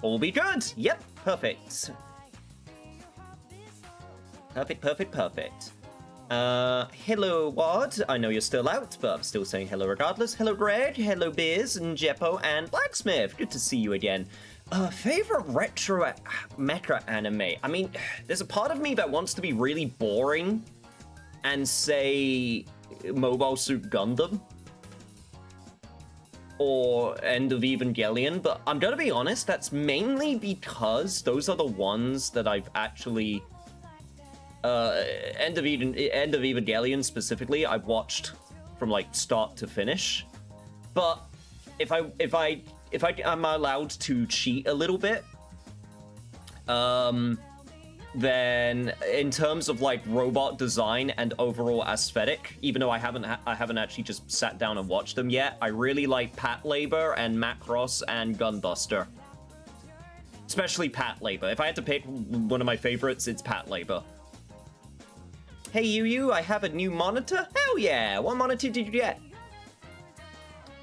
All be good. Yep, perfect. Perfect. Hello, Ward. I know you're still out, but I'm still saying hello regardless. Hello, Greg. Hello, Biz and Jeppo and Blacksmith. Good to see you again. Favorite retro mecha anime? I mean, there's a part of me that wants to be really boring and say Mobile Suit Gundam or End of Evangelion, but I'm gonna be honest, that's mainly because those are the ones that I've actually End of Evangelion specifically I've watched from like start to finish. But if I'm allowed to cheat a little bit, then in terms of like robot design and overall aesthetic, even though I haven't actually just sat down and watched them yet, I really like Patlabor and Macross and Gunbuster. Especially Patlabor. If I had to pick one of my favorites, it's Patlabor. Hey you, I have a new monitor? Hell yeah! What monitor did you get?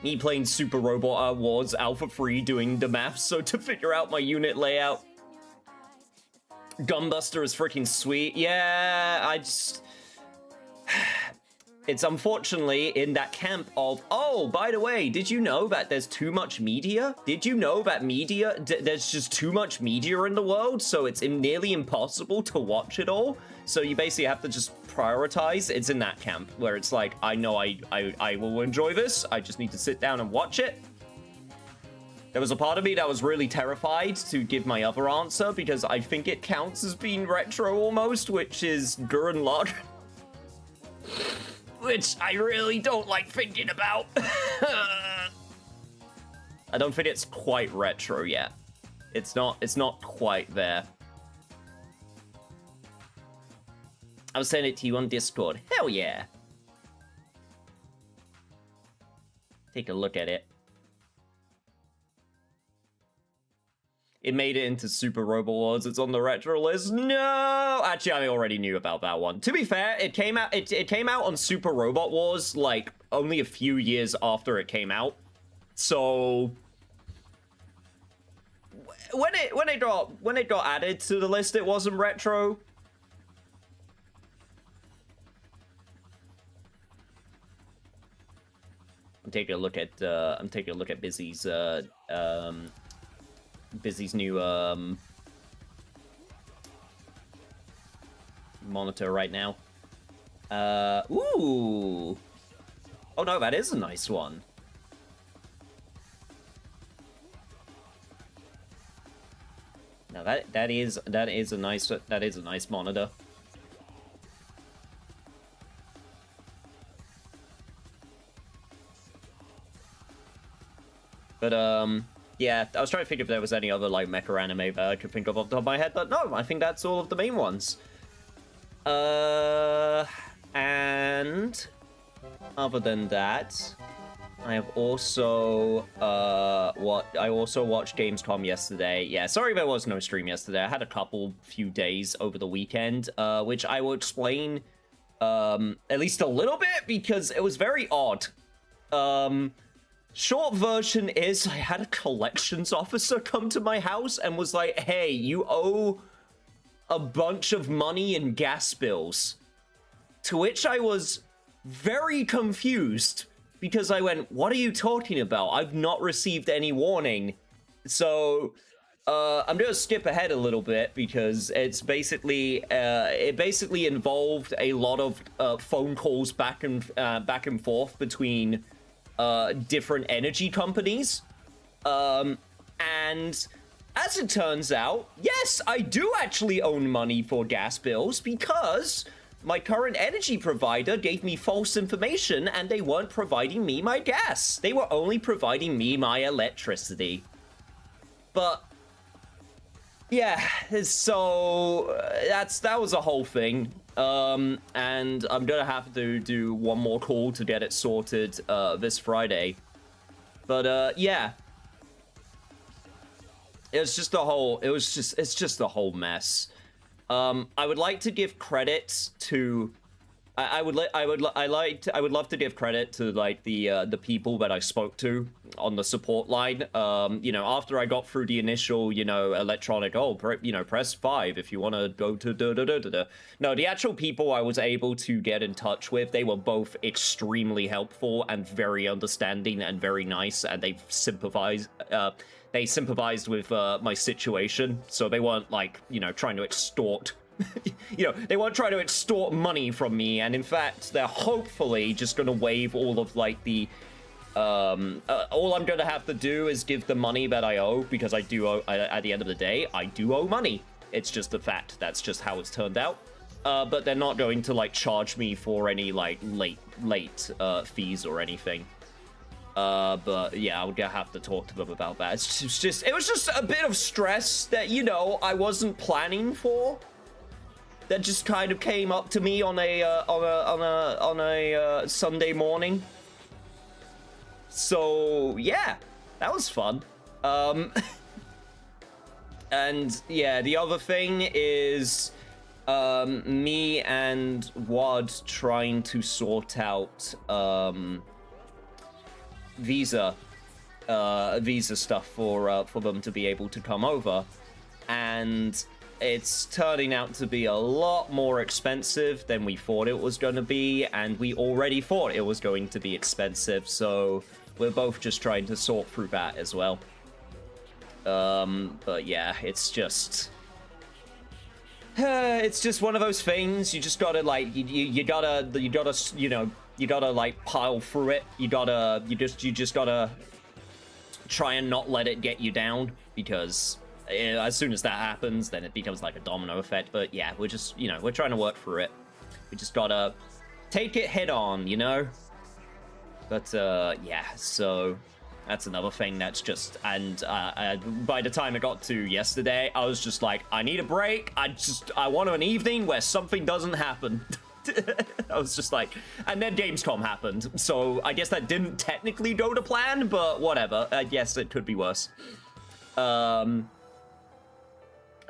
Me playing Super Robot Wars Alpha Free, doing the maths so to figure out my unit layout. Gunbuster is freaking sweet. Yeah, I just... It's unfortunately in that camp of, oh, by the way, did you know that there's too much media? Did you know that there's just too much media in the world, so it's nearly impossible to watch it all? So you basically have to just prioritize. It's in that camp where it's like, I know I will enjoy this. I just need to sit down and watch it. There was a part of me that was really terrified to give my other answer because I think it counts as being retro almost, which is Gurren Lagann. Which I really don't like thinking about. I don't think it's quite retro yet. It's not quite there. I was saying it to you on Discord. Hell yeah. Take a look at it. It made it into Super Robot Wars. It's on the retro list. No! Actually, I already knew about that one. To be fair, it came out on Super Robot Wars like only a few years after it came out. So when it got added to the list, it wasn't retro. I'm taking a look at Busy's new monitor right now. Ooh. Oh no, that is a nice one. Now that is a nice monitor. But yeah, I was trying to think if there was any other, like, mecha anime that I could think of off the top of my head, but no, I think that's all of the main ones. And other than that, I have also, I also watched Gamescom yesterday. Yeah, sorry there was no stream yesterday. I had a few days over the weekend, which I will explain, at least a little bit, because it was very odd. Short version is I had a collections officer come to my house and was like, hey, you owe a bunch of money in gas bills. To which I was very confused because I went, what are you talking about? I've not received any warning. So I'm going to skip ahead a little bit because it's basically, it basically involved a lot of phone calls back and forth between different energy companies, and as it turns out, yes, I do actually own money for gas bills because my current energy provider gave me false information and they weren't providing me my gas. They were only providing me my electricity. But yeah, so that was a whole thing. And I'm gonna have to do one more call to get it sorted this Friday. But yeah, it's just a whole mess. I would like to give credit to I would love to give credit to like the people that I spoke to on the support line. You know, after I got through the initial, you know, electronic, press 5 if you want to go to da. No, the actual people I was able to get in touch with, they were both extremely helpful and very understanding and very nice, and they sympathized with my situation, so they weren't like, you know, trying to extort. You know, they weren't trying to extort money from me, and in fact, they're hopefully just gonna waive all of like the all I'm gonna have to do is give the money that I owe, because I do owe, at the end of the day, I do owe money. It's just a fact. That's just how it's turned out. But they're not going to like charge me for any like late fees or anything. But yeah, I would have to talk to them about that. It was just a bit of stress that, you know, I wasn't planning for. That just kind of came up to me on a Sunday morning. So yeah, that was fun. And yeah, the other thing is me and Wad trying to sort out visa stuff for them to be able to come over, and it's turning out to be a lot more expensive than we thought it was going to be, and we already thought it was going to be expensive, so we're both just trying to sort through that as well. But yeah, it's just one of those things. You just gotta like you gotta you know, you gotta like pile through it. You just gotta try and not let it get you down, because as soon as that happens, then it becomes like a domino effect. But yeah, we're just, you know, we're trying to work through it. We just gotta take it head on, you know? But yeah, so that's another thing that's just, and by the time I got to yesterday, I was just like, I need a break. I want an evening where something doesn't happen. I was just like, and then Gamescom happened, so I guess that didn't technically go to plan, but whatever. I guess it could be worse.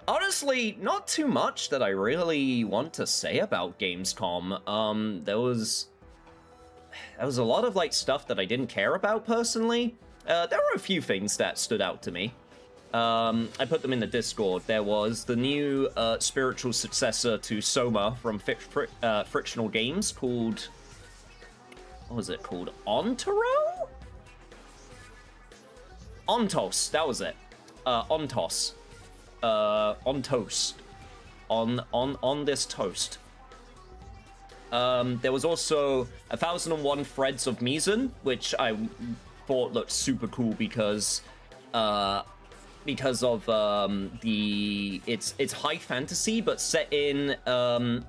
Honestly, not too much that I really want to say about Gamescom. There was a lot of like stuff that I didn't care about personally. There were a few things that stood out to me. I put them in the Discord. There was the new spiritual successor to Soma from Frictional Games called, what was it called? Ontaro? Ontos, that was it. Ontos. On toast. On this toast. There was also 1001 Threads of Mizan, which I thought looked super cool because of it's high fantasy but set in an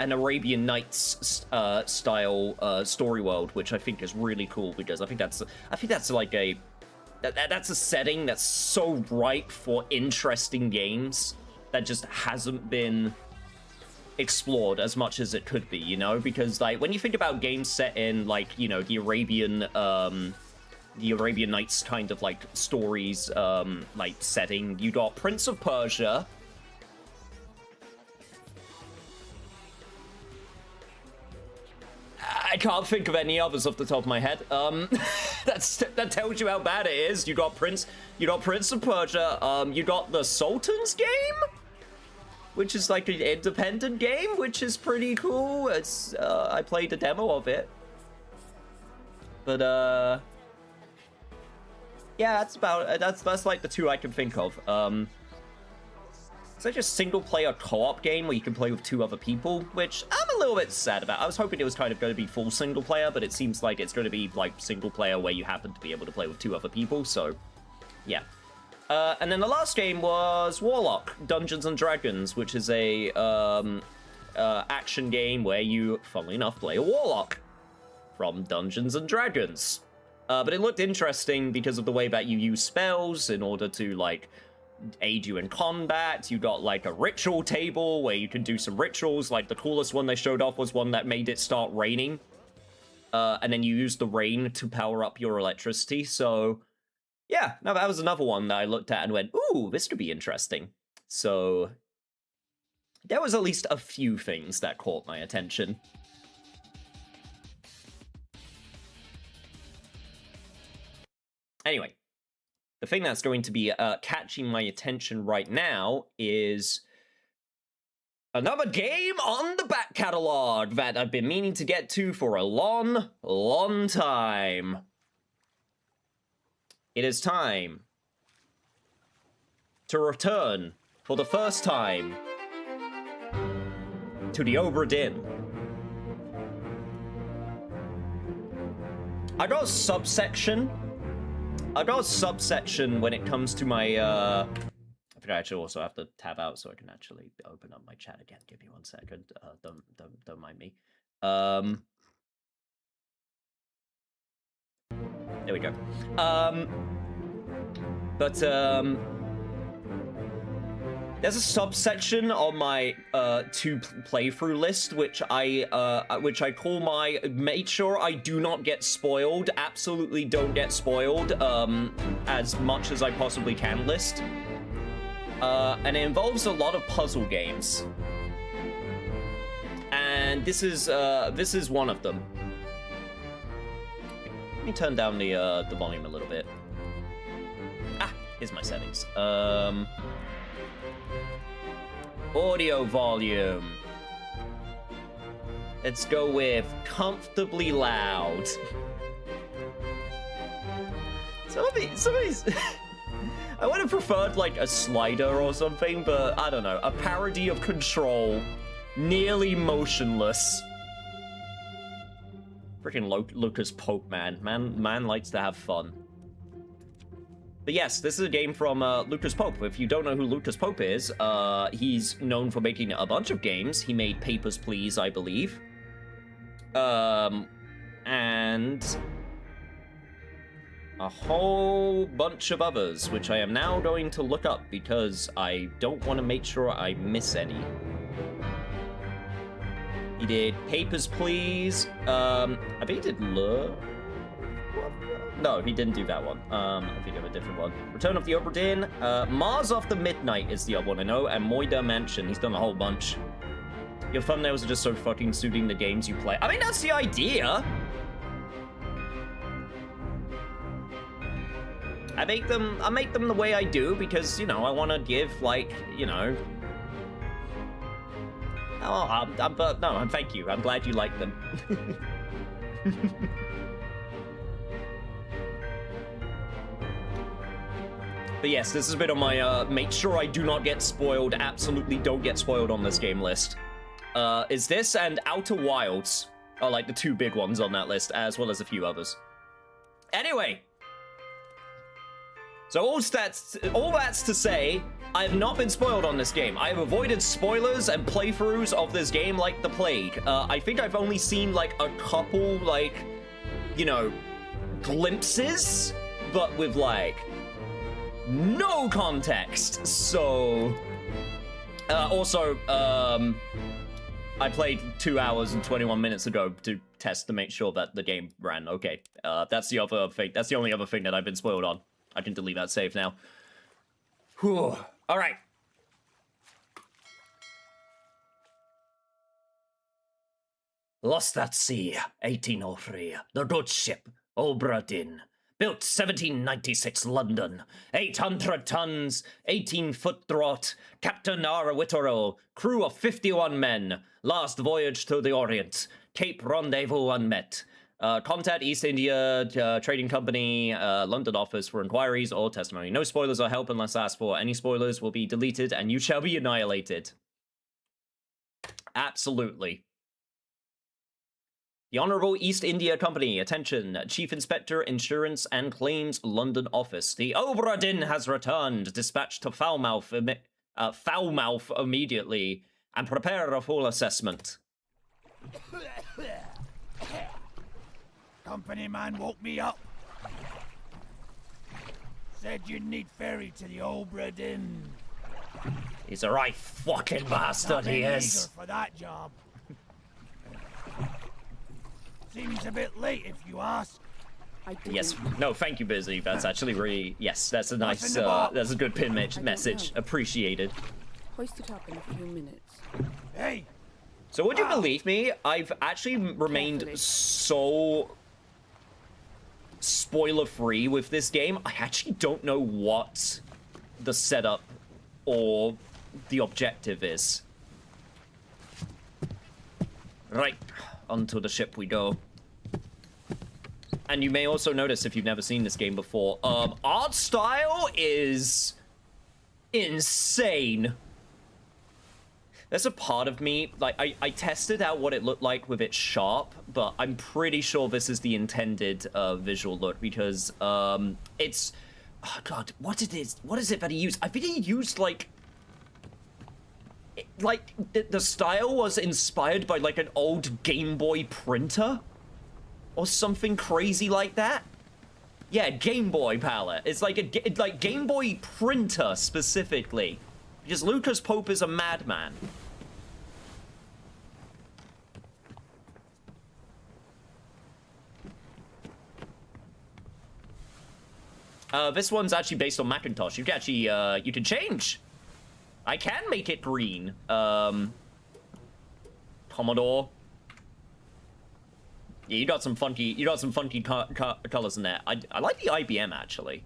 Arabian Nights style story world, which I think is really cool, because I think that's like that's a setting that's so ripe for interesting games that just hasn't been explored as much as it could be, you know? Because like when you think about games set in like, you know, the Arabian Nights kind of like stories like setting, you got Prince of Persia, I can't think of any others off the top of my head. That tells you how bad it is. You got Prince of Persia. You got the Sultan's game, which is like an independent game, which is pretty cool. It's I played a demo of it, but yeah, that's like the two I can think of. It's like a single-player co-op game where you can play with 2 other people, which I'm a little bit sad about. I was hoping it was kind of going to be full single-player, but it seems like it's going to be like single-player where you happen to be able to play with 2 other people, so yeah. And then the last game was Warlock, Dungeons & Dragons, which is a action game where you, funnily enough, play a Warlock from Dungeons & Dragons. But it looked interesting because of the way that you use spells in order to, like, aid you in combat. You got like a ritual table where you can do some rituals. Like the coolest one they showed off was one that made it start raining, and then you use the rain to power up your electricity. So yeah, no, that was another one that I looked at and went, ooh, this could be interesting. So there was at least a few things that caught my attention. Anyway, the thing that's going to be catching my attention right now is another game on the back catalog that I've been meaning to get to for a long, long time. It is time to return for the first time to the OBRA DINN. I got a subsection when it comes to my, I think I actually also have to tab out so I can actually open up my chat again. Give me 1 second. Don't mind me. There we go. There's a subsection on my to playthrough list which I call my make sure I do not get spoiled, absolutely don't get spoiled, as much as I possibly can list. And it involves a lot of puzzle games. And this is one of them. Let me turn down the volume a little bit. Ah, here's my settings. Audio volume. Let's go with comfortably loud. Some of these I would have preferred like a slider or something, but I don't know. A parody of Control. Nearly motionless. Freaking Lucas Pope, man. Man likes to have fun. But yes, this is a game from Lucas Pope. If you don't know who Lucas Pope is, he's known for making a bunch of games. He made Papers, Please, I believe. And a whole bunch of others, which I am now going to look up because I don't want to make sure I miss any. He did Papers, Please. I think he did Lure. No, he didn't do that one. I think of a different one. Return of the OBRA DINN. Mars After Midnight is the other one I know, and Moida Mansion. He's done a whole bunch. Your thumbnails are just so fucking suiting the games you play. I mean, that's the idea. I make them the way I do because, you know, I want to give, like, you know. Oh, but no, thank you. I'm glad you like them. But yes, this is a bit on my, make sure I do not get spoiled, absolutely don't get spoiled on this game list. Is this and Outer Wilds are like the two big ones on that list, as well as a few others. Anyway. So all that's to say, I have not been spoiled on this game. I have avoided spoilers and playthroughs of this game like the plague. I think I've only seen like a couple, like, you know, glimpses, but with like no context. So also I played 2 hours and 21 minutes ago to test to make sure that the game ran okay. That's the other thing. That's the only other thing that I've been spoiled on. I can delete that save now. Whew. All right. Lost at Sea, 1803. The good ship, OBRA DINN. Built 1796 London. 800 tons, 18-foot draught. Captain R. Whitterell. Crew of 51 men. Last voyage to the Orient. Cape Rendezvous unmet. Contact East India Trading Company, London office for inquiries or testimony. No spoilers or help unless asked for. Any spoilers will be deleted and you shall be annihilated. Absolutely. The Honourable East India Company, attention, Chief Inspector, Insurance and Claims, London Office. The OBRA DINN has returned. Dispatch to Foulmouth immediately and prepare a full assessment. Company man woke me up. Said you'd need ferry to the OBRA DINN. He's a right fucking bastard, he is. For that job. Seems a bit late if you ask. Yes, no, thank you, Busy. That's actually really, yes, that's a nice, that's a good pin message. Appreciated. Hoist it up in a few minutes. Hey! So would you believe me? I've actually remained so spoiler-free with this game. I actually don't know what the setup or the objective is. Right, onto the ship we go. And you may also notice, if you've never seen this game before, art style is insane. There's a part of me, like, I tested out what it looked like with it sharp, but I'm pretty sure this is the intended visual look, because it's, oh god, what is it that he used? I think he used, like the style was inspired by, like, an old Game Boy printer, or something crazy like that. Yeah, Game Boy palette. It's like like Game Boy printer, specifically, because Lucas Pope is a madman. This one's actually based on Macintosh. You can actually, you can change. I can make it green. Commodore. Yeah, you got some funky colors in there. I like the IBM, actually.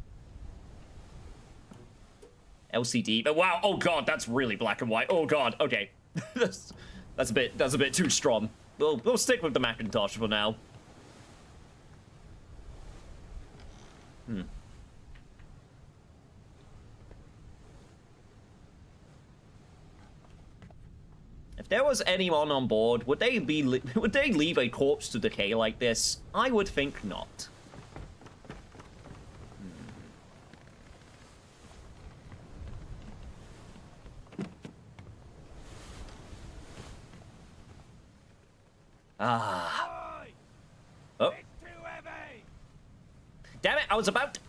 LCD, but wow, oh god, that's really black and white. Oh god, okay. that's a bit too strong. We'll stick with the Macintosh for now. If there was anyone on board, would they leave a corpse to decay like this? I would think not. Ah. Oh. Damn it! I was about to...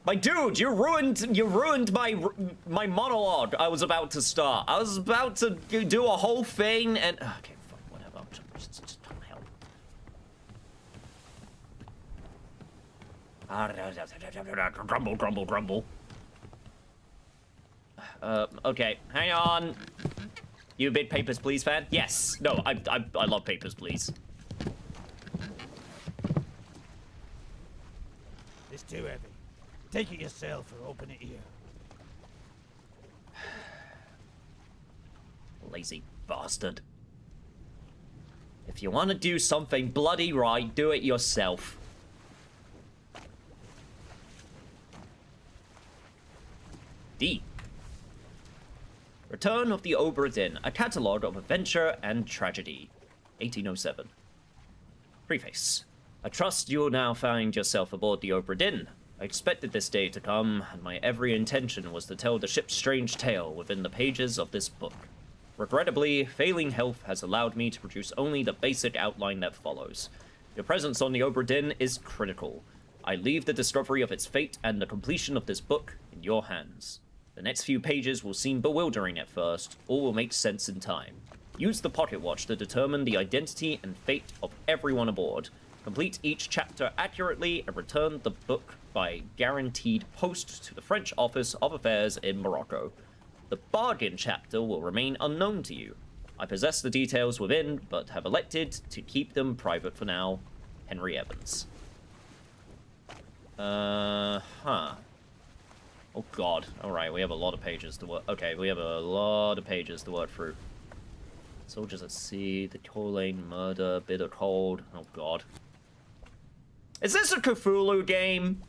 My dude, you ruined my monologue I was about to start. I was about to do a whole thing and... Okay, fine, whatever. Just help. Grumble, grumble, grumble. Okay, hang on. You a big Papers, Please fan? Yes. No, I love Papers, Please. It's too heavy. Take it yourself or open it here. Lazy bastard. If you want to do something bloody right, do it yourself. D. Return of the OBRA DINN, a catalogue of adventure and tragedy. 1807. Preface. I trust you'll now find yourself aboard the OBRA DINN. I expected this day to come, and my every intention was to tell the ship's strange tale within the pages of this book. Regrettably, failing health has allowed me to produce only the basic outline that follows. Your presence on the OBRA DINN is critical. I leave the discovery of its fate and the completion of this book in your hands. The next few pages will seem bewildering at first, all will make sense in time. Use the pocket watch to determine the identity and fate of everyone aboard. Complete each chapter accurately and return the book by guaranteed post to the French Office of Affairs in Morocco. The bargain chapter will remain unknown to you. I possess the details within, but have elected to keep them private for now. Henry Evans. Oh god. Alright, we have a lot of pages to work. Okay, we have a lot of pages to work through. Soldiers at sea, the Colane murder, bitter cold. Oh god. Is this a Cthulhu game?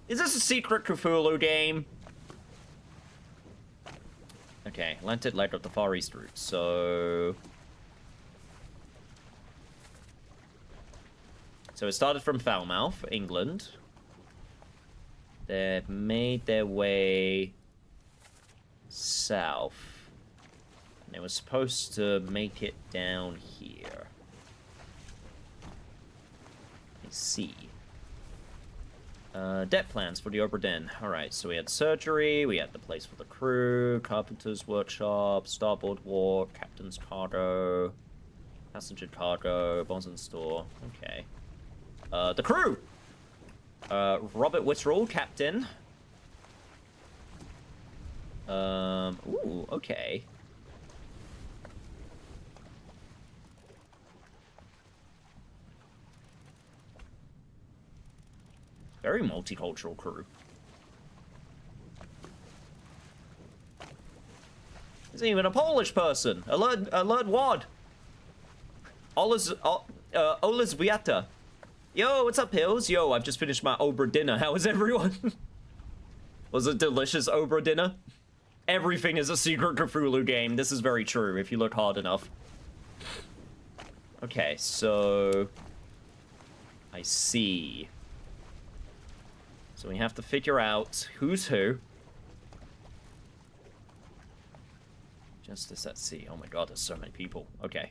Is this a secret Cthulhu game? Okay, Atlantic leg of the Far East route, so... So it started from Falmouth, England. They've made their way south. And they were supposed to make it down here. Let's see. Debt plans for the OBRA DINN. Alright, so we had surgery, we had the place for the crew, carpenter's workshop, starboard walk, captain's cargo, passenger cargo, bosun's store. Okay. The crew! Robert Whitterall, captain. Ooh, okay. very multicultural crew. There's even a Polish person. Alert Wad. Ola's Viata. Yo, what's up, Hills? Yo, I've just finished my OBRA dinner. How is everyone? Was it delicious OBRA dinner? Everything is a secret Cthulhu game. This is very true if you look hard enough. Okay, so... I see. So we have to figure out who's who. Justice at sea. Oh my god, there's so many people. Okay.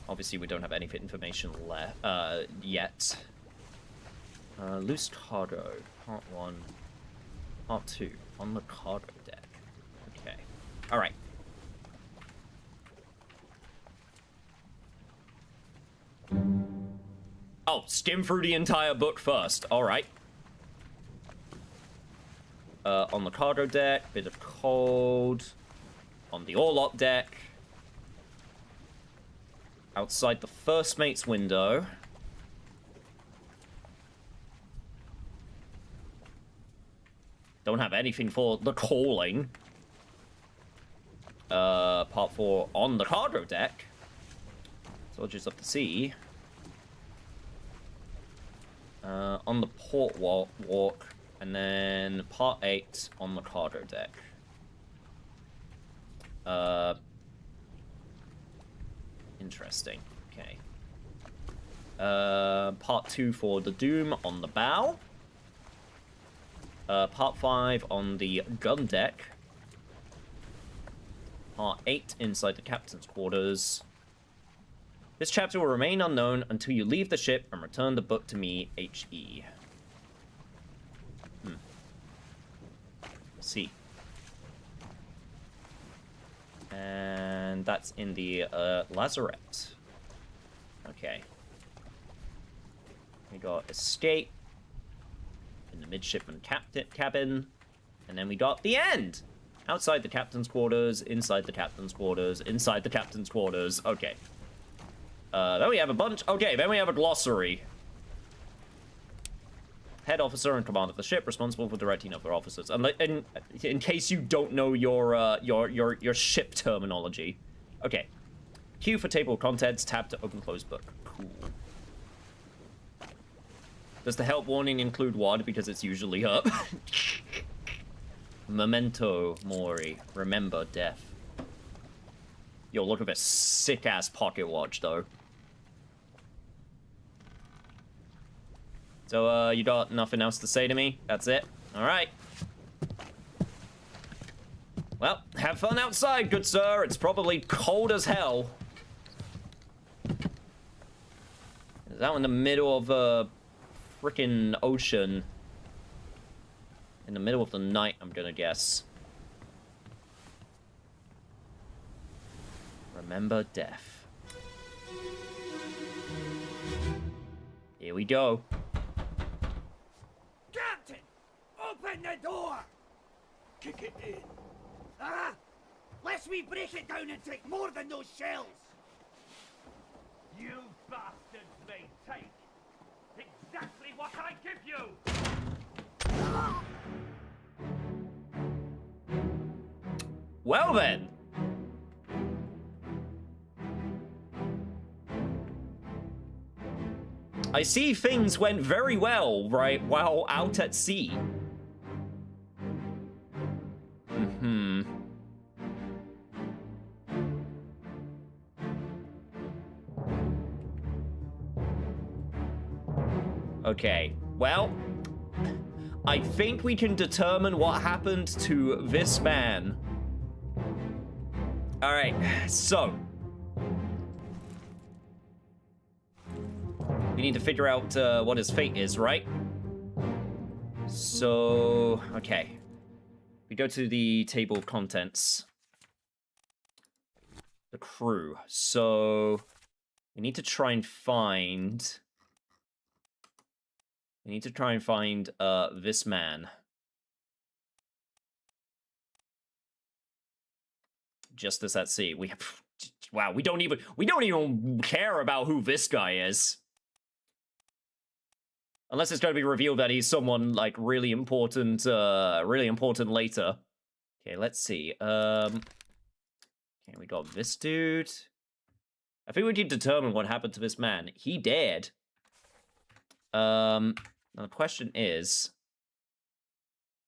Obviously, we don't have any information left yet. Loose cargo. Part 1. Part 2. On the cargo deck. Okay. Alright. Oh, skim through the entire book first. Alright. On the cargo deck, bit of cold. On the orlop deck. Outside the first mate's window. Don't have anything for the calling. Part 4 on the cargo deck. Soldiers of the sea. On the port walk. And then part 8 on the cargo deck. Interesting. Okay. Part 2 for the Doom on the bow. Part 5 on the gun deck. Part 8 inside the captain's quarters. This chapter will remain unknown until you leave the ship and return the book to me, H.E. See. And that's in the lazarette. Okay. We got escape in the midshipman cabin, and then we got the end. Outside the captain's quarters, inside the captain's quarters, inside the captain's quarters. Okay. Then we have a bunch. Okay, then we have a glossary. Head officer and command of the ship, responsible for directing other officers. And in case you don't know your ship terminology. Okay. Q for table of contents, tab to open close book. Cool. Does the help warning include WAD because it's usually up? Memento mori. Remember death. Yo, look at this sick-ass pocket watch, though. So, you got nothing else to say to me? That's it? Alright. Well, have fun outside, good sir. It's probably cold as hell. Is that in the middle of a frickin' ocean? In the middle of the night, I'm gonna guess. Remember death. Here we go. Captain! Open the door! Kick it in. Ah! Lest we break it down and take more than those shells! You bastards may take exactly what I give you! Well then. I see things went very well, right, while out at sea. Okay, well, I think we can determine what happened to this man. All right, so we need to figure out what his fate is, right? So, okay. We go to the table of contents. The crew. So, we need to try and find... We need to try and find this man. Justice at sea. We have... Wow, we don't even care about who this guy is. Unless it's going to be revealed that he's someone, like, really important later. Okay, let's see. Okay, we got this dude. I think we need to determine what happened to this man. He dead. Now the question is...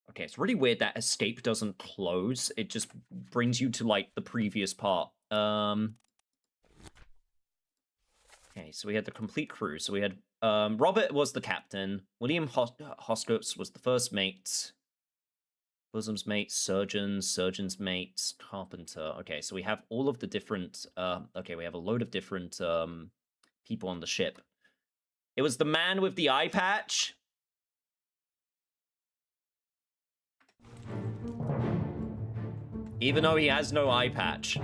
Okay, it's really weird that escape doesn't close. It just brings you to, like, the previous part. Okay, so we had the complete crew. So we had... Robert was the captain. William Hoscotts was the first mate. Bosom's mate, surgeon's mate, carpenter. Okay, so we have all of the different... okay, we have a load of different people on the ship. It was the man with the eye patch. Even though he has no eye patch.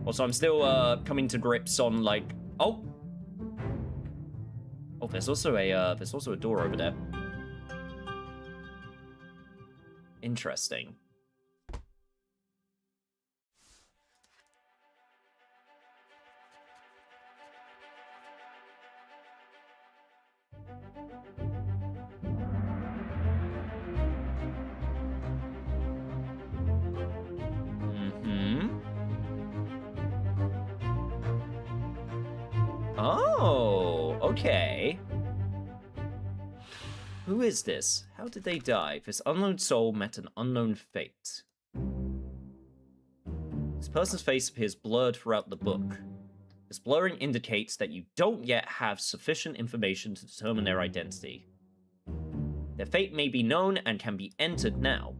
Also, I'm still coming to grips on, like... Oh! Oh, there's also a door over there. Interesting. Oh, okay. Who is this? How did they die? This unknown soul met an unknown fate. This person's face appears blurred throughout the book. This blurring indicates that you don't yet have sufficient information to determine their identity. Their fate may be known and can be entered now.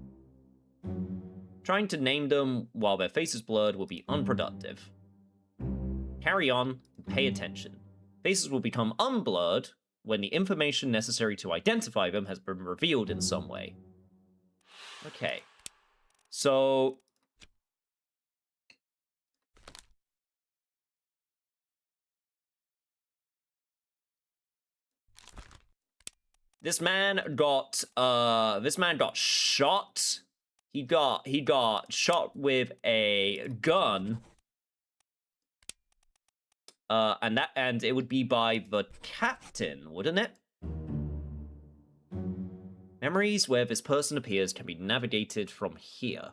Trying to name them while their face is blurred will be unproductive. Carry on and pay attention. Faces will become unblurred when the information necessary to identify them has been revealed in some way. Okay. So... This man got shot. He got shot with a gun. And it would be by the captain, wouldn't it? Memories where this person appears can be navigated from here.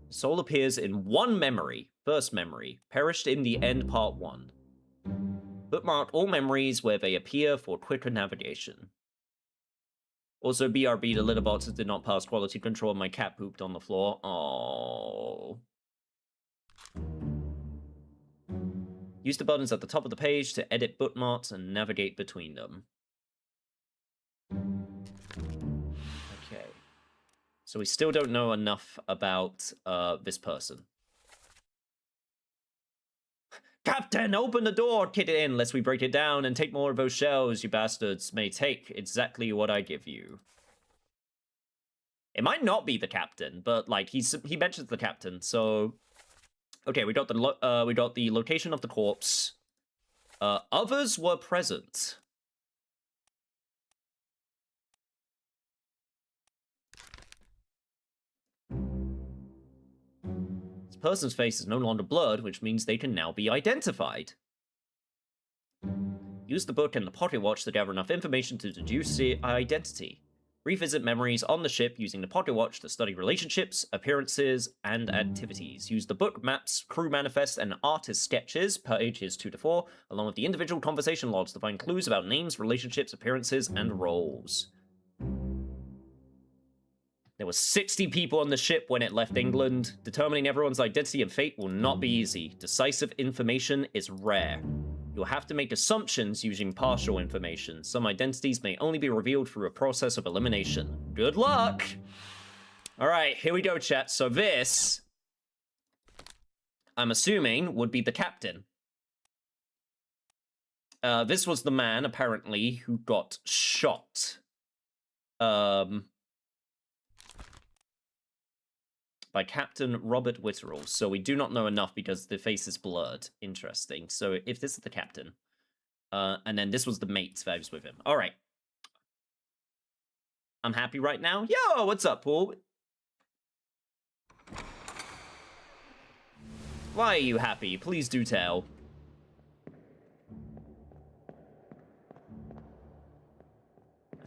Soul appears in one memory, first memory, perished in the end part 1. Bookmark all memories where they appear for quicker navigation. Also, BRB, the litter boxes did not pass quality control and my cat pooped on the floor. Oh. Use the buttons at the top of the page to edit bookmarks and navigate between them. Okay. So we still don't know enough about this person. Captain, open the door, kid it in, lest we break it down and take more of those shells, you bastards may take exactly what I give you. It might not be the captain, but like he mentions the captain, so okay, we got the location of the corpse. Others were present. This person's face is no longer blurred, which means they can now be identified. Use the book and the pocket watch to gather enough information to deduce the identity. Revisit memories on the ship using the pocket watch to study relationships, appearances, and activities. Use the book, maps, crew manifests, and artist sketches, pages 2 to 4, along with the individual conversation logs to find clues about names, relationships, appearances, and roles. There were 60 people on the ship when it left England. Determining everyone's identity and fate will not be easy. Decisive information is rare. You'll have to make assumptions using partial information. Some identities may only be revealed through a process of elimination. Good luck! Alright, here we go, chat. So this, I'm assuming, would be the captain. This was the man, apparently, who got shot. By Captain Robert Witterell. So we do not know enough because the face is blurred. Interesting. So if this is the captain, and then this was the mate that was with him. All right. I'm happy right now. Yo, what's up, Paul? Why are you happy? Please do tell.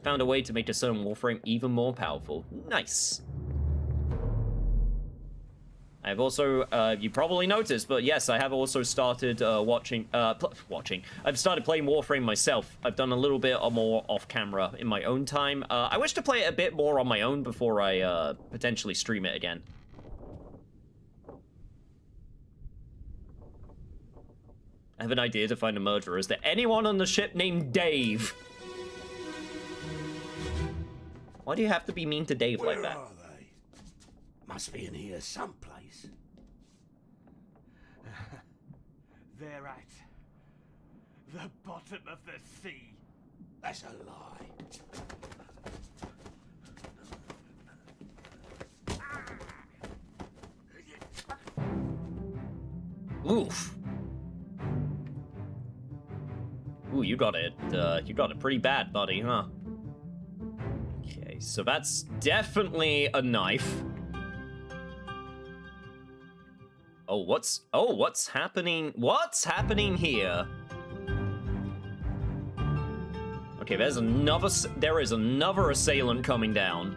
Found a way to make the stone warframe even more powerful. Nice. I've also, you probably noticed, but yes, I have also started watching. I've started playing Warframe myself. I've done a little bit more off-camera in my own time. I wish to play it a bit more on my own before I potentially stream it again. I have an idea to find a murderer. Is there anyone on the ship named Dave? Why do you have to be mean to Dave like that? Where are they? Must be in here someplace. They're at the bottom of the sea. That's a lie. Oof. Ooh, you got it pretty bad, buddy, huh? Okay, so that's definitely a knife. Oh, what's happening? What's happening here? Okay, there is another assailant coming down.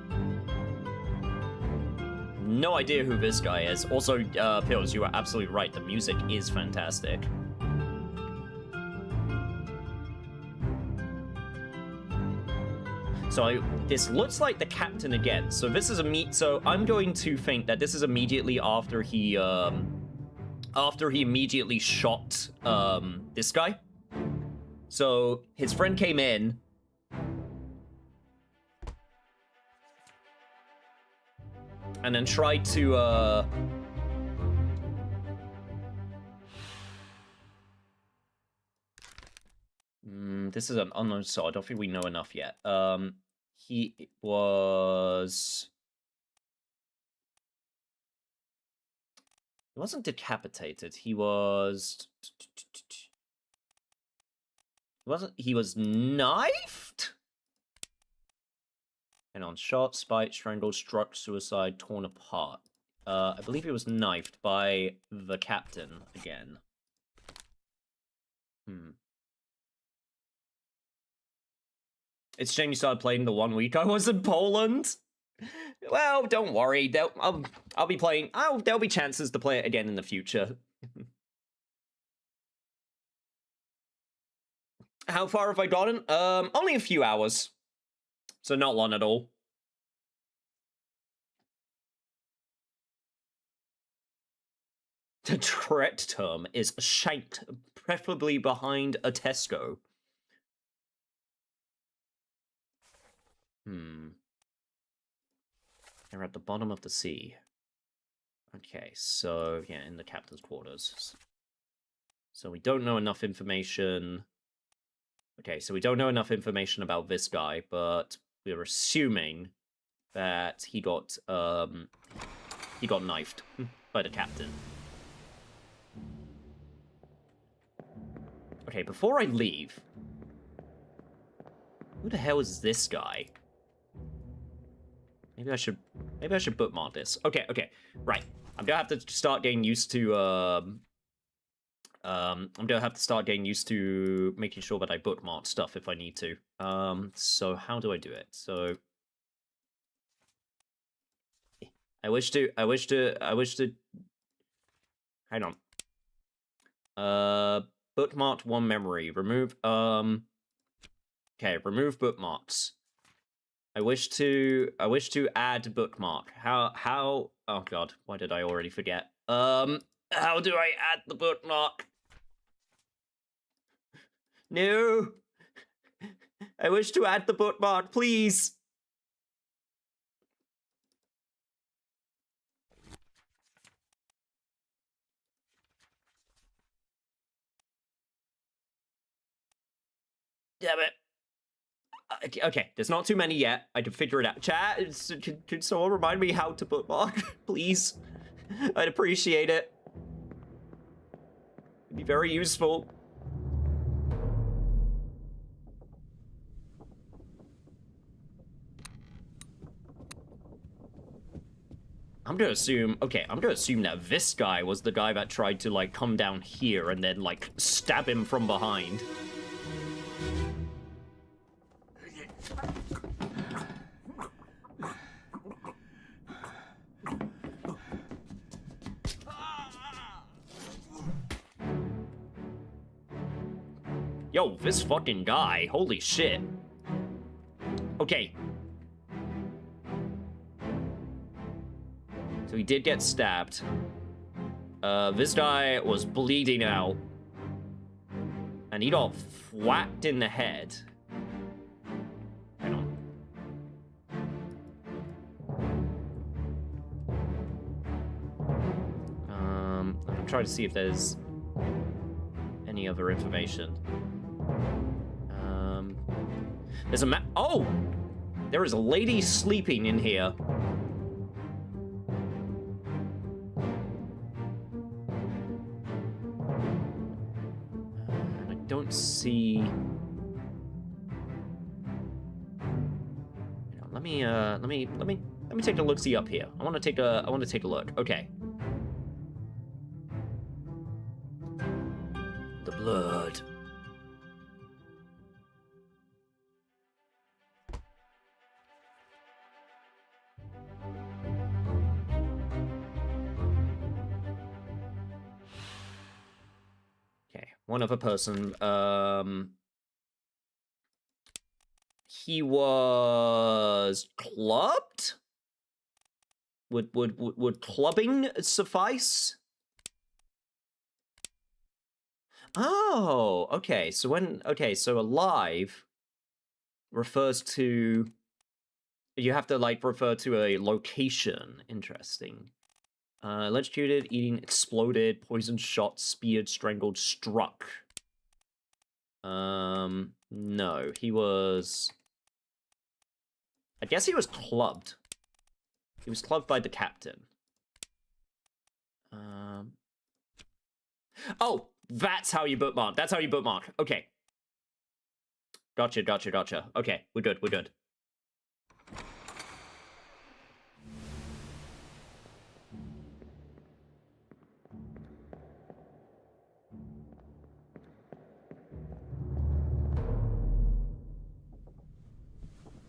No idea who this guy is. Also, Pills, you are absolutely right. The music is fantastic. So this looks like the captain again. So this is so I'm going to think that this is immediately after he immediately shot this guy. So his friend came in. And then tried to this is an unknown soul. I don't think we know enough yet. He wasn't decapitated. He was knifed? And on shot, spite, strangled, struck, suicide, torn apart. I believe he was knifed by the captain again. It's a shame you started playing the 1 week I was in Poland. Well, don't worry. I'll be playing. There'll be chances to play it again in the future. How far have I gotten? Only a few hours. So not long at all. The correct term is shanked, preferably behind a Tesco. They're at the bottom of the sea. Okay, so, yeah, in the captain's quarters. So we don't know enough information. Okay, so we don't know enough information about this guy, but we're assuming that he got knifed by the captain. Okay, before I leave, who the hell is this guy? Maybe I should bookmark this. Okay, right. I'm gonna have to start getting used to making sure that I bookmark stuff if I need to. So how do I do it? So I wish to hang on. Bookmarked one memory. Remove okay, remove bookmarks. I wish to add bookmark. How oh god, why did I already forget? How do I add the bookmark? No. I wish to add the bookmark, please. Damn it. Okay, there's not too many yet. I can figure it out. Chat, could someone remind me how to bookmark? Please. I'd appreciate it. It'd be very useful. I'm gonna assume that this guy was the guy that tried to, like, come down here and then, like, stab him from behind. Yo, this fucking guy. Holy shit. Okay. So he did get stabbed. This guy was bleeding out. And he got whacked in the head. Hang on. I'm trying to see if there's any other information. There's a oh! There is a lady sleeping in here. I don't see... Let me take a look-see up here. I want to take a look. Okay. The blood. Okay, one other person. He was clubbed? Would clubbing suffice? Oh, okay. So so alive refers to, you have to like refer to a location. Interesting. Electrocuted, eating, exploded, poisoned, shot, speared, strangled, struck. No, he was... I guess he was clubbed. He was clubbed by the captain. Oh, that's how you bookmark. That's how you bookmark. Okay. Gotcha. Okay, we're good.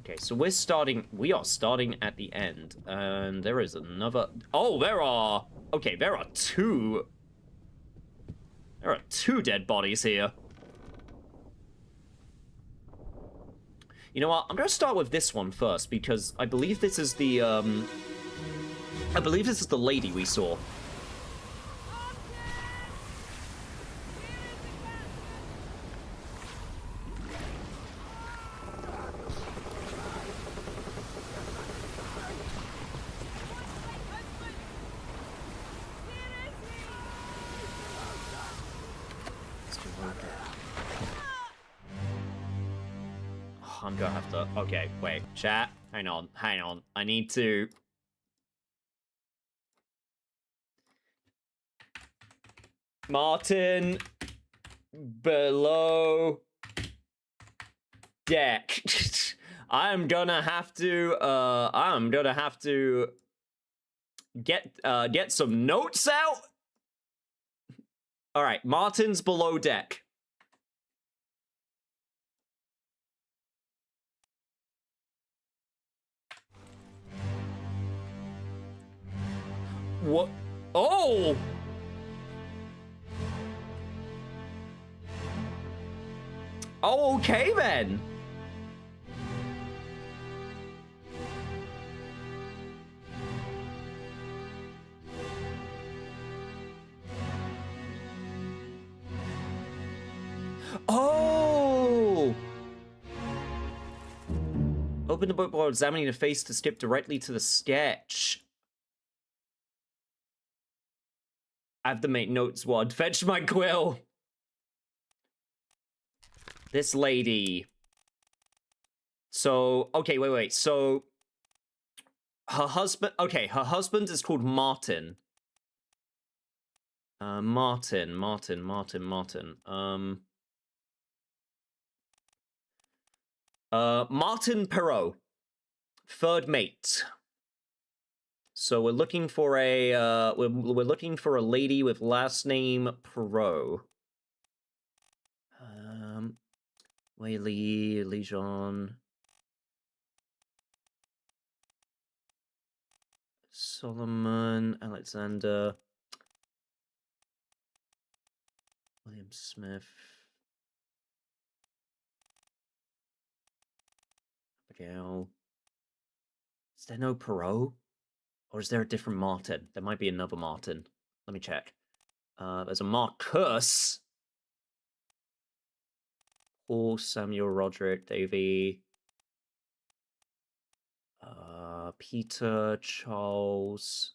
Okay, so we are starting at the end, and there is another... Oh, there are two dead bodies here. You know what? I'm gonna start with this one first, because I believe this is the, lady we saw. I'm gonna have to... Okay, wait. Chat, hang on. I need to... Martin... Below... Deck. I'm gonna have to... Get some notes out? Alright, Martin's below deck. What? Oh! Oh, okay then. Oh! Open the book while examining the face to skip directly to the sketch. I have to make notes, Wad. Fetch my quill. This lady. So, okay, wait. So, her husband... Okay, her husband is called Martin. Martin. Martin Perot. Third mate. So we're looking for a we're looking for a lady with last name Perot. Whaley, Lejon, Solomon, Alexander, William Smith. Abigail. Is there no Perot? Or is there a different Martin? There might be another Martin. Let me check. There's a Marcus. Paul, Samuel, Roderick, Davey. Peter, Charles.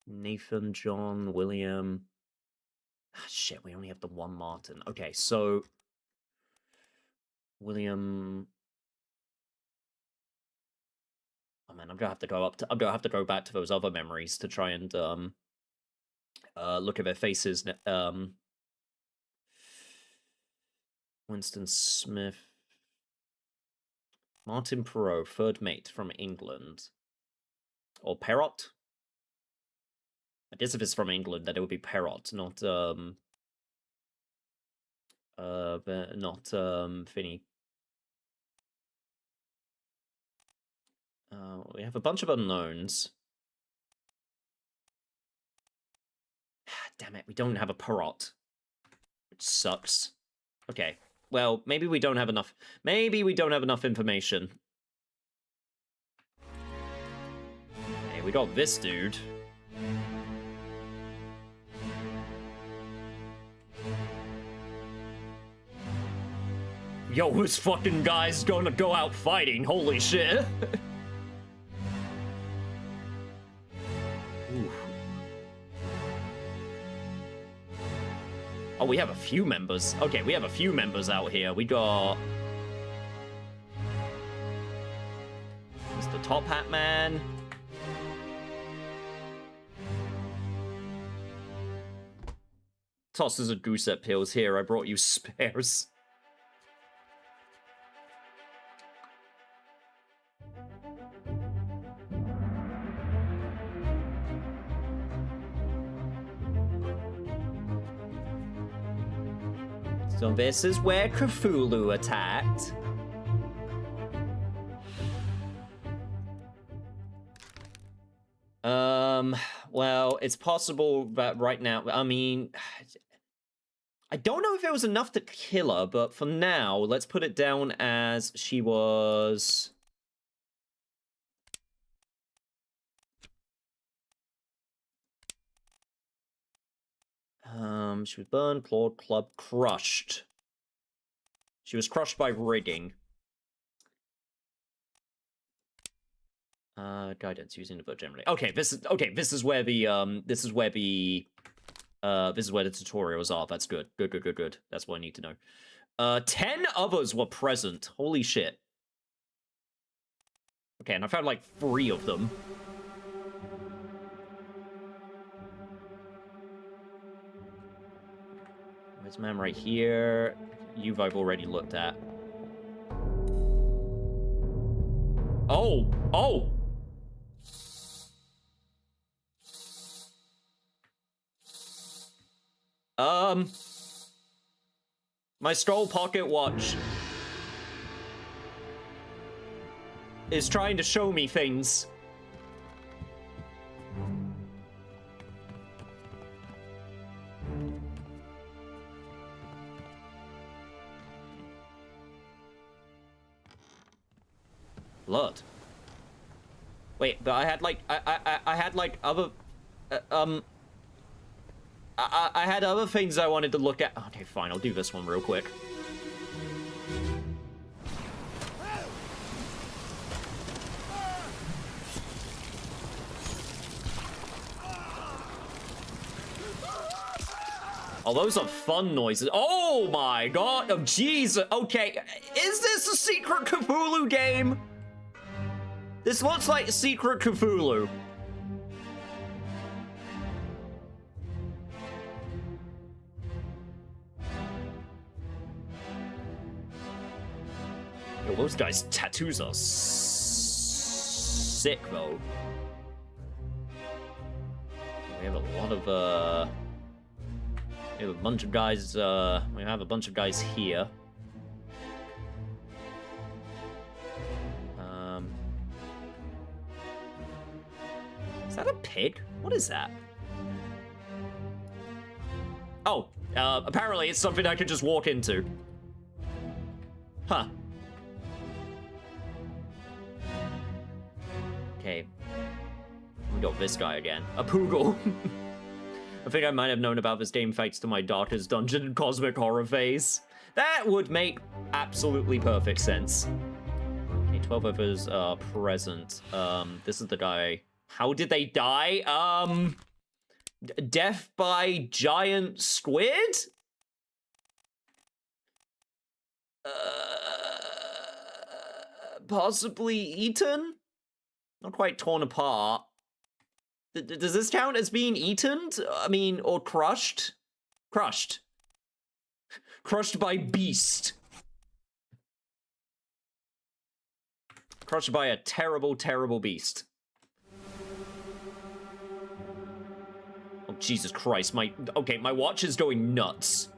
Nathan, John, William. Ah, shit, we only have the one Martin. Okay, so William. Oh man, I'm gonna have to go back to those other memories to try and look at their faces. Winston Smith. Martin Perot, third mate from England. Or Perrott? I guess if it's from England, then it would be Perrott, not Finny. We have a bunch of unknowns. Damn it, we don't have a Perrott. Which sucks. Okay. Well, maybe we don't have enough. Maybe we don't have enough information. Hey, we got this dude. Yo, this fucking guy's gonna go out fighting. Holy shit. Oh, we have a few members. Okay, we have a few members out here. We got Mr. Top Hat Man. Tosses of Goosette pills. Here, I brought you spares. So this is where Cthulhu attacked. Well, it's possible that right now, I mean, I don't know if it was enough to kill her, but for now, let's put it down as she was... She was burned, clawed, clubbed, crushed. She was crushed by rigging. Guidance using the book generally. Okay, this is where the tutorials are. That's good. Good. That's what I need to know. 10 others were present. Holy shit. Okay, and I found like 3 of them. This man right here. I've already looked at. Oh! My Skull Pocket Watch is trying to show me things. Blood. Wait, but I had like I had like other I had other things I wanted to look at. Okay, fine, I'll do this one real quick. Oh, those are fun noises. Oh my god, oh Jesus. Okay, is this a secret Cthulhu game? This looks like Secret Cthulhu. Yo, those guys' tattoos are sick, though. We have a lot of, we have a bunch of guys, we have a bunch of guys here. Is that a pig? What is that? Oh, apparently it's something I could just walk into. Huh. Okay. We got this guy again. A Poogle. I think I might have known about this game thanks to my Darkest Dungeon and Cosmic Horror phase. That would make absolutely perfect sense. Okay, 12 others are present. This is the guy. How did they die? Death by giant squid? Possibly eaten? Not quite torn apart. Does this count as being eaten? I mean, or crushed? Crushed. Crushed by beast. Crushed by a terrible, terrible beast. Oh, Jesus Christ, my watch is going nuts.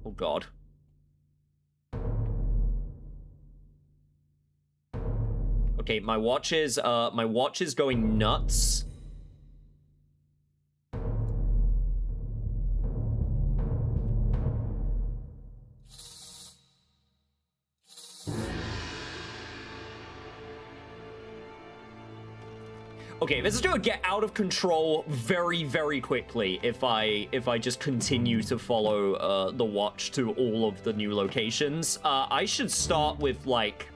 Oh, God. Okay, my watch is going nuts. Okay, this is gonna get out of control very, very quickly if I just continue to follow the watch to all of the new locations. I should start with, like...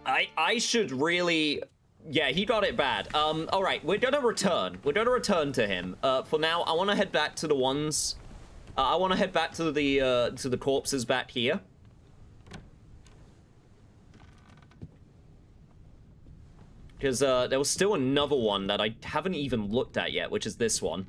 I should really... Yeah, he got it bad. Alright, we're gonna return. We're gonna return to him. For now, I want to head back to the ones... I want to head back to the corpses back here. Because there was still another one that I haven't even looked at yet, which is this one.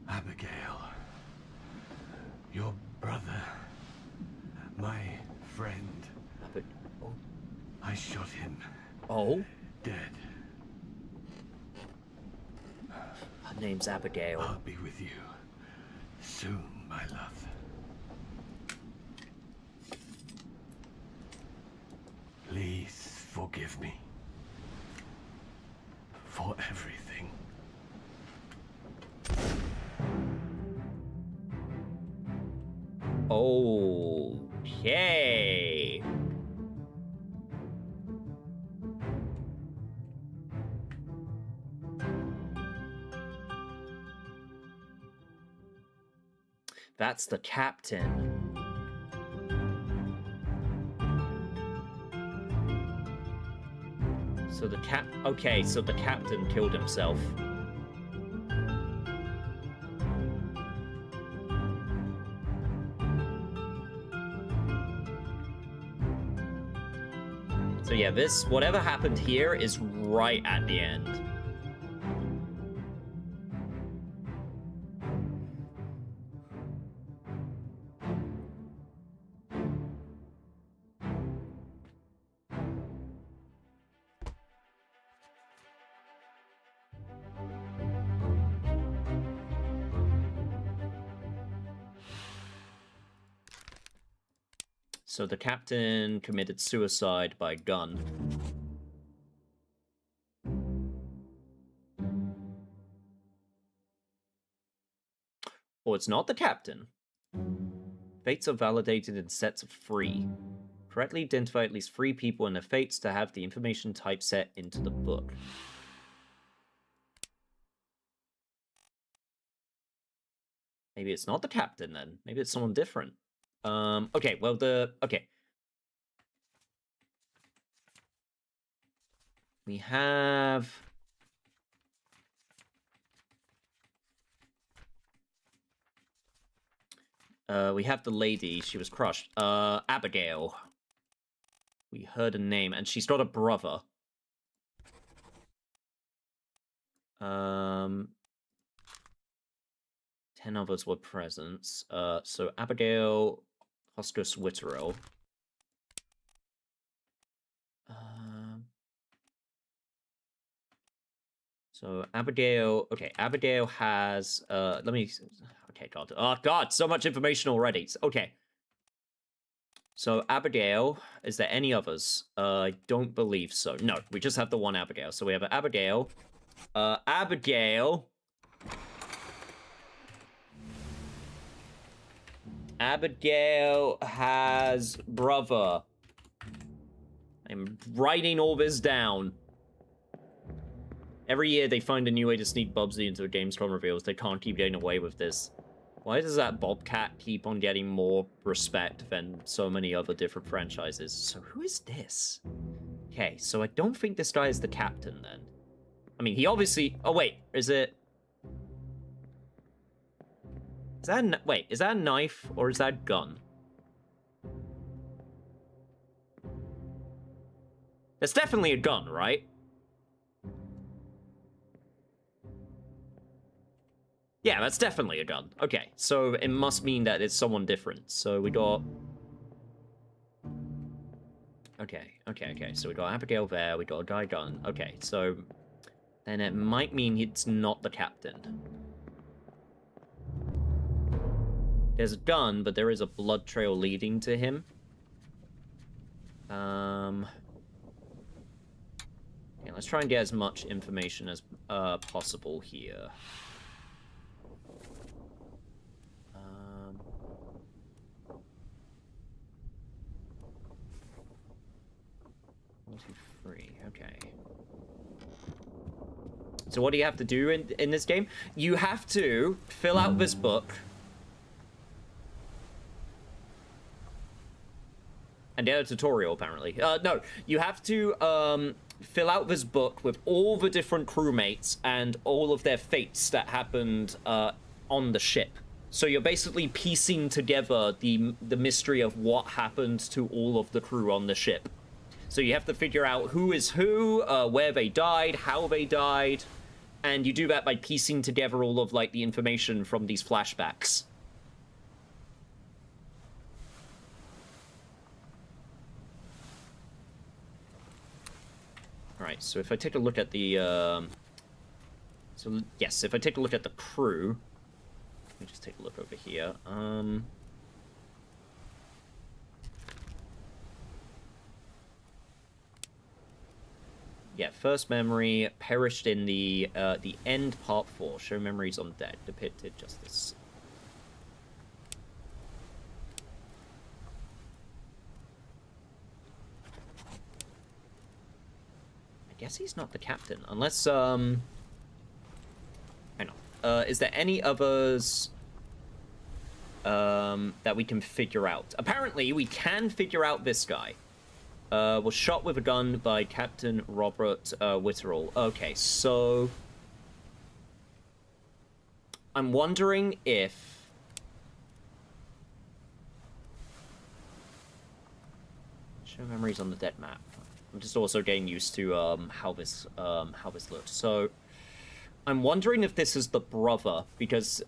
Abigail, your brother, my friend. Oh. I shot him. Oh? Dead. Her name's Abigail. I'll be with you soon, my love. Please forgive me for everything. Okay. That's the captain. So the okay, so the captain killed himself. So yeah, whatever happened here is right at the end. So the captain committed suicide by gun. Or it's not the captain. Fates are validated in sets of 3. Correctly identify at least 3 people and their fates to have the information typeset into the book. Maybe it's not the captain then. Maybe it's someone different. Okay, well, okay. We have... we have the lady. She was crushed. Abigail. We heard a name, and she's got a brother. 10 others were present. So Abigail... Hoskus Witterell. So Abigail, okay, Abigail has, let me, okay, God, oh God, so much information already. Okay. So, Abigail, is there any others? I don't believe so. No, we just have the one Abigail. So we have Abigail. Abigail. Abigail has brother. I'm writing all this down. Every year they find a new way to sneak Bubsy into a Gamescom reveals. They can't keep getting away with this. Why does that Bobcat keep on getting more respect than so many other different franchises? So who is this? Okay, so I don't think this guy is the captain then. I mean, he obviously... Oh, wait, is it... Is that a... Wait, is that a knife or is that a gun? That's definitely a gun, right? Yeah, that's definitely a gun. Okay, so it must mean that it's someone different. So we got... Okay. So we got Abigail there, we got a guy gun. Okay, so... Then it might mean it's not the captain. There's a gun, but there is a blood trail leading to him. Yeah, let's try and get as much information as possible here. 1, 2, 3. Okay. So what do you have to do in this game? You have to fill out this book. And get a tutorial, apparently. No, you have to fill out this book with all the different crewmates and all of their fates that happened on the ship. So you're basically piecing together the mystery of what happened to all of the crew on the ship. So you have to figure out who is who, where they died, how they died, and you do that by piecing together all of, like, the information from these flashbacks. Alright, so if I take a look at the, So, yes, if I take a look at the crew... Let me just take a look over here. Yeah, first memory perished in the end part 4. Show memories on dead. Depicted justice. I guess he's not the captain, unless hang on. Is there any others that we can figure out? Apparently, we can figure out this guy. Was shot with a gun by Captain Robert Witterall. Okay, so... I'm wondering if... Show memories on the dead map. I'm just also getting used to how this looks. So, I'm wondering if this is the brother, because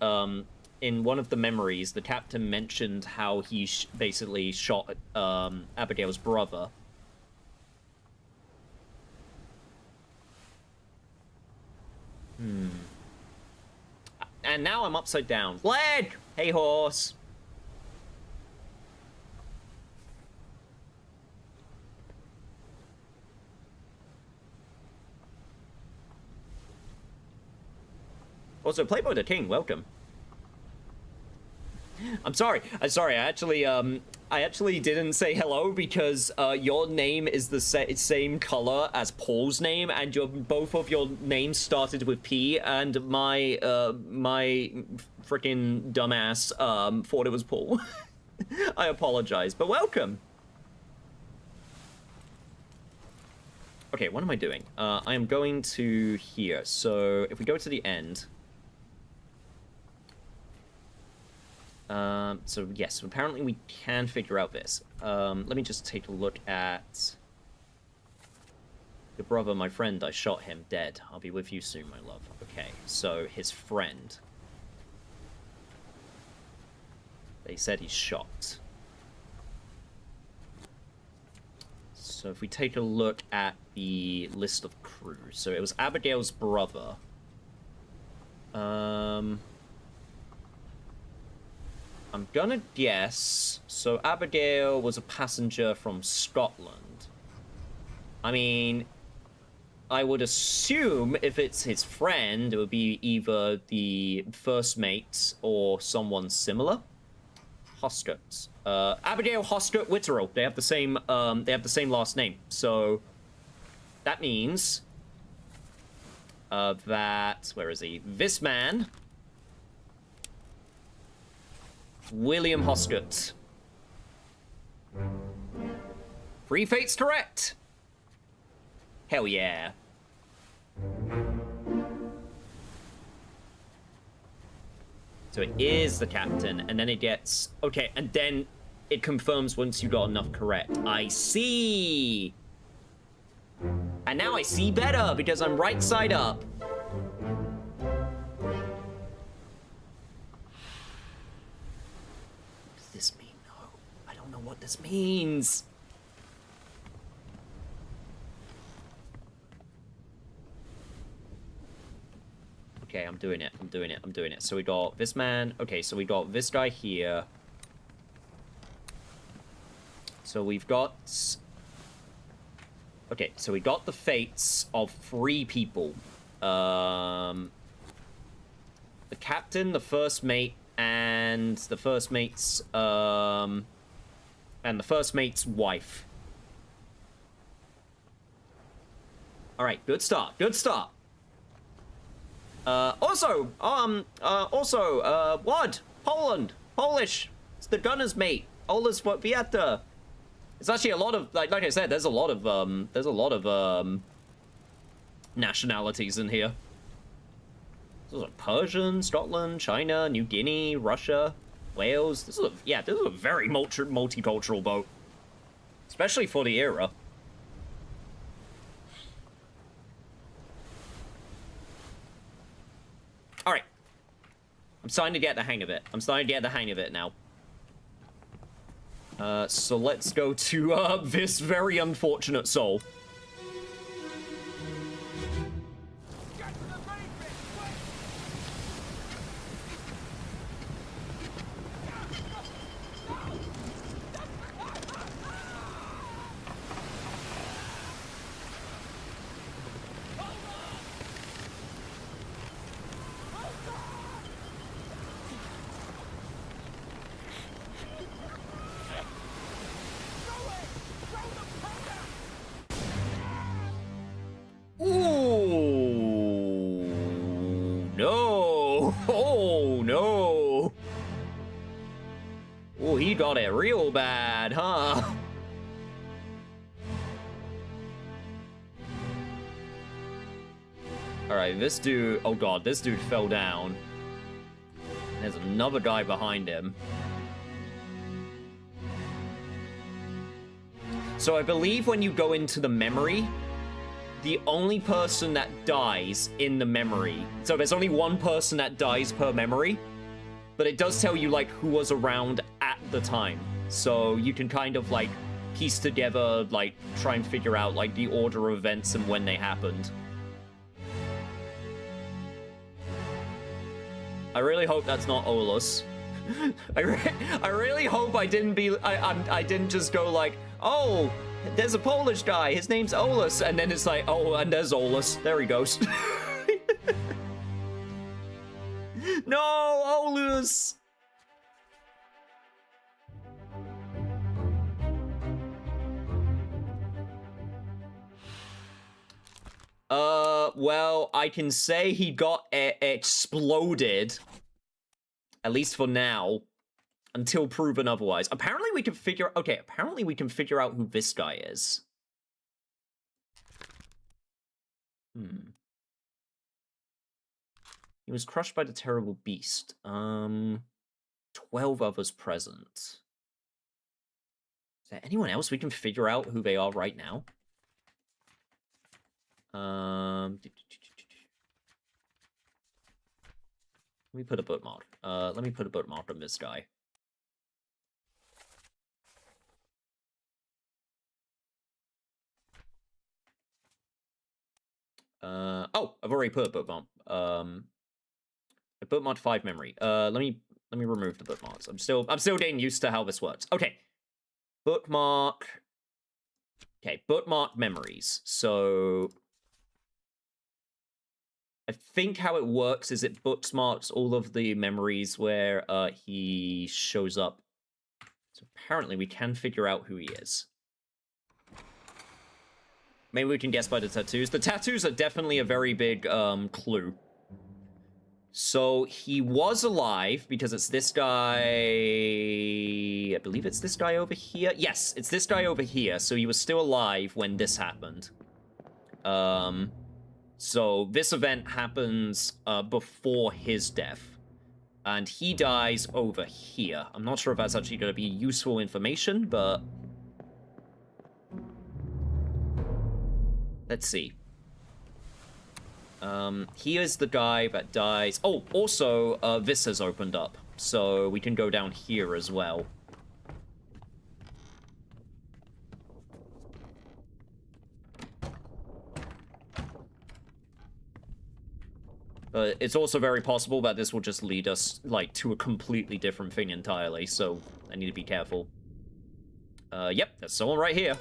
in one of the memories, the captain mentioned how he basically shot Abigail's brother. And now I'm upside down. Leg! Hey, horse! Also, Playboy the King, welcome. I'm sorry. I actually didn't say hello because your name is the same color as Paul's name, and both of your names started with P, and my freaking dumbass thought it was Paul. I apologize, but welcome. Okay, what am I doing? I am going to here. So if we go to the end. So yes, apparently we can figure out this. Let me just take a look at your brother, my friend. I shot him dead. I'll be with you soon, my love. Okay, so his friend. They said he's shot. So if we take a look at the list of crew, so it was Abigail's brother. I'm I'm gonna guess. So Abigail was a passenger from Scotland. I mean, I would assume if it's his friend, it would be either the first mate or someone similar. Hoskett. Abigail Hoskett Witterell. They have the same last name. So that means that, where is he? This man, William Hoskett. Three fates correct. Hell yeah. So it is the captain, and then it gets... Okay, and then it confirms once you got enough correct. I see! And now I see better, because I'm right side up. What does this mean? No, I don't know what this means. Okay, I'm doing it. So we got this man. Okay, so we got this guy here. So we've got... Okay, so we got the fates of 3 people. The captain, the first mate, and the first mate's wife. Alright, good start. What? Poland. Polish. It's the gunner's mate. Ola's what Vieta. It's actually a lot of, like I said, there's a lot of nationalities in here. There's like Persian, Scotland, China, New Guinea, Russia, Wales. This is a very multicultural boat. Especially for the era. Alright. I'm starting to get the hang of it. Now. So let's go to, this very unfortunate soul. He got it real bad, huh? Alright, this dude... Oh god, this dude fell down. There's another guy behind him. So I believe when you go into the memory, the only person that dies in the memory... So there's only one person that dies per memory, but it does tell you, like, who was around at the time. So you can kind of, like, piece together, like, try and figure out, like, the order of events and when they happened. I really hope that's not Olus. I really hope I didn't just go like, oh, there's a Polish guy, his name's Olus, and then it's like, oh, and there's Olus. There he goes. No, Olus! Well, I can say he got exploded. At least for now. Until proven otherwise. Apparently we can figure... Okay, apparently we can figure out who this guy is. He was crushed by the terrible beast. 12 others present. Is there anyone else we can figure out who they are right now? Let me put a bookmark. Let me put a bookmark on this guy. Oh, I've already put a bookmark. I bookmarked 5 memory. Let me Let me remove the bookmarks. I'm still getting used to how this works. Okay. Bookmark. Okay, bookmark memories. So I think how it works is it bookmarks all of the memories where he shows up. So apparently we can figure out who he is. Maybe we can guess by the tattoos. The tattoos are definitely a very big clue. So he was alive because it's this guy. I believe it's this guy over here. Yes, it's this guy over here. So he was still alive when this happened. So this event happens before his death. And he dies over here. I'm not sure if that's actually going to be useful information, but let's see. He is the guy that dies. Oh, also, this has opened up. So we can go down here as well. But it's also very possible that this will just lead us, like, to a completely different thing entirely, so I need to be careful. Yep, there's someone right here.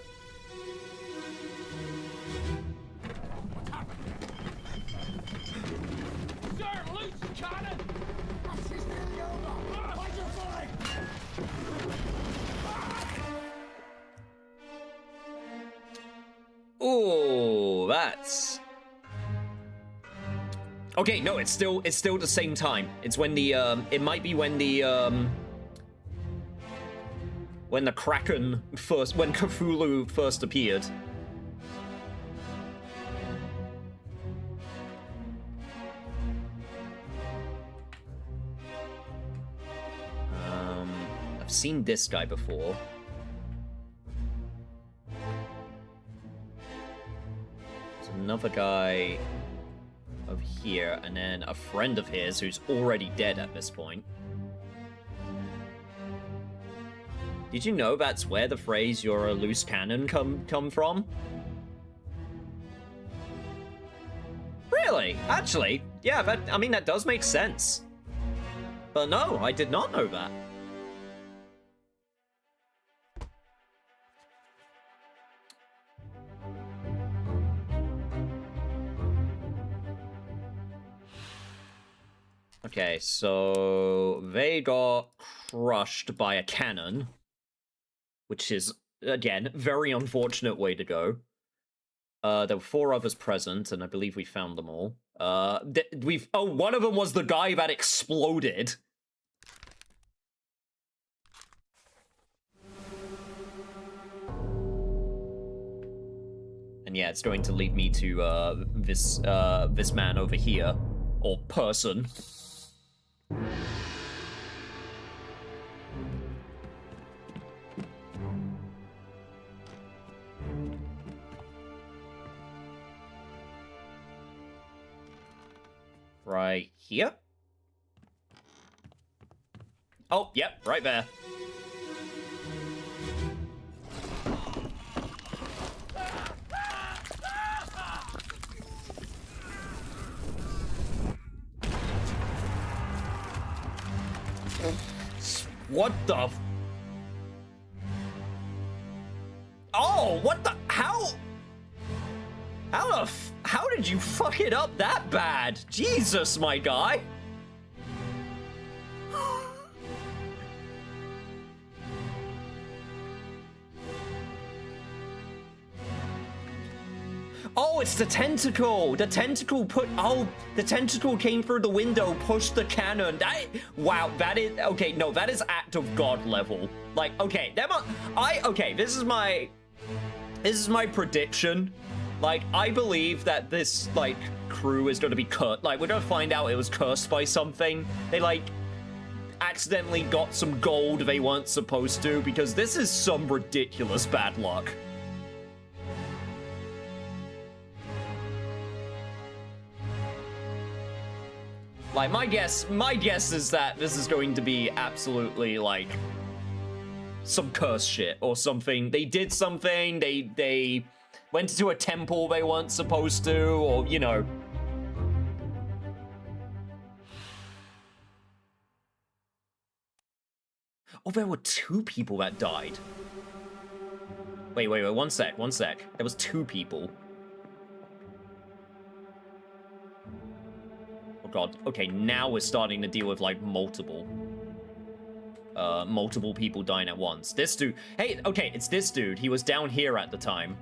Oh, that's... Okay, no, it's still the same time. It's when the, it might be when the Kraken first, when Cthulhu first appeared. I've seen this guy before. There's another guy over here, and then a friend of his who's already dead at this point. Did you know that's where the phrase "you're a loose cannon" come from? Really? Actually, yeah, that does make sense. But no, I did not know that. Okay, so they got crushed by a cannon, which is, again, very unfortunate way to go. There were 4 others present, and I believe we found them all. One of them was the guy that exploded. And yeah, it's going to lead me to this man over here, or person. Right here? Oh, yep, right there. What the Oh, what the... How did you fuck it up that bad? Jesus, my guy. Oh, it's the tentacle. The tentacle the tentacle came through the window, pushed the cannon. Wow, that is... Okay, no, that is act of God level. Like, okay, this is my prediction. Like, I believe that this, like, crew is going to be cut. Like, we're going to find out it was cursed by something. They, like, accidentally got some gold they weren't supposed to, because this is some ridiculous bad luck. Like, my guess is that this is going to be absolutely, like, some curse shit or something. They did something, they went to a temple they weren't supposed to, or, you know. Oh, there were 2 people that died. Wait, one sec. There was 2 people. Oh god, okay, now we're starting to deal with, like, multiple people dying at once. This dude, hey, okay, it's this dude. He was down here at the time.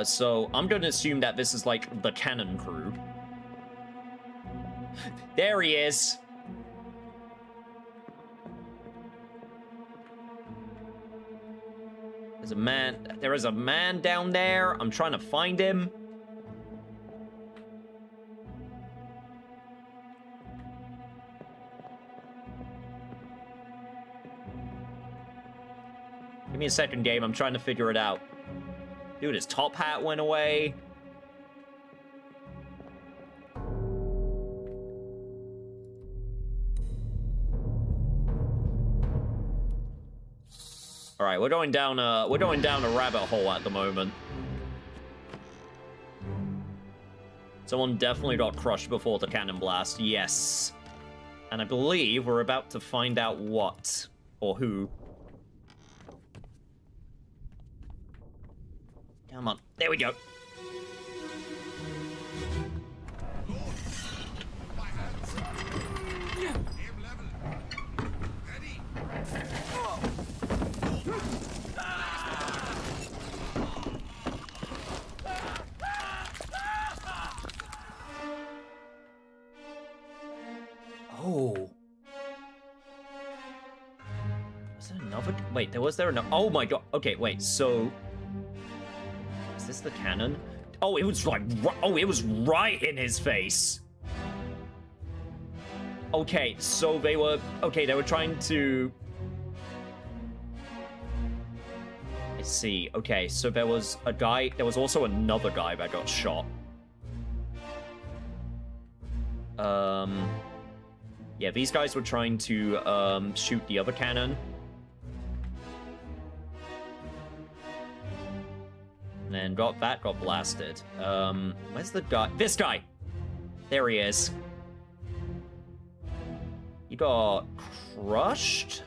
So I'm gonna assume that this is, like, the cannon crew. There he is! There is a man down there. I'm trying to find him. Give me a second, game. I'm trying to figure it out. Dude, his top hat went away. All right, we're going down a rabbit hole at the moment. Someone definitely got crushed before the cannon blast. Yes. And I believe we're about to find out what or who. Come on. There we go. Oh. Was there another? Wait, was there another? Oh my god. Okay, wait, so... Is this the cannon? Oh, it was like... Oh, it was right in his face. Okay, so they were... Okay, they were trying to... I see. Okay, so there was a guy... There was also another guy that got shot. Yeah, these guys were trying to, shoot the other cannon. And then got blasted. Where's the guy? This guy! There he is. He got crushed?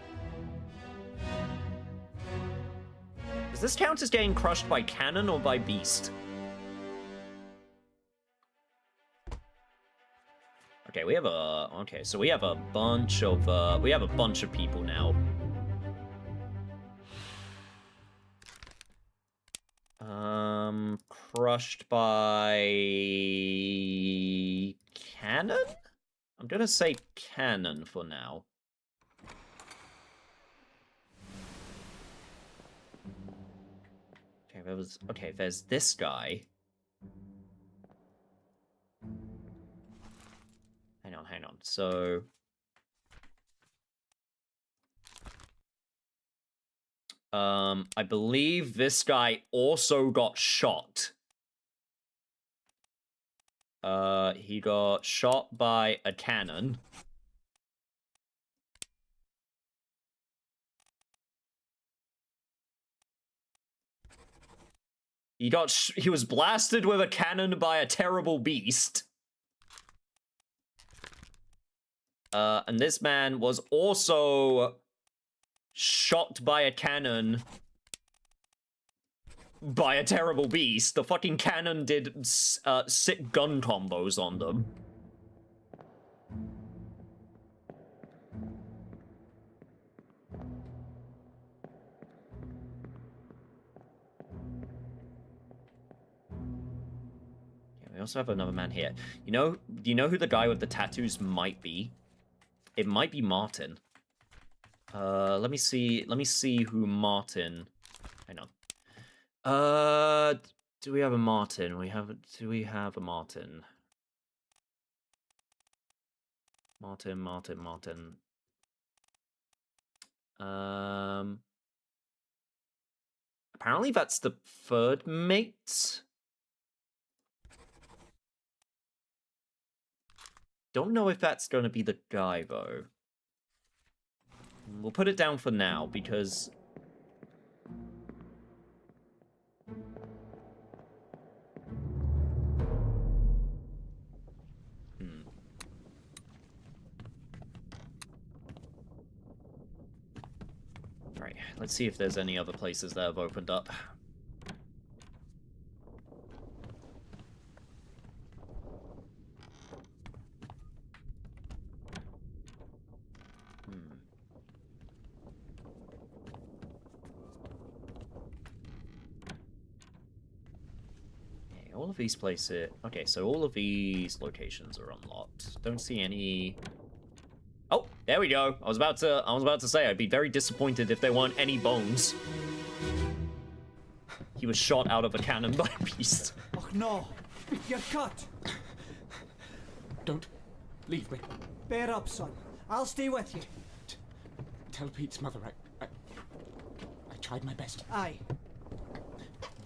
Does this count as getting crushed by cannon or by beast? Okay, we have a... Okay, so we have a bunch of people now. Crushed by... cannon? I'm gonna say cannon for now. Okay, okay, there's this guy. Hang on. So... I believe this guy also got shot. He got shot by a cannon. He was blasted with a cannon by a terrible beast. And this man was also shot by a cannon by a terrible beast. The fucking cannon did sick gun combos on them. Yeah, we also have another man here. Do you know who the guy with the tattoos might be? It might be Martin. Let me see who Martin... Hang on. Do we have a Martin? Do we have a Martin? Martin. Apparently that's the third mate. Don't know if that's going to be the guy, though. We'll put it down for now, because... Alright, let's see if there's any other places that have opened up. All of these places... Okay, so all of these locations are unlocked. Don't see any... Oh, there we go. I was about to say, I'd be very disappointed if there weren't any bones. He was shot out of a cannon by a beast. Oh no, you're cut. Don't leave me. Bear up, son. I'll stay with you. Tell Pete's mother I tried my best Aye.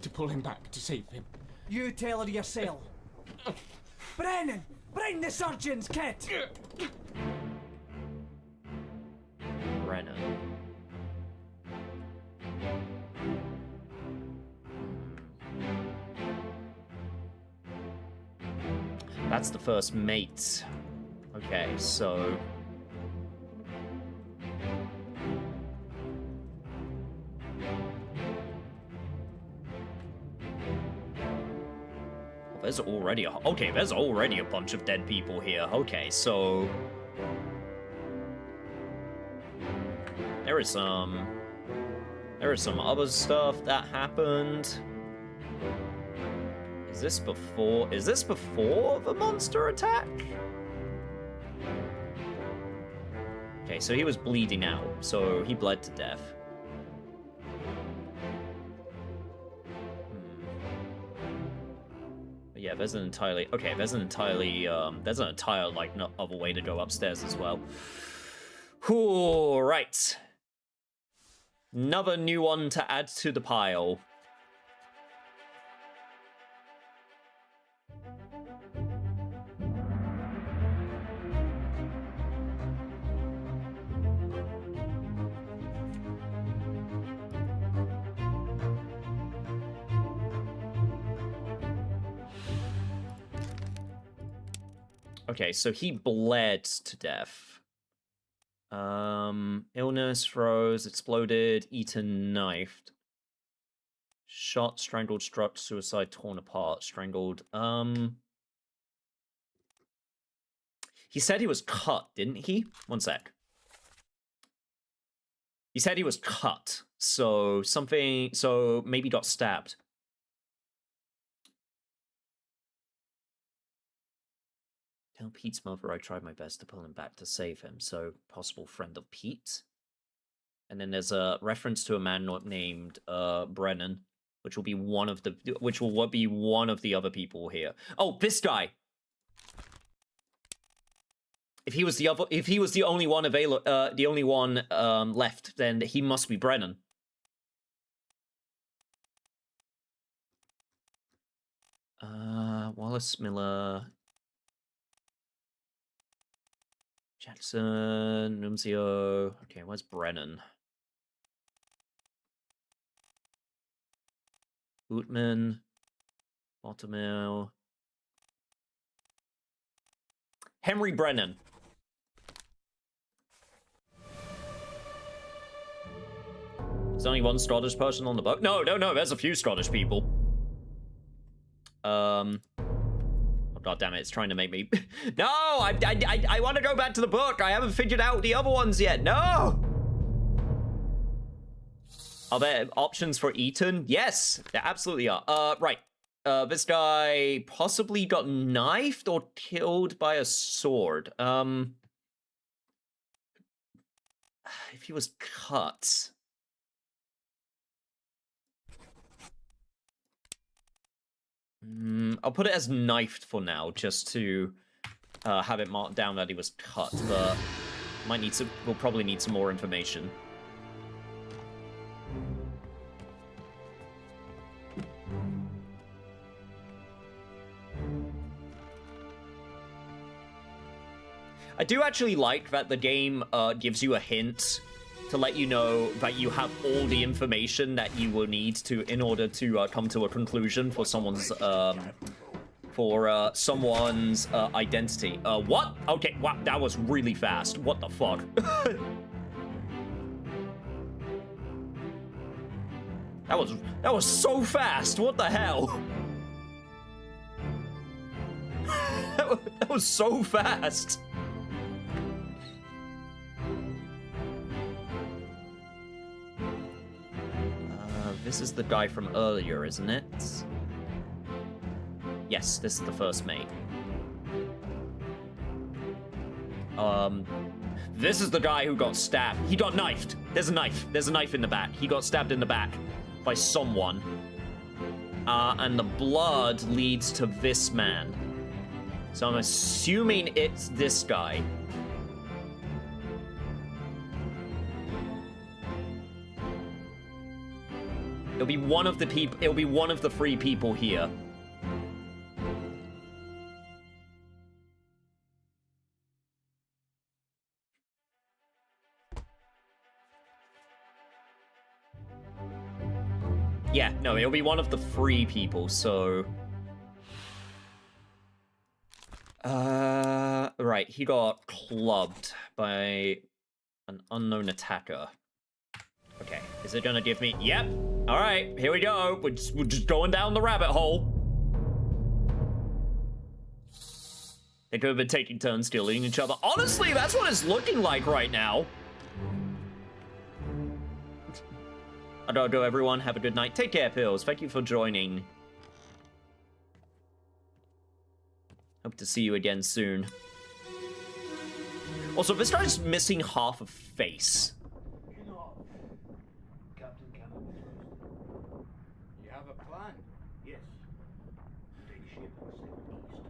to pull him back, to save him. You tell her yourself. Brennan, bring the surgeon's kit. Brennan. That's the first mate. Okay, so... There's already a bunch of dead people here. Okay, so there is some other stuff that happened. Is this before the monster attack? Okay, so he was bleeding out, so he bled to death. Yeah, there's an entire like no other way to go upstairs as well. All right, another new one to add to the pile. Okay, so he bled to death. Illness, froze, exploded, eaten, knifed. Shot, strangled, struck, suicide, torn apart, strangled. He said he was cut, didn't he? One sec. He said he was cut, so maybe got stabbed. Tell Pete's mother I tried my best to pull him back to save him, so possible friend of Pete. And then there's a reference to a man not named Brennan, which will be one of the other people here. Oh, this guy. If he was the only one left, then he must be Brennan. Wallace Miller. Jackson, Nunzio. Okay, where's Brennan? Bootman. Baltimore. Henry Brennan. There's only one Scottish person on the boat. No, there's a few Scottish people. Oh, God damn it, it's trying to make me... No! I want to go back to the book! I haven't figured out the other ones yet! No! Are there options for Eton? Yes, there absolutely are. Right. This guy possibly got knifed or killed by a sword. If he was cut... I'll put it as knifed for now, just to have it marked down that he was cut, but we'll probably need some more information. I do actually like that the game gives you a hint to let you know that you have all the information that you will need in order to come to a conclusion for someone's identity. What? Okay, wow, that was really fast. What the fuck? That was so fast. What the hell? That was so fast. This is the guy from earlier, isn't it? Yes, this is the first mate. This is the guy who got stabbed. He got knifed. There's a knife. There's a knife in the back. He got stabbed in the back by someone. And the blood leads to this man. So I'm assuming it's this guy. It'll be one of the people. It'll be one of the three people here. Yeah, no, it'll be one of the three people, so... Right, he got clubbed by an unknown attacker. Okay, is it gonna give me... Yep, alright, here we go. We're just going down the rabbit hole. They could have been taking turns killing each other. Honestly, that's what it's looking like right now. I gotta go, everyone. Have a good night. Take care, Pills. Thank you for joining. Hope to see you again soon. Also, this guy's missing half a face. You know, Captain Kayaba. You have a plan? Yes. Take ship and sail east.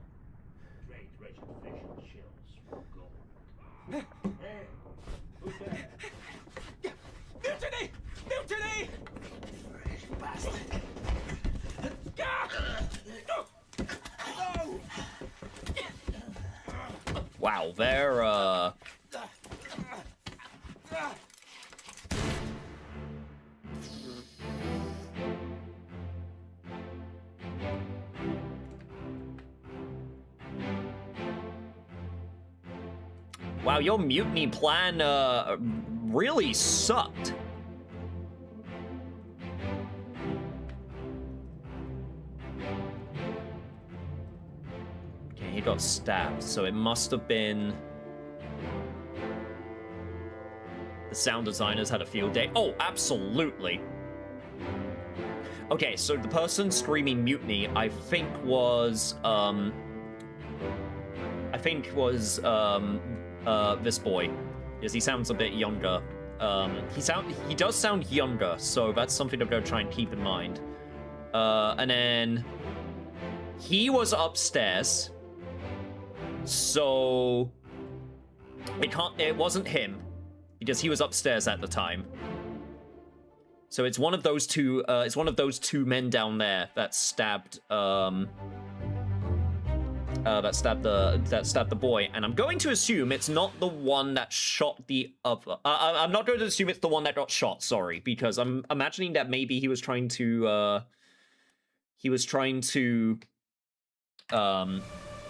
Trade treasured fish and shells for gold. Hey, who's there? Mutiny! Mutiny! Fresh bastard. No! Wow, they're, Wow, your mutiny plan, really sucked. Okay, he got stabbed, so it must have been... The sound designers had a field day. Oh, absolutely. Okay, so the person screaming mutiny, I think was this boy, because he sounds a bit younger. He does sound younger, so that's something I'm gonna try and keep in mind. And then he was upstairs, so it wasn't him, because he was upstairs at the time. So it's one of those two. It's one of those two men down there that stabbed. That stabbed the boy, and I'm going to assume it's not the one that shot the other. I'm not going to assume it's the one that got shot. Sorry, because I'm imagining that maybe he was trying to.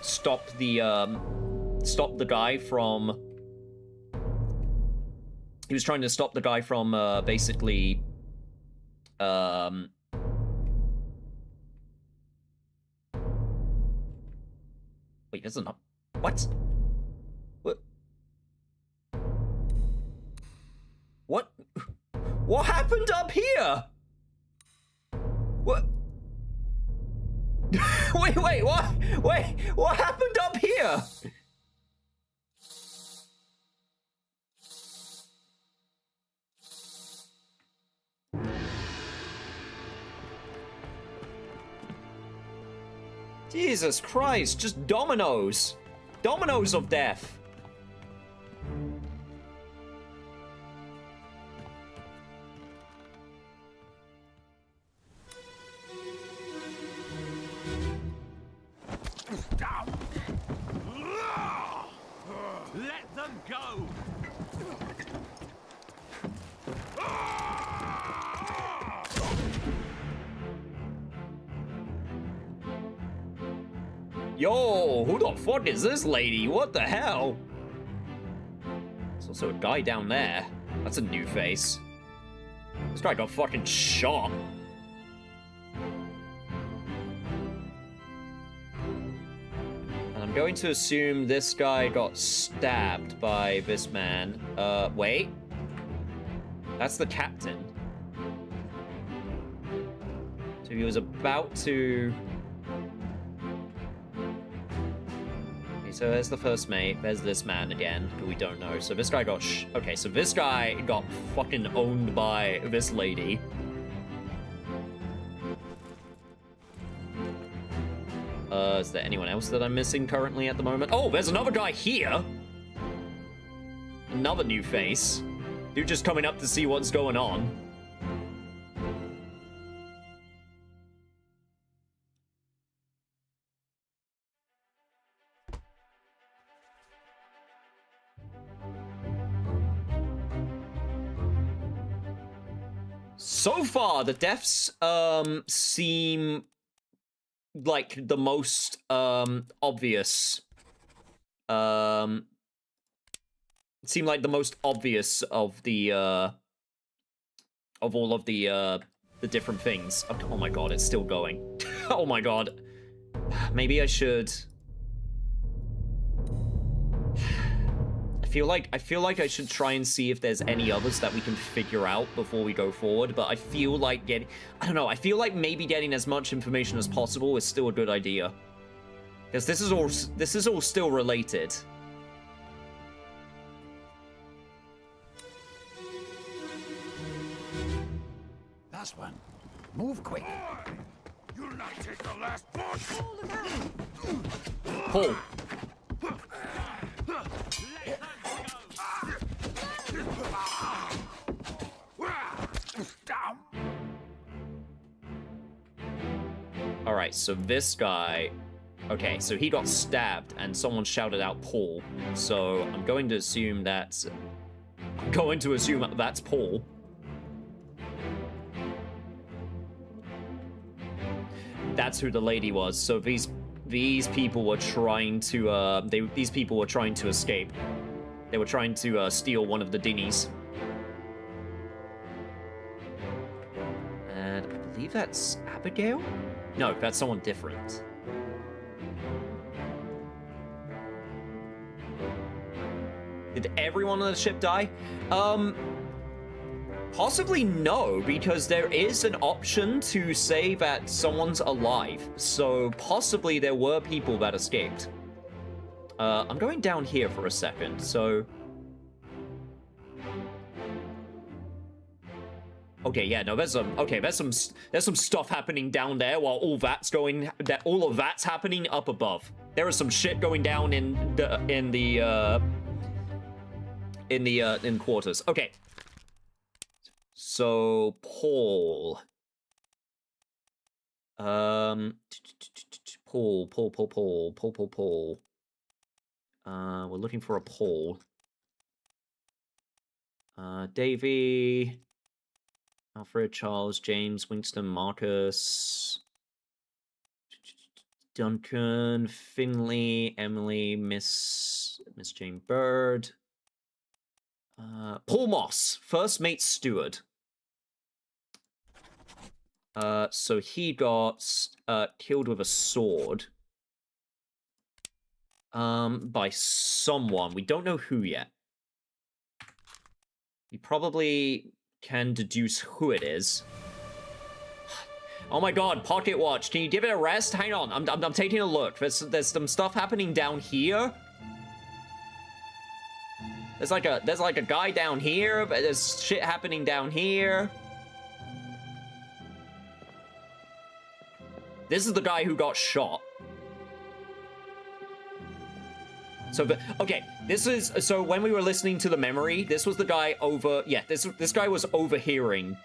Stop the guy from. He was trying to stop the guy from basically. Wait, this is not... What? What? What happened up here? What? Wait, what? Wait, what happened up here? Jesus Christ, just dominoes. Dominoes of death. Let them go! Yo, who the fuck is this lady? What the hell? There's also a guy down there. That's a new face. This guy got fucking shot. And I'm going to assume this guy got stabbed by this man. Wait. That's the captain. So he was about to... Okay, so there's the first mate. There's this man again, who we don't know. So this guy got okay, so this guy got fucking owned by this lady. Is there anyone else that I'm missing currently at the moment? Oh, there's another guy here! Another new face. Dude just coming up to see what's going on. So far, the deaths seem like the most obvious. Seem like the most obvious of the of all of the different things. Oh my god, it's still going. Oh my god. Maybe I should. I feel like I should try and see if there's any others that we can figure out before we go forward, but I feel like I don't know, I feel like maybe getting as much information as possible is still a good idea. Because this is all still related. Last one. Move quick. You'll not take the last push! Pull. Alright, so this guy... Okay, so he got stabbed and someone shouted out Paul. So I'm going to assume that's... that's Paul. That's who the lady was. So these people were trying to these people were trying to escape. They were trying to steal one of the dinghies. And I believe that's Abigail? No, that's someone different. Did everyone on the ship die? Possibly no, because there is an option to say that someone's alive. So possibly there were people that escaped. I'm going down here for a second, so... Okay, yeah, no, there's some stuff happening down there while all of that's happening up above. There is some shit going down in quarters. Okay. So Paul. Paul. We're looking for a Paul. Davy. Alfred, Charles, James, Winston, Marcus, Duncan, Finley, Emily, Miss Jane Bird, Paul Moss, first mate steward. So he got killed with a sword by someone. We don't know who yet. We probably can deduce who it is. Oh my god, Pocket Watch, can you give it a rest? Hang on, I'm taking a look. There's some stuff happening down here. There's like a guy down here, but there's shit happening down here. This is the guy who got shot. So, okay, so when we were listening to the memory, this was the guy this guy was overhearing.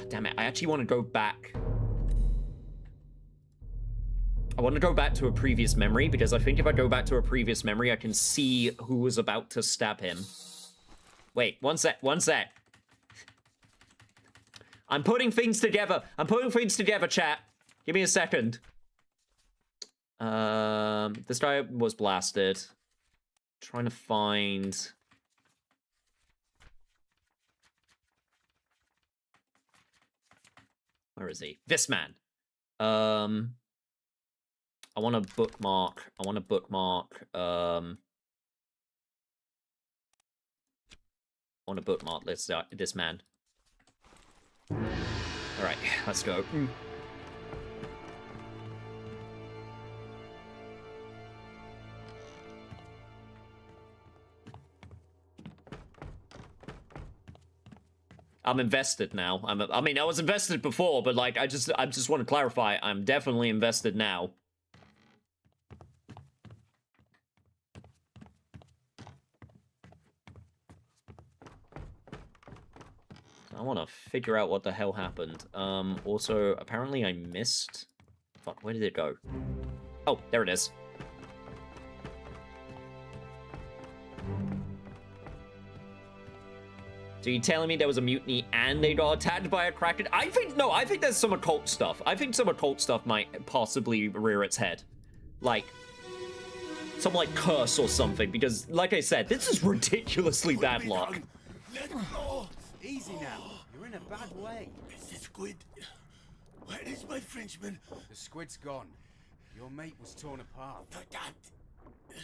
Damn it, I actually want to go back. I want to go back to a previous memory, because I think if I go back to a previous memory, I can see who was about to stab him. Wait, one sec. I'm putting things together, chat. Give me a second. This guy was blasted. Trying to find... Where is he? This man. I want to bookmark. This man. All right, let's go. I'm invested now. I mean, I was invested before, but like, I just want to clarify. I'm definitely invested now. I want to figure out what the hell happened. Also, apparently I missed... Fuck, where did it go? Oh, there it is. So you telling me there was a mutiny and they got attacked by a kraken? I think there's some occult stuff. I think some occult stuff might possibly rear its head. Like, some, like, curse or something. Because, like I said, this is ridiculously bad luck. Let go. Easy now. You're in a bad way. Mr. Squid, where is my Frenchman? The squid's gone. Your mate was torn apart. For that, the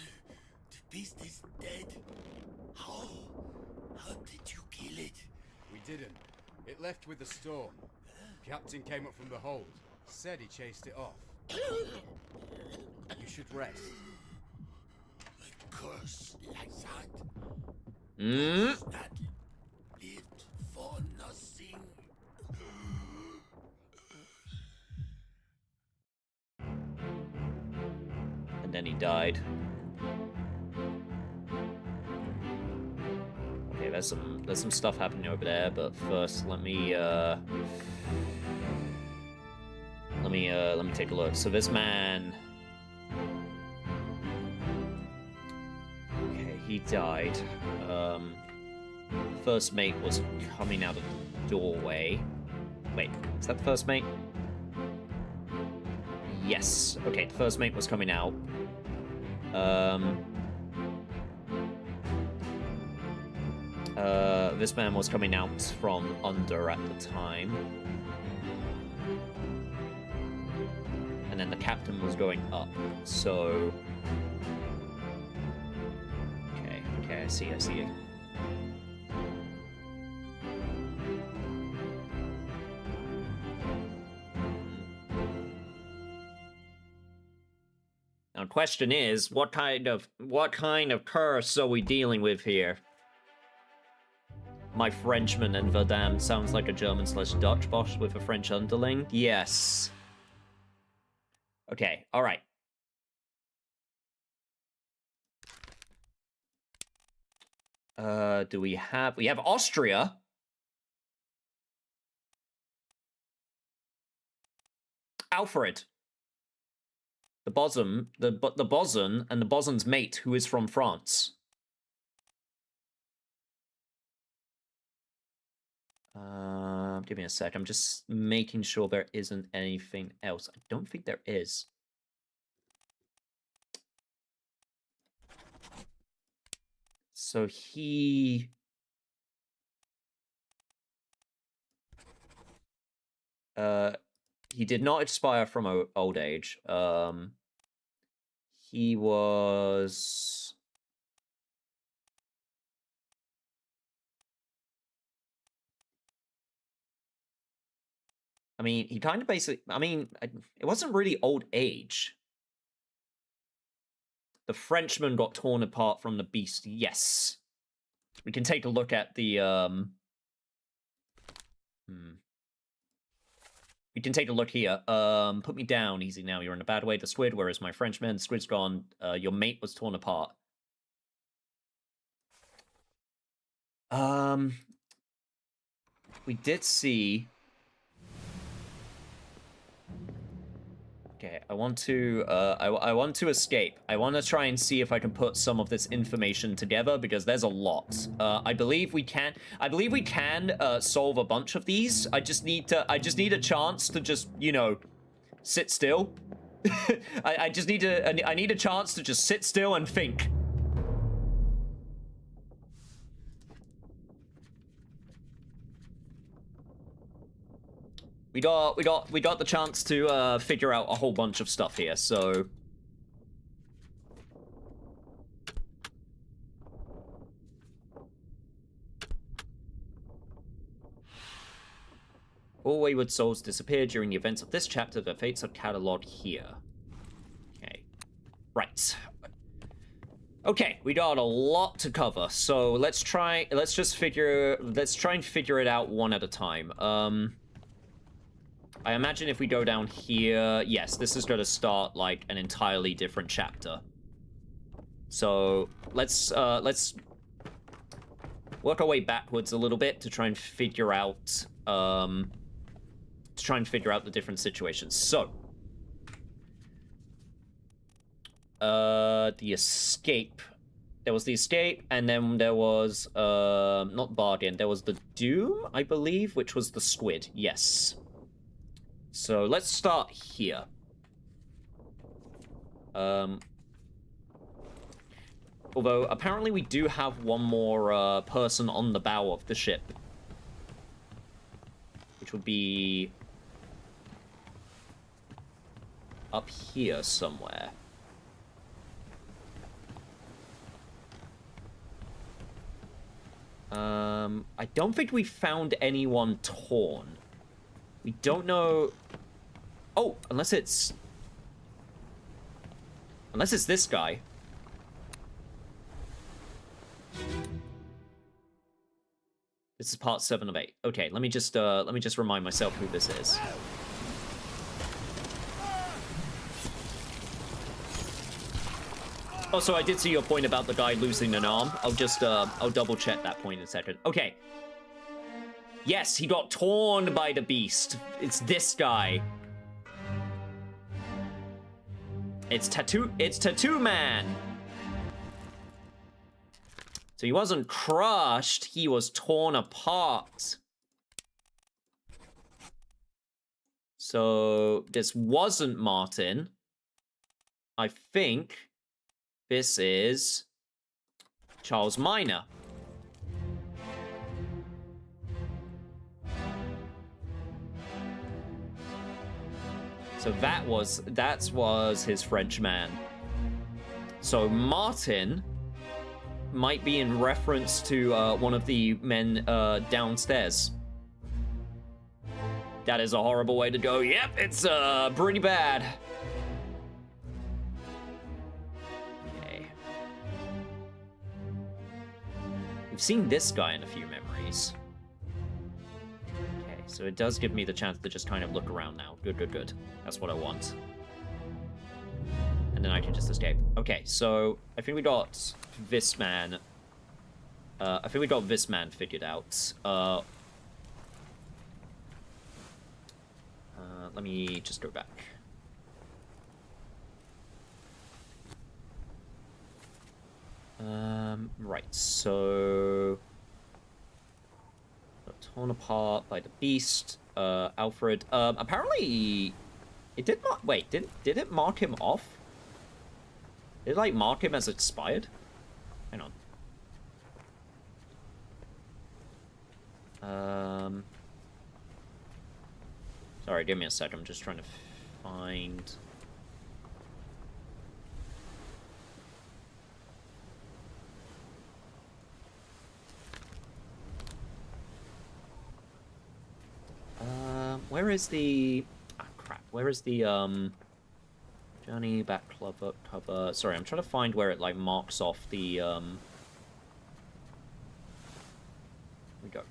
beast is dead. How? How did you kill it? We didn't. It left with the storm. Captain came up from the hold. Said he chased it off. You should rest. A curse like that. Mm. That lived for nothing. And then he died. Okay, there's some stuff happening over there, but first let me take a look. So this man, okay, he died. First mate was coming out of the doorway. Wait, is that the first mate? Yes. Okay, the first mate was coming out. This man was coming out from under at the time. And then the captain was going up, so... Okay, I see. Now, the question is, what kind of curse are we dealing with here? My Frenchman and Verdam sounds like a German/Dutch boss with a French underling. Yes. Okay, alright. Do we have Austria? Alfred. The bosun, the bosun and the bosun's mate, who is from France. Give me a sec. I'm just making sure there isn't anything else. I don't think there is. So he... he did not expire from old age. He was... I mean, he kind of basically... I mean, it wasn't really old age. The Frenchman got torn apart from the beast. Yes. We can take a look at the... We can take a look here. Put me down easy now. You're in a bad way. The squid, where is my Frenchman? The squid's gone. Your mate was torn apart. We did see... Okay, I want to I want to escape. I want to try and see if I can put some of this information together because there's a lot. I believe we can solve a bunch of these. I just need a chance to just, you know, sit still. I need a chance to just sit still and think. we got the chance to figure out a whole bunch of stuff here, so all wayward souls disappear during the events of this chapter. Their fates are cataloged here. Okay. Right. Okay, we got a lot to cover, so let's try and figure it out one at a time. I imagine if we go down here, yes, this is going to start like an entirely different chapter. So let's work our way backwards a little bit to try and figure out the different situations. So the escape. There was the escape, and then there was not bargain. There was the doom, I believe, which was the squid. Yes. So let's start here. Although apparently we do have one more person on the bow of the ship, which would be up here somewhere. I don't think we found anyone torn. We don't know... Oh, unless it's this guy. This is part 7 of 8. Okay, let me just remind myself who this is. Oh, so I did see your point about the guy losing an arm. I'll double check that point in a second. Okay. Yes, he got torn by the beast. It's this guy. It's Tattoo Man. So he wasn't crushed, he was torn apart. So this wasn't Martin. I think this is Charles Minor. So that was his French man. So Martin might be in reference to one of the men downstairs. That is a horrible way to go. Yep, it's pretty bad. Okay. We've seen this guy in a few memories. Okay, so it does give me the chance to just kind of look around now. Good, good, good. That's what I want. And then I can just escape. Okay, so I think we got this man. Figured out. Let me just go back. Right, so got torn apart by the beast. Alfred. Apparently, it did not. Wait, did it mark him off? Did it, like, mark him as expired? Hang on. Sorry, give me a sec. I'm just trying to find... where is the... Ah, crap. Where is the, Journey, back cover... Sorry, I'm trying to find where it, like, marks off the, Here we go.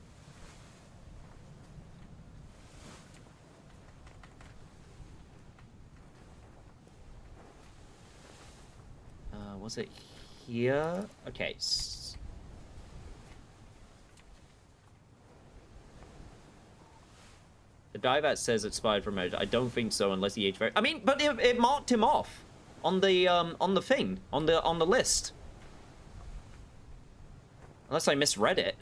Was it here? Okay. The guy that says expired from it, I don't think so unless he aged very... I mean, but it marked him off on the thing, on the list. Unless I misread it.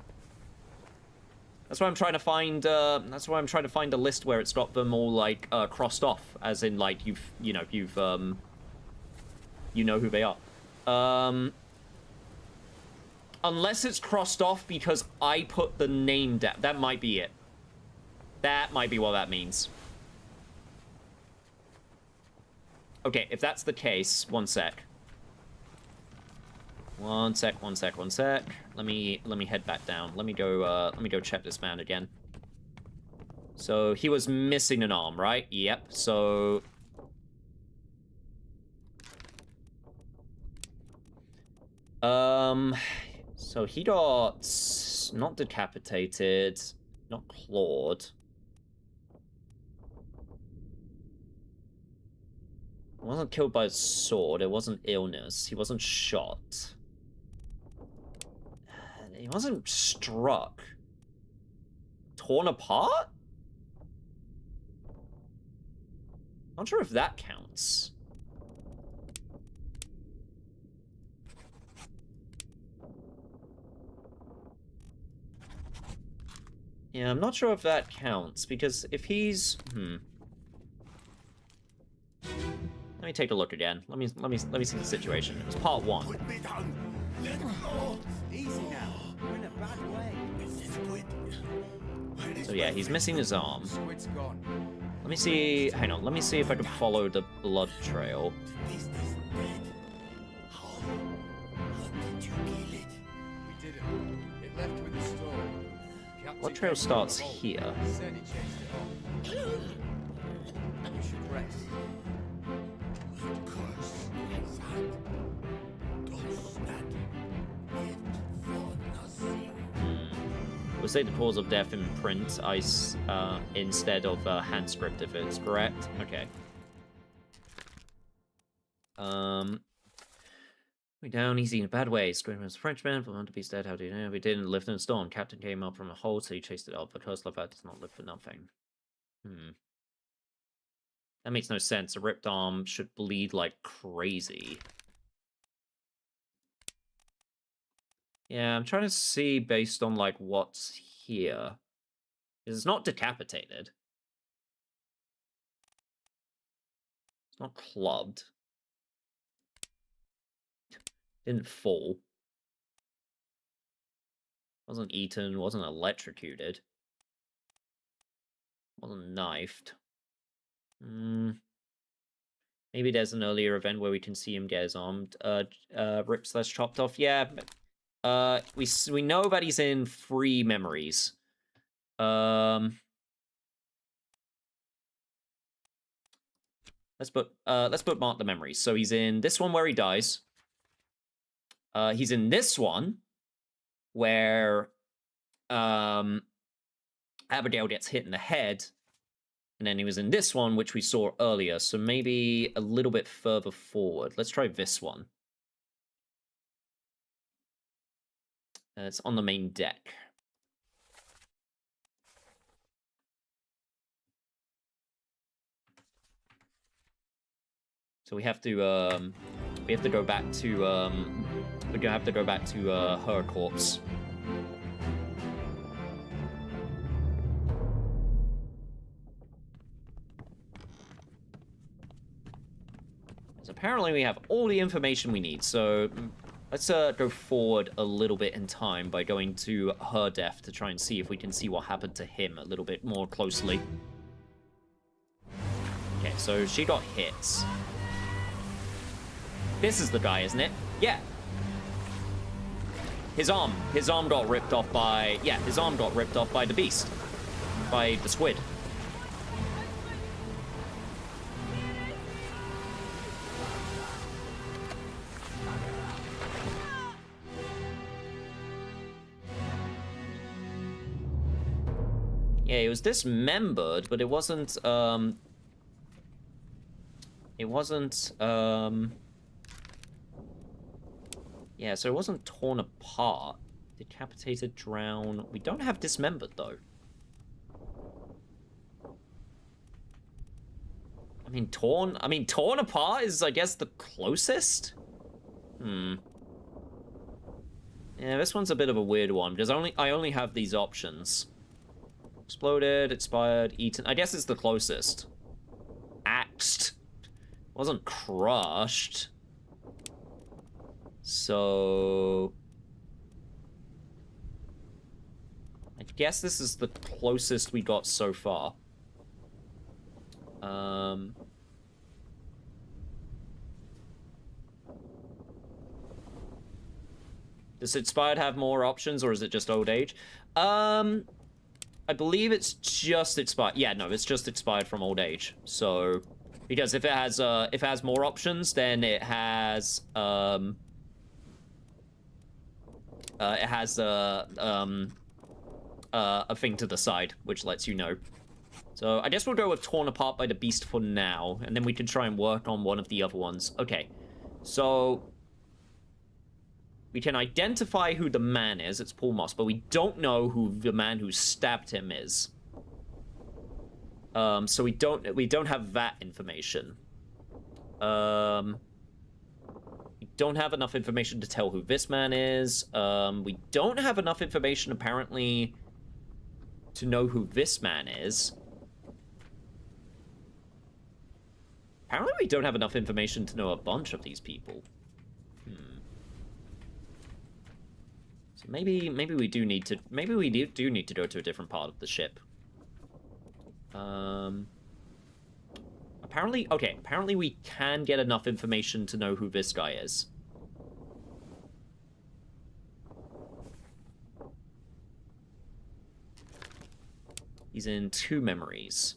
That's why I'm trying to find, that's why I'm trying to find a list where it's got them all, like, crossed off. As in, like, you know who they are. Unless it's crossed off because I put the name down. That might be it. That might be what that means. Okay, if that's the case, one sec. One sec. Let me head back down. Let me go check this man again. So he was missing an arm, right? Yep. So so he got not decapitated, not clawed. He wasn't killed by a sword. It wasn't illness. He wasn't shot. He wasn't struck. Torn apart? Not sure if that counts. Yeah, I'm not sure if that counts, because if he's... Let me take a look again. Let me see the situation. It was part 1. Put me down. Let go. Easy now. We're in a bad way. Is this squid? Where is So yeah, he's missing his arm. Squid's gone. Let me see... Hang on, let me see if I can follow the blood trail. the beast is dead? How? How did you kill it? We didn't. It left with the storm. Captain Blood trail came from the starts hold. here. Said he chased it off. We should rest. What curse is that? Those that live for nothing. We'll say the cause of death in print instead of hand script if it's correct. Okay. We down easy in a bad way. Scream was a Frenchman, for one to be dead, how do you know? We didn't live in a storm. Captain came up from a hole, so he chased it off. The curse like that does not live for nothing. That makes no sense. A ripped arm should bleed like crazy. Yeah, I'm trying to see based on, like, what's here. It's not decapitated. It's not clubbed. Didn't fall. Wasn't eaten, wasn't electrocuted. Wasn't knifed. Maybe there's an earlier event where we can see him get his arm ripped / chopped off. Yeah. We know that he's in 3 memories. Let's bookmark the memories. So he's in this one where he dies. He's in this one where Abigail gets hit in the head, and then he was in this one which we saw earlier. So maybe a little bit further forward. Let's try this one. It's on the main deck. So we have to go back to we're gonna have to go back to her corpse. So apparently we have all the information we need. So let's go forward a little bit in time by going to her death to try and see if we can see what happened to him a little bit more closely. Okay, so she got hit. This is the guy, isn't it? Yeah. His arm got ripped off by, yeah, his arm got ripped off by the beast. By the squid. Yeah, it was dismembered, but it wasn't, yeah, so it wasn't torn apart. Decapitated, drown. We don't have dismembered, though. I mean, torn apart is, I guess, the closest? Yeah, this one's a bit of a weird one, because I only have these options. Exploded, expired, eaten. I guess it's the closest. Axed. Wasn't crushed. So... I guess this is the closest we got so far. Does Expired have more options, or is it just Old Age? I believe it's just Expired. Yeah, no, it's just Expired from Old Age. So, because if it has more options, then it has a thing to the side, which lets you know. So I guess we'll go with Torn Apart by the Beast for now, and then we can try and work on one of the other ones. Okay, so we can identify who the man is. It's Paul Moss, but we don't know who the man who stabbed him is. So we don't have that information. We don't have enough information to tell who this man is. We don't have enough information, apparently, to know who this man is. Apparently we don't have enough information to know a bunch of these people. So maybe we do need to do need to go to a different part of the ship. Apparently we can get enough information to know who this guy is. He's in 2 memories.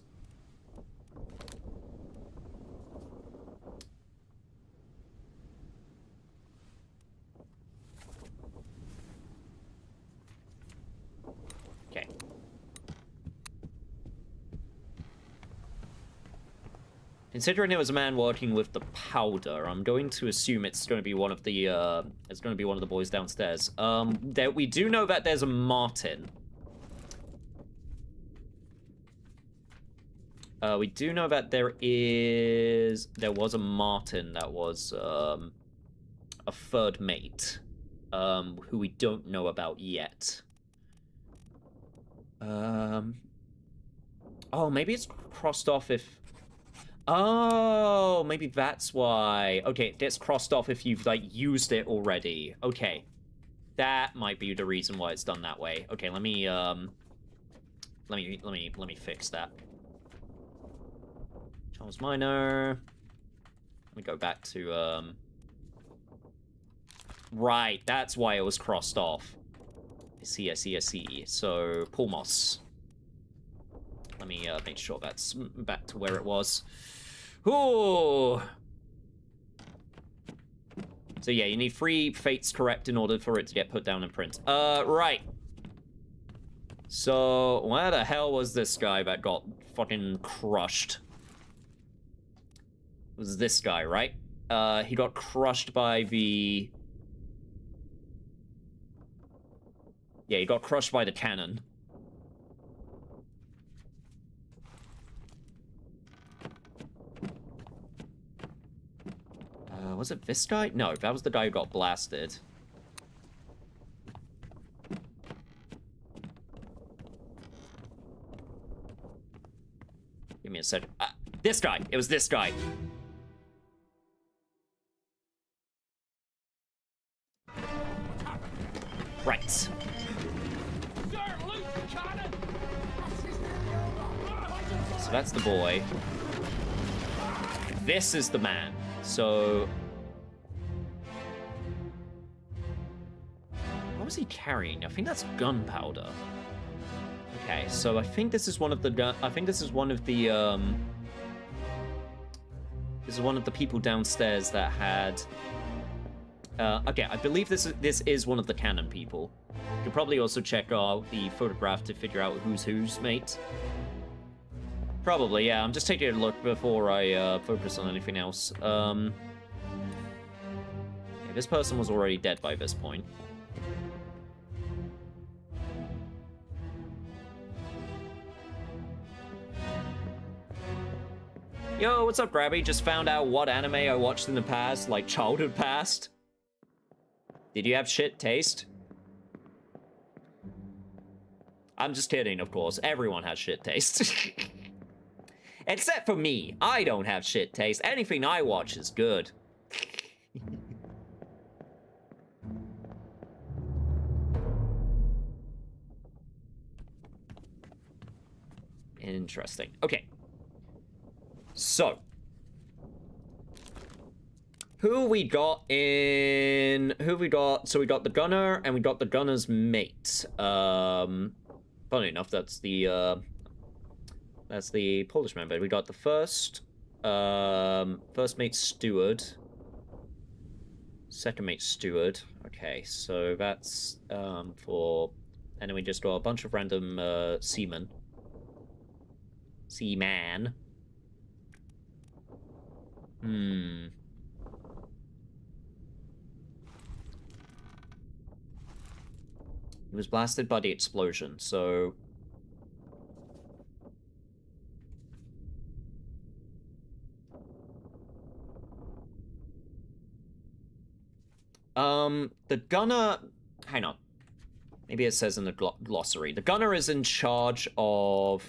Okay. Considering it was a man working with the powder, I'm going to assume it's going to be one of the boys downstairs. We do know that there's a Martin. We do know that there was a Martin that was a 3rd mate, who we don't know about yet. Oh, maybe it's crossed off if... Oh, maybe that's why. Okay, it gets crossed off if you've, like, used it already. Okay. That might be the reason why it's done that way. Okay, let me fix that. Charles Minor. Let me go back to, Right, that's why it was crossed off. I see. So, Paul Moss. Let me make sure that's back to where it was. Ooh! So yeah, you need 3 fates correct in order for it to get put down in print. Right. So, where the hell was this guy that got fucking crushed? It was this guy, right? He got crushed by the... Yeah, he got crushed by the cannon. Was it this guy? No, that was the guy who got blasted. Give me a second. This guy! It was this guy! Right. Sir, loose the cannon! So that's the boy. This is the man. So... what was he carrying? I think that's gunpowder. Okay, so I think this is one of the this is one of the people downstairs that had... okay, I believe this is one of the cannon people. You could probably also check out the photograph to figure out who's mate. Probably, yeah. I'm just taking a look before I focus on anything else. Yeah, this person was already dead by this point. Yo, what's up, Grabby? Just found out what anime I watched in the past, like childhood past. Did you have shit taste? I'm just kidding, of course. Everyone has shit taste. Except for me. I don't have shit taste. Anything I watch is good. Interesting. Okay. So. Who we got? So we got the gunner, and we got the gunner's mate. Funny enough, that's the Polish member. We got the first mate steward. Second mate steward. Okay, so that's, for... And then we just got a bunch of random, seamen. Seaman. He was blasted by the explosion, so... The gunner... Hang on. Maybe it says in the glossary. The gunner is in charge of...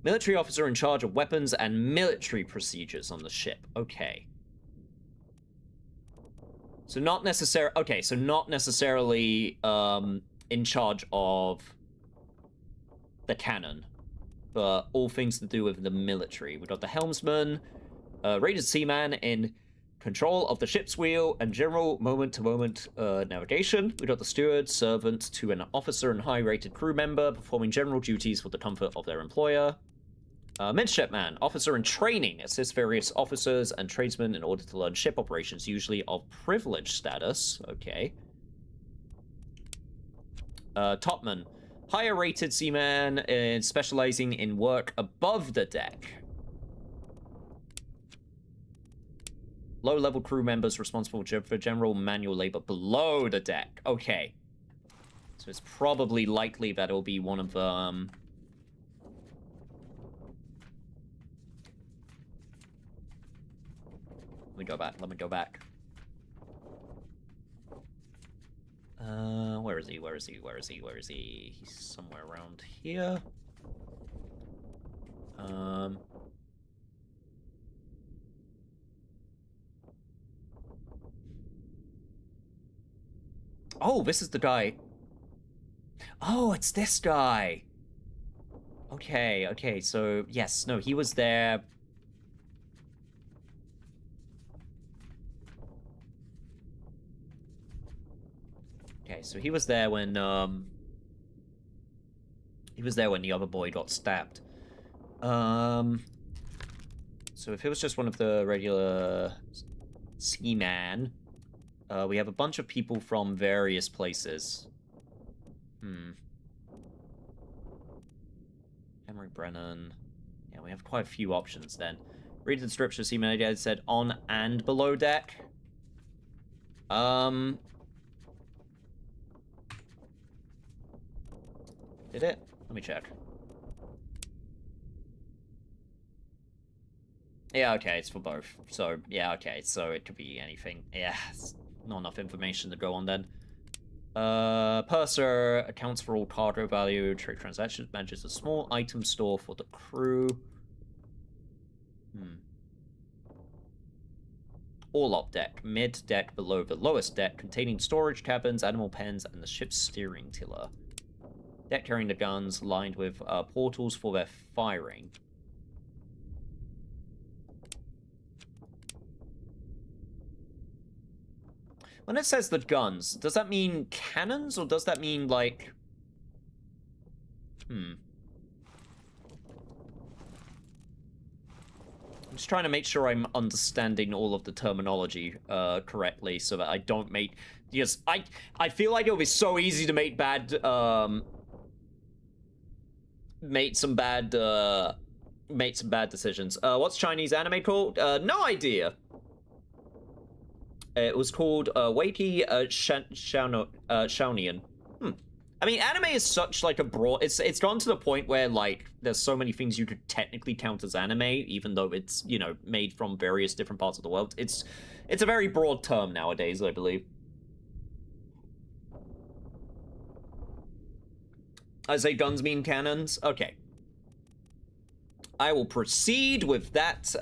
Military officer in charge of weapons and military procedures on the ship. Okay. So not necessarily... Okay, so not necessarily, in charge of the cannon, but all things to do with the military. We got the helmsman, rated seaman in control of the ship's wheel and general moment-to-moment navigation. We got the steward, servant to an officer and high-rated crew member performing general duties for the comfort of their employer. Midshipman, officer in training, assists various officers and tradesmen in order to learn ship operations, usually of privileged status. Okay. Topman, higher rated seaman specializing in work above the deck. Low level crew members responsible for general manual labor below the deck. Okay. So it's probably likely that it'll be one of, Let me go back. Where is he? He's somewhere around here. Oh, this is the guy. Oh, it's this guy. Okay, so, yes, no, he was there. Okay, so he was there when the other boy got stabbed. So if it was just one of the regular seaman, we have a bunch of people from various places. Emery Brennan. Yeah, we have quite a few options then. Read the description. Seaman idea said on and below deck. Did it? Let me check. Yeah, okay, it's for both. So, yeah, okay, so it could be anything. Yeah, it's not enough information to go on then. Purser accounts for all cargo value, trade transactions, manages a small item store for the crew. All up deck, mid deck below the lowest deck, containing storage cabins, animal pens, and the ship's steering tiller. Deck carrying the guns, lined with portals for their firing. When it says the guns, does that mean cannons, or does that mean, like... I'm just trying to make sure I'm understanding all of the terminology correctly, so that I don't make... Because I feel like it'll be so easy to make bad, make some bad decisions. What's Chinese anime called? No idea. It was called Wakey Shaonian. I mean, anime is such like a broad... It's gone to the point where, like, there's so many things you could technically count as anime, even though it's, you know, made from various different parts of the world. It's a very broad term nowadays, I believe. I say guns mean cannons? Okay. I will proceed with that,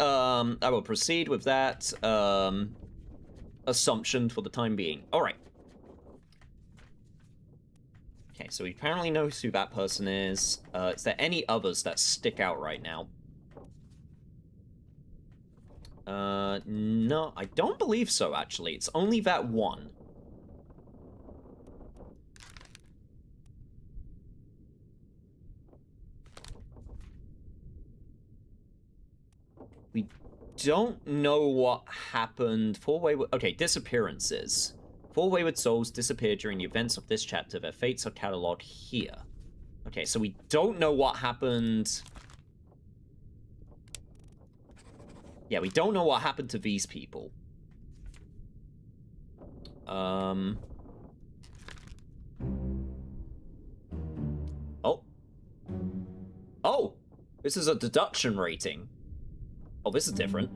assumption for the time being. All right. Okay, so we apparently know who that person is. Is there any others that stick out right now? No, I don't believe so, actually. It's only that one. We don't know what happened. Okay, disappearances. 4 wayward souls disappeared during the events of this chapter. Their fates are catalogued here. Okay, so we don't know what happened. Yeah, we don't know what happened to these people. Oh. Oh! This is a deduction rating. Oh, this is different.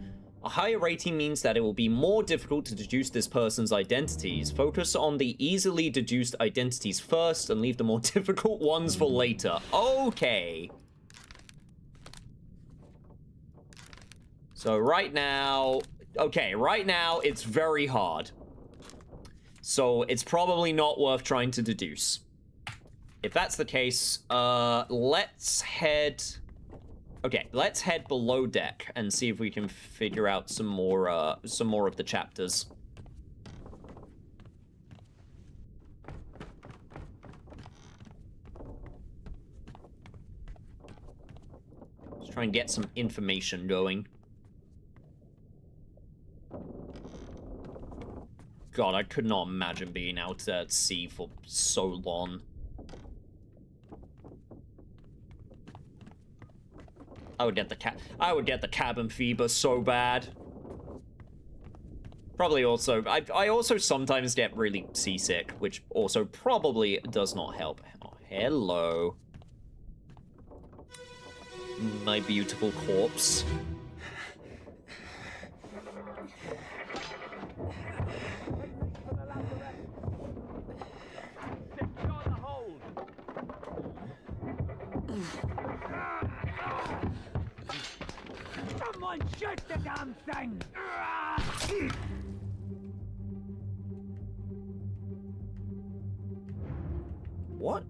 A higher rating means that it will be more difficult to deduce this person's identities. Focus on the easily deduced identities first and leave the more difficult ones for later. Okay. So right now... Okay, right now it's very hard. So it's probably not worth trying to deduce. If that's the case, let's head... Okay, let's head below deck and see if we can figure out some more of the chapters. Let's try and get some information going. God, I could not imagine being out at sea for so long. I would get the cabin fever so bad. Probably also, I also sometimes get really seasick, which also probably does not help. Oh, hello. My beautiful corpse. Someone shoot the damn thing! What?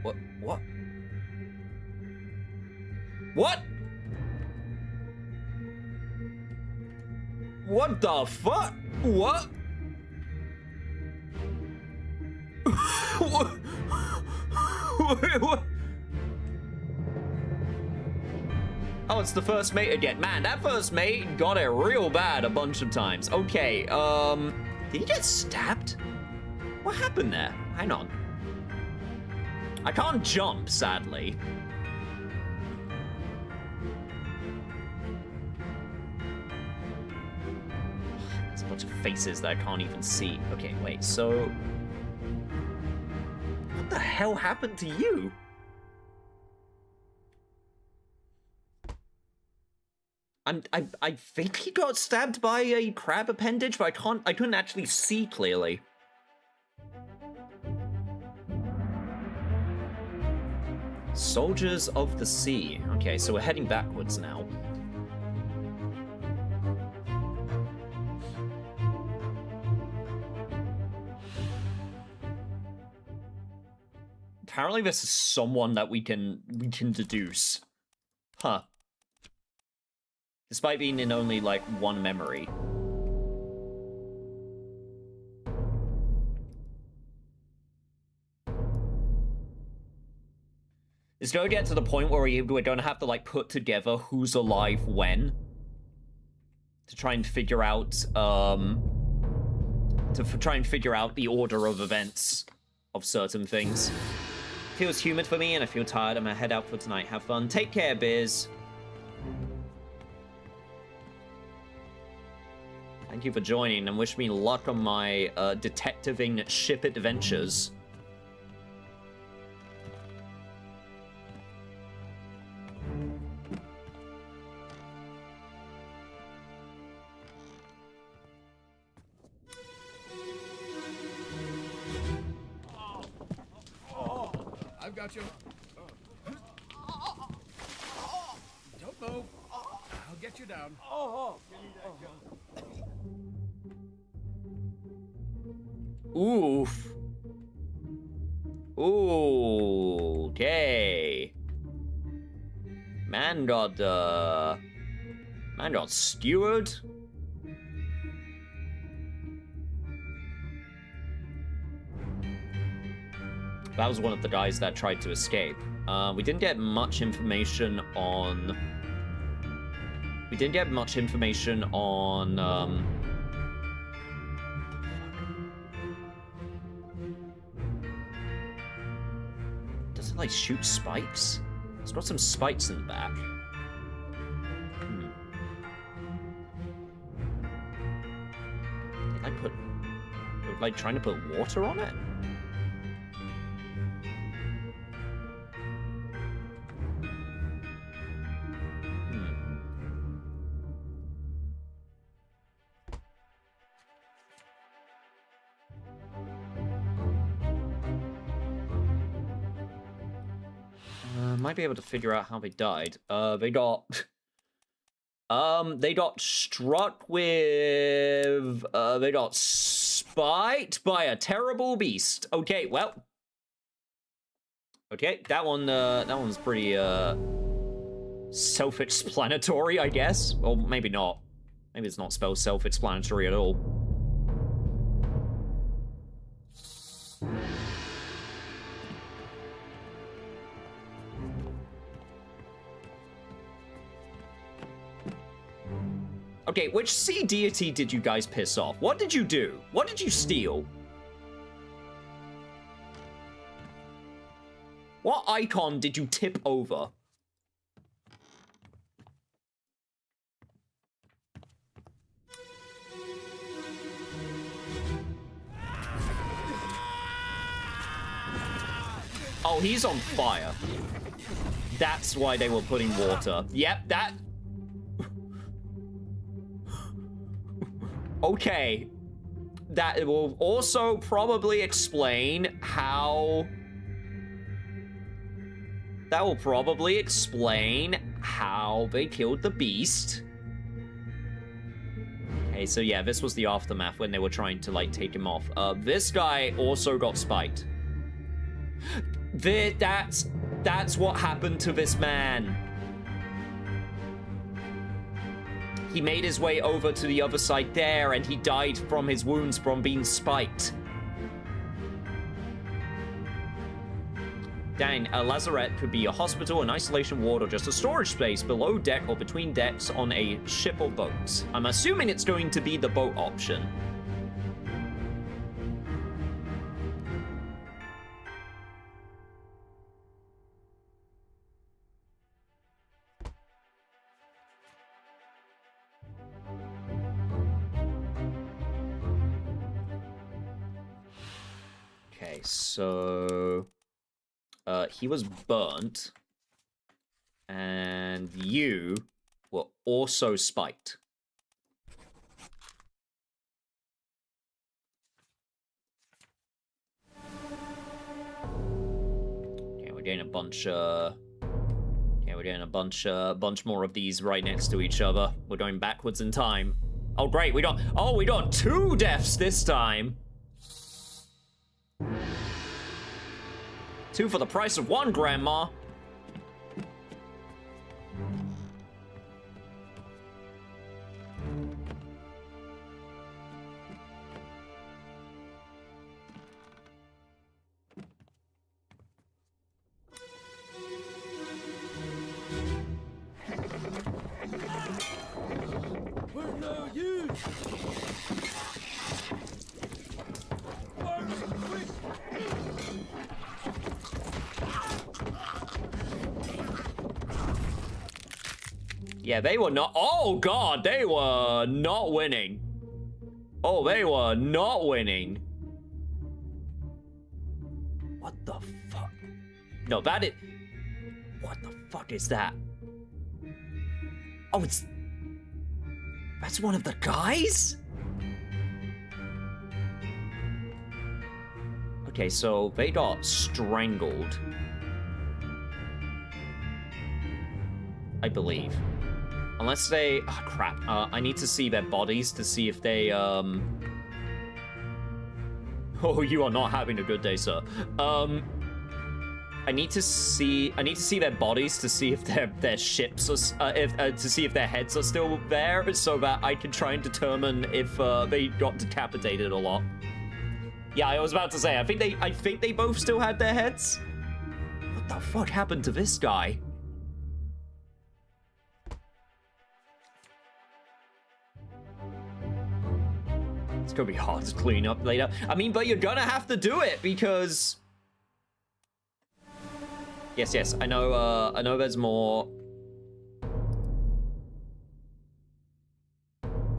What? What? What? What the fuck? What? What? What? Oh, it's the first mate again. Man, that first mate got it real bad a bunch of times. Okay, did he get stabbed? What happened there? Hang on. I can't jump, sadly. There's a bunch of faces that I can't even see. Okay, wait, so... What the hell happened to you? I think he got stabbed by a crab appendage, but I couldn't actually see clearly. Soldiers of the Sea. Okay, so we're heading backwards now. Apparently this is someone that we can deduce. Huh. Despite being in only, like, one memory. It's gonna get to the point where we're gonna have to, like, put together who's alive when. To try and figure out, try and figure out the order of events of certain things. Feels humid for me, and I feel tired. I'm gonna head out for tonight. Have fun. Take care, Biz. Thank you for joining, and wish me luck on my detectiving ship adventures. I've got you. Don't move. I'll get you down. Oof. Ooh, okay. Man got skewered. That was one of the guys that tried to escape. We didn't get much information on... We didn't get much information on, Does it, like, shoot spikes? It's got some spikes in the back. Did I put... Like, trying to put water on it? Might be able to figure out how they died. They got struck with, they got spiked by a terrible beast. Okay, well. Okay, that one's pretty, self-explanatory, I guess. Well, maybe not. Maybe it's not spelled self-explanatory at all. Okay, which sea deity did you guys piss off? What did you do? What did you steal? What icon did you tip over? Oh, he's on fire. That's why they were putting water. Yep, that... Okay, that will also probably explain how... That will probably explain how they killed the beast. Okay, so yeah, this was the aftermath when they were trying to, like, take him off. This guy also got spiked. That's what happened to this man. He made his way over to the other side there, and he died from his wounds from being spiked. Dang, a lazarette could be a hospital, an isolation ward, or just a storage space below deck or between decks on a ship or boat. I'm assuming it's going to be the boat option. Okay, so he was burnt, and you were also spiked. Okay, we're getting a bunch. Okay, we're getting a bunch more of these right next to each other. We're going backwards in time. Oh, great! We got 2 deaths this time. 2 for the price of 1, Grandma. We're no use! Yeah, they were not. Oh, God, they were not winning. Oh, they were not winning. What the fuck? No, that is. What the fuck is that? Oh, it's. That's one of the guys? Okay, so they got strangled. I believe. Unless they... Oh, crap. I need to see their bodies to see if they, Oh, you are not having a good day, sir. I need to see their bodies to see if their ships are to see if their heads are still there, so that I can try and determine if they got decapitated or not. Yeah, I was about to say, I think they both still had their heads. What the fuck happened to this guy? It's gonna be hard to clean up later. I mean, but you're gonna have to do it because. Yes, I know there's more.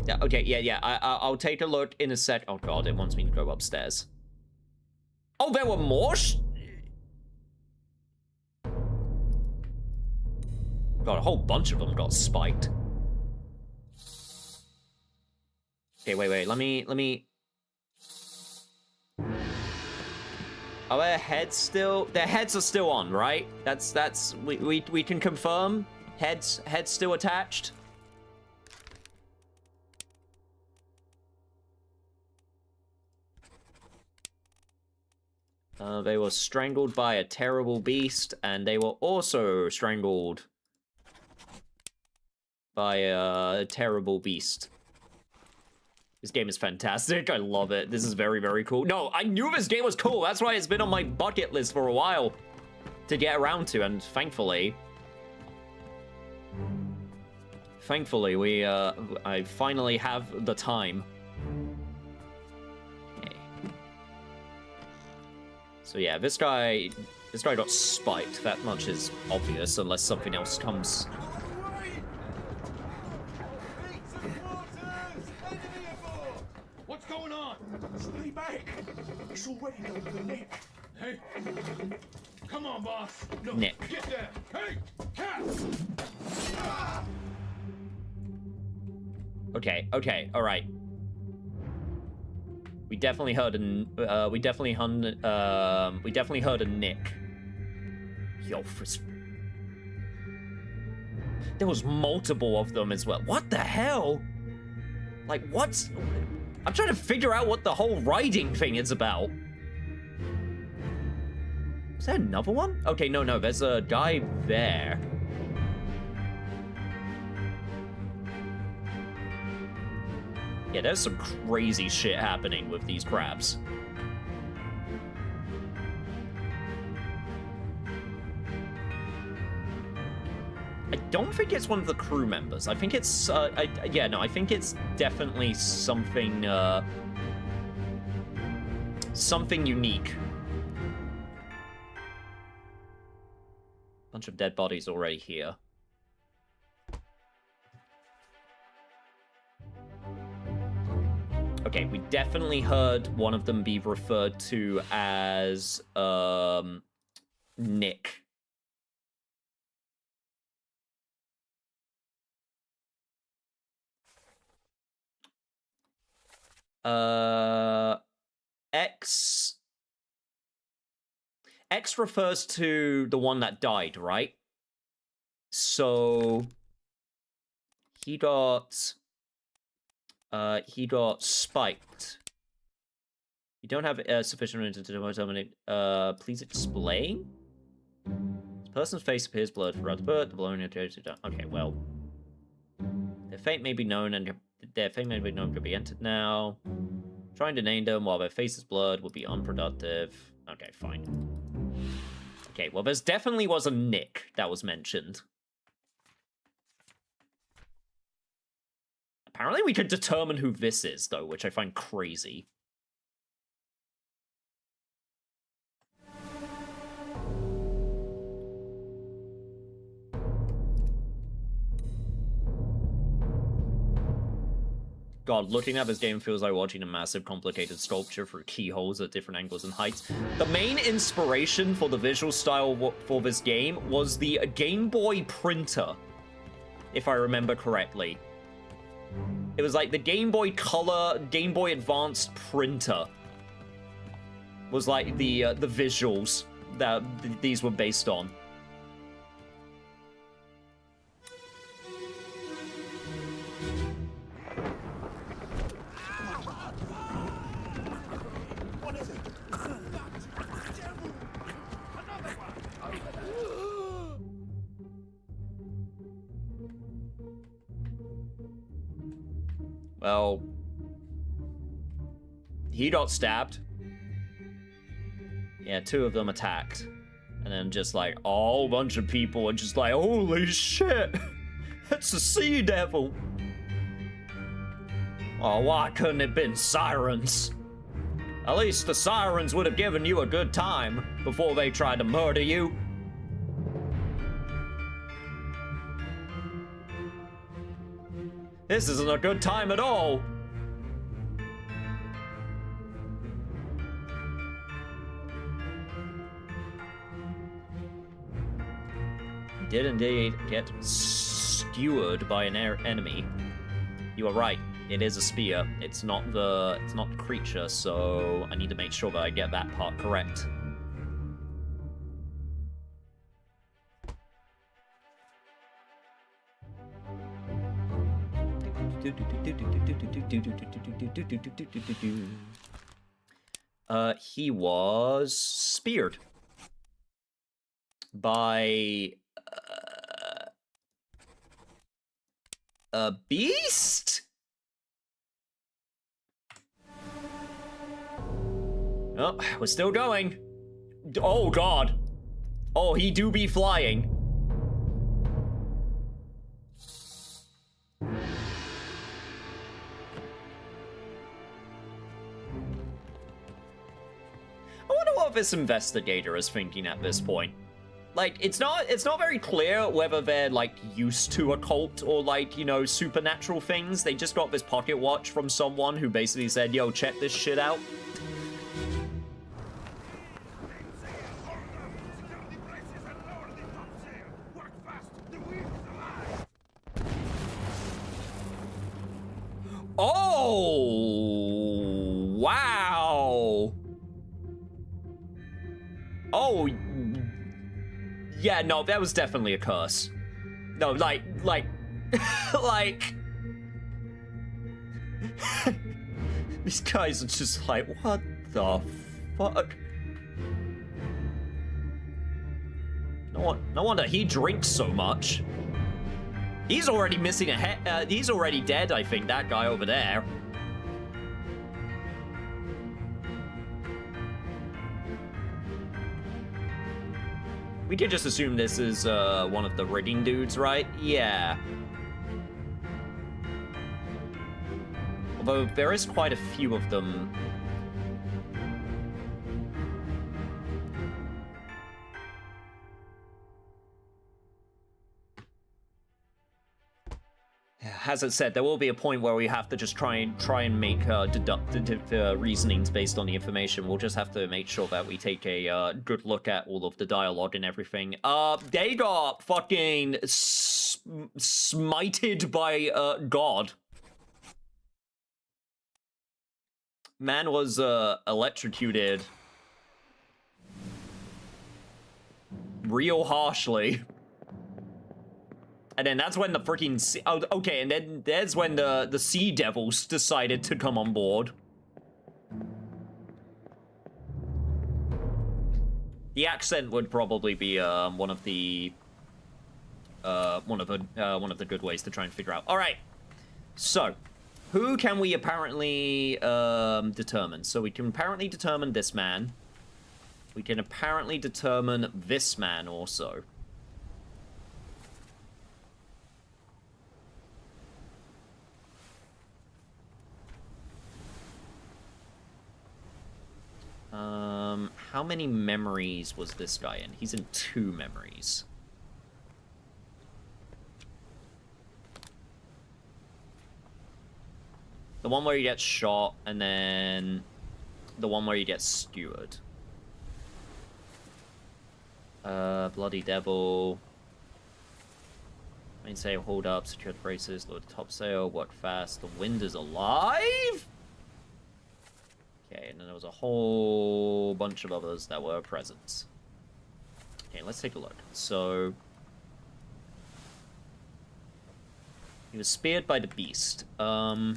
Yeah, okay, yeah, I'll take a look in a sec. Oh god, it wants me to go upstairs. Oh, there were more God, a whole bunch of them got spiked. Okay, wait, let me... Are their heads still... Their heads are still on, right? We can confirm? Heads still attached? They were strangled by a terrible beast, and they were also strangled by a terrible beast. This game is fantastic. I love it. This is very, very cool. No, I knew this game was cool. That's why it's been on my bucket list for a while to get around to, and thankfully, I finally have the time. Okay. So yeah, this guy got spiked. That much is obvious, unless something else comes. Stay back! It's already done for Nick. Hey! Come on, boss! No, Nick. Get there! Hey! Cats! Okay, alright. We definitely heard a Nick. Yo, there was multiple of them as well. What the hell? Like, what? I'm trying to figure out what the whole riding thing is about. Is there another one? Okay, no, there's a guy there. Yeah, there's some crazy shit happening with these crabs. I don't think it's one of the crew members. I think it's, I think it's definitely something, something unique. Bunch of dead bodies already here. Okay, we definitely heard one of them be referred to as, Nick. X refers to the one that died, right? So he got spiked. You don't have sufficient to determine. Please explain. This person's face appears blurred throughout the bird. The blowing okay, well, their fate may be known and could be entered now. Trying to name them while their face is blurred would be unproductive. Okay, fine. Okay, well, there's definitely was a Nick that was mentioned. Apparently we could determine who this is, though, which I find crazy. God, looking at this game feels like watching a massive, complicated sculpture through keyholes at different angles and heights. The main inspiration for the visual style for this game was the Game Boy printer, if I remember correctly. It was like the Game Boy Color, Game Boy Advanced printer was like the visuals that these were based on. What is it? Well, he got stabbed. Yeah, 2 of them attacked. And then just like a whole bunch of people are just like, holy shit, it's the sea devil. Oh, why couldn't it have been sirens? At least the sirens would have given you a good time before they tried to murder you. This isn't a good time at all. He did indeed get skewered by an enemy. You are right. It is a spear. It's not the creature, so I need to make sure that I get that part correct. He was speared by a beast? Oh, we're still going. Oh god. Oh, he do be flying. I wonder what this investigator is thinking at this point. Like, it's not very clear whether they're, like, used to occult or, like, you know, supernatural things. They just got this pocket watch from someone who basically said, yo, check this shit out. Oh, wow. Oh, yeah, no, that was definitely a curse. No, like, these guys are just like, what the fuck? No wonder he drinks so much. He's already missing a head. He's already dead, I think, that guy over there. We could just assume this is one of the rigging dudes, right? Yeah. Although there is quite a few of them. As I said, there will be a point where we have to just try and make deductive reasonings based on the information. We'll just have to make sure that we take a good look at all of the dialogue and everything. They got fucking smited by God. Man was electrocuted real harshly. And then that's when the freaking okay, and then there's when the sea devils decided to come on board. The accent would probably be one of the good ways to try and figure out. All right, so who can we apparently determine? So we can apparently determine this man. We can apparently determine this man also. How many memories was this guy in? He's in 2 memories. The one where he gets shot, and then the one where he gets skewered. Bloody devil. Mainsail, hold up, secure the braces, lower the topsail, work fast. The wind is alive? Okay, and then there was a whole bunch of others that were present. Okay, let's take a look. So he was speared by the beast. How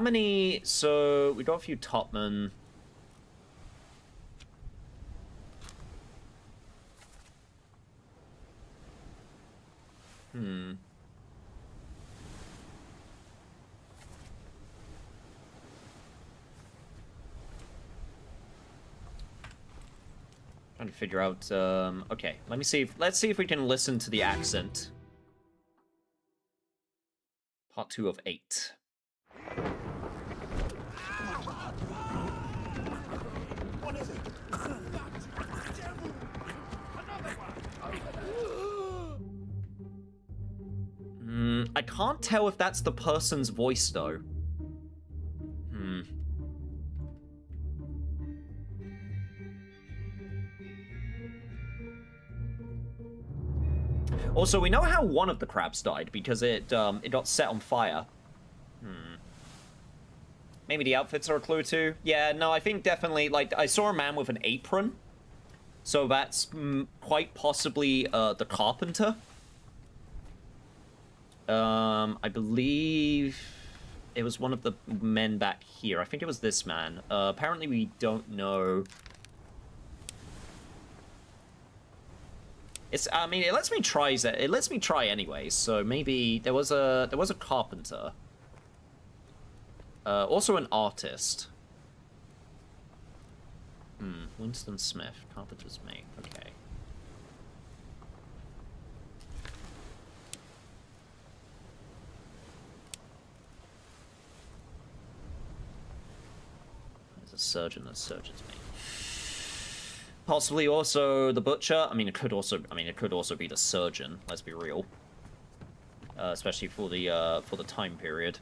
many? So we got a few topmen. Trying to figure out, okay, let's see if we can listen to the accent. Part 2 of 8. What is it? I can't tell if that's the person's voice, though. Also, we know how one of the crabs died, because it got set on fire. Maybe the outfits are a clue, too? Yeah, no, I think definitely, like, I saw a man with an apron. So that's quite possibly the carpenter. I believe it was one of the men back here. I think it was this man. Apparently we don't know. I mean, it lets me try it lets me try anyway, so maybe there was a carpenter. Also an artist. Winston Smith, carpenter's mate. Okay. There's a surgeon's mate. Possibly also the butcher. I mean, it could also be the surgeon. Let's be real. Especially for the time period.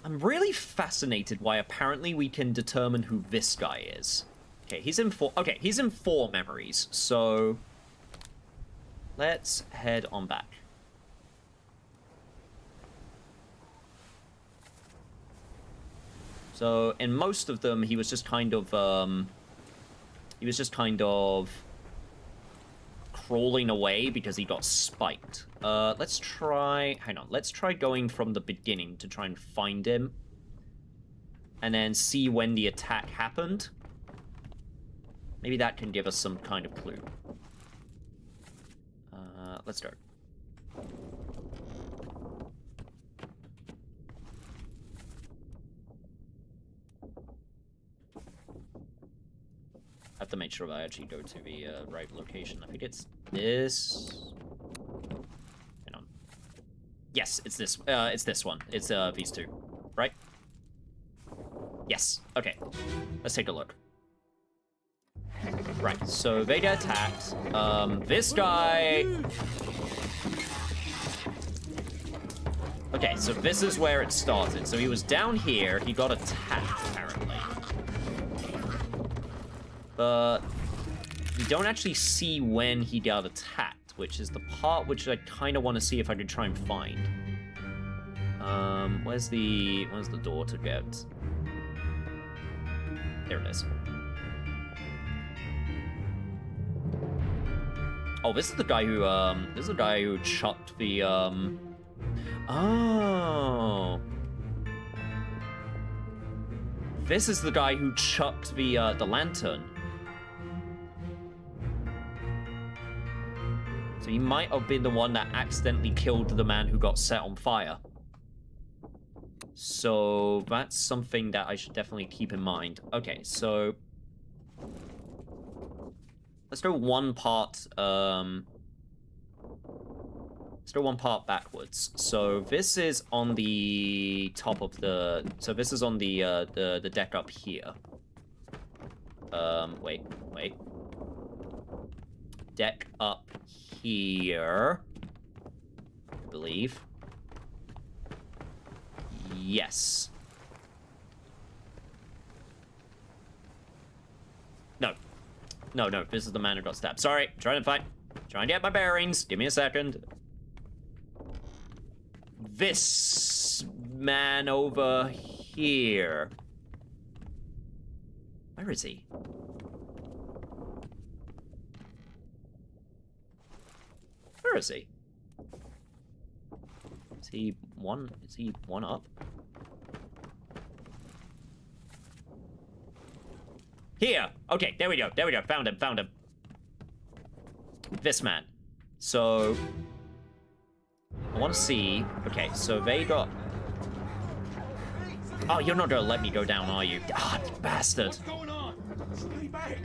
I'm really fascinated why apparently we can determine who this guy is. Okay, he's in 4 memories. So let's head on back. So in most of them, he was just kind of crawling away because he got spiked. Let's try going from the beginning to try and find him. And then see when the attack happened. Maybe that can give us some kind of clue. Let's start. I have to make sure that I actually go to the right location. I think it's this. Hang on. Yes, it's this. It's this one. It's these two, right? Yes. Okay. Let's take a look. Right. So they get attacked. This guy. Okay. So this is where it started. So he was down here. He got attacked apparently. But we don't actually see when he got attacked, which is the part which I kind of want to see if I can try and find. Where's the door to get? There it is. Oh, this is the guy who chucked the Oh. This is the guy who chucked the lantern. So he might have been the one that accidentally killed the man who got set on fire. So that's something that I should definitely keep in mind. Okay, so let's go one part backwards. So this is on the top of the this is on the deck up here. Wait. Deck up here, I believe. Yes. No, this is the man who got stabbed. Sorry, trying to get my bearings. Give me a second. This man over here. Where is he? Where is he? Is he one up? Here! Okay, there we go. Found him. This man. So I want to see. Okay, so they got. Oh, you're not gonna let me go down, are you? Ah, you bastard. What's going on? Stay back.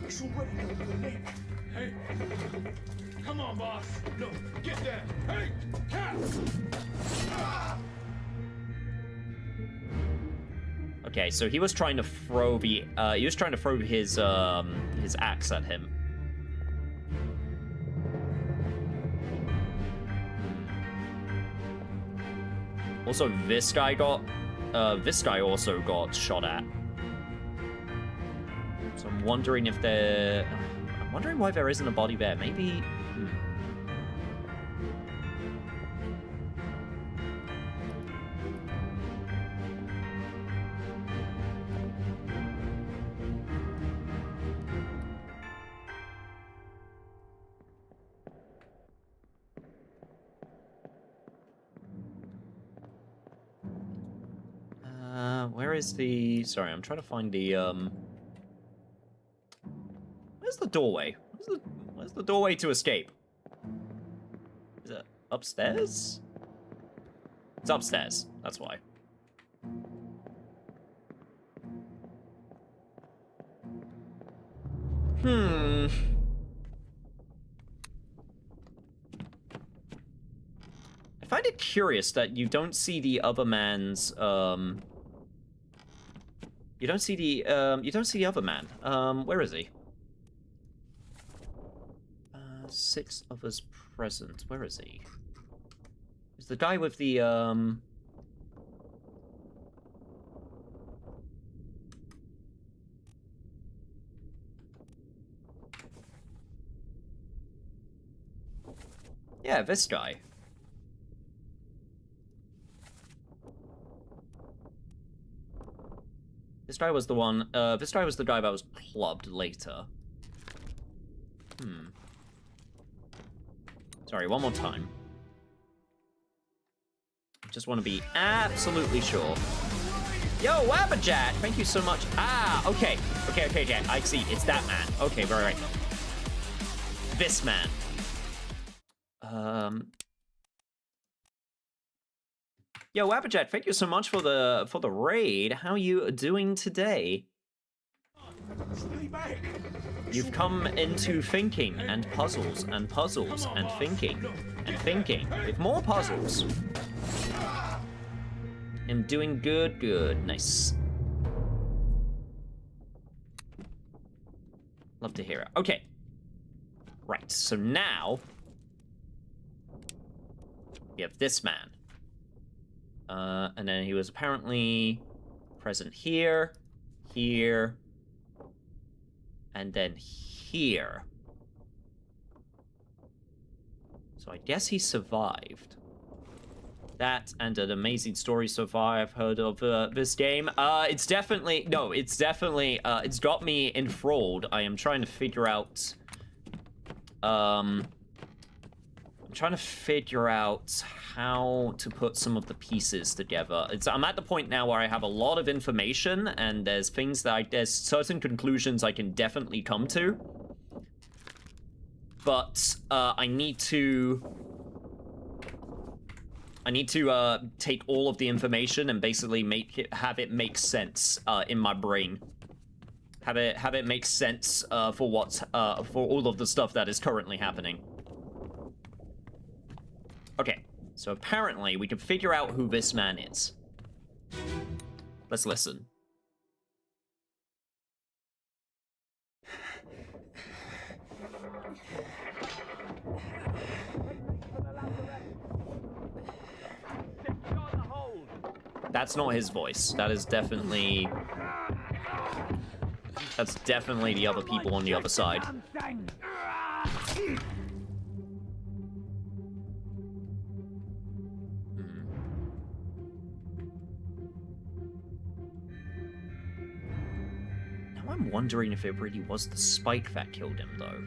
It's already got the link. Hey. Come on, boss. No, get there. Hey, cat. Okay, so he was trying to throw the his axe at him. Also, this guy also got shot at. So I'm wondering if I'm wondering why there isn't a body there. Maybe. Where is the... Sorry, I'm trying to find the, Where's the doorway? Where's the doorway to escape? Is it upstairs? It's upstairs, that's why. I find it curious that you don't see the other man's, You don't see the other man. Where is he? 6 of us present. Where is he? Is the guy with the, Yeah, this guy. This guy was the one, this guy was the guy that was clubbed later. Sorry, one more time. Just want to be absolutely sure. Yo, Wabajat, thank you so much. Ah, okay, Jack, I see, it's that man. Okay, right. This man. Yo, Wabajat, thank you so much for the raid. How you doing today? Stay back. You've come into thinking and puzzles and puzzles and thinking with more puzzles. I'm doing good. Nice. Love to hear it. Okay. Right, so now we have this man. And then he was apparently present here, and then here. So I guess he survived. That and an amazing story so far I've heard of this game. It's got me enthralled. I am trying to figure out, how to put some of the pieces together. I'm at the point now where I have a lot of information, and there's certain conclusions I can definitely come to. But I need to take all of the information and basically have it make sense in my brain. Have it make sense for all of the stuff that is currently happening. Okay, so apparently we can figure out who this man is. Let's listen. That's not his voice. That's definitely the other people on the other side. I'm wondering if it really was the spike that killed him, though.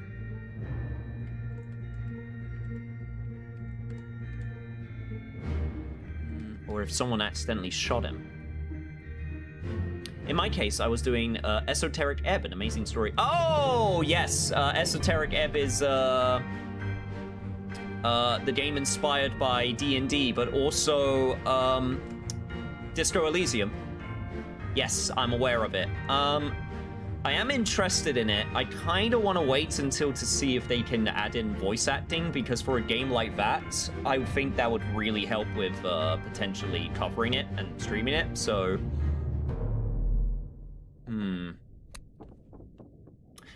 Or if someone accidentally shot him. In my case, I was doing Esoteric Ebb, an amazing story. Oh, yes! Esoteric Ebb is the game inspired by D&D, but also Disco Elysium. Yes, I'm aware of it. I am interested in it. I kind of want to wait until to see if they can add in voice acting, because for a game like that, I think that would really help with potentially covering it and streaming it, so...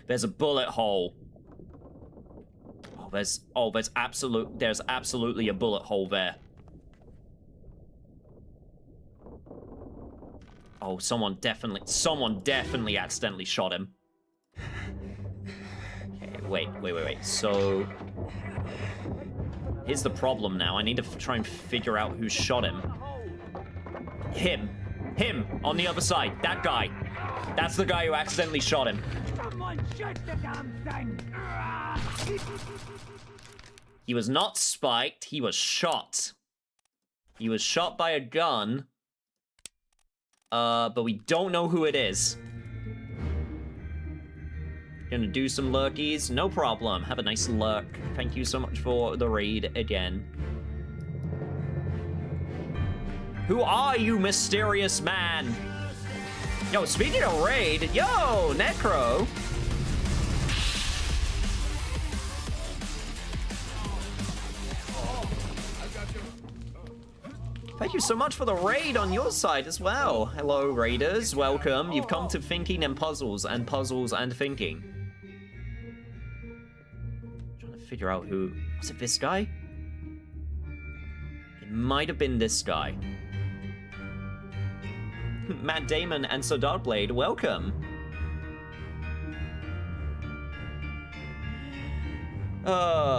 There's a bullet hole. There's absolutely a bullet hole there. Oh, someone definitely accidentally shot him. Okay, wait. So, here's the problem now. I need to try and figure out who shot him. Him, on the other side. That guy. That's the guy who accidentally shot him. Someone shoot the damn thing! He was not spiked, he was shot. He was shot by a gun. But we don't know who it is. Gonna do some lurkies? No problem. Have a nice lurk. Thank you so much for the raid again. Who are you, mysterious man? Yo, speaking of raid, yo, Necro! Thank you so much for the raid on your side as well. Hello, raiders. Welcome. You've come to Thinking and Puzzles and Thinking. Trying to figure out who... Was it this guy? It might have been this guy. Matt Damon and Sir Darkblade, welcome.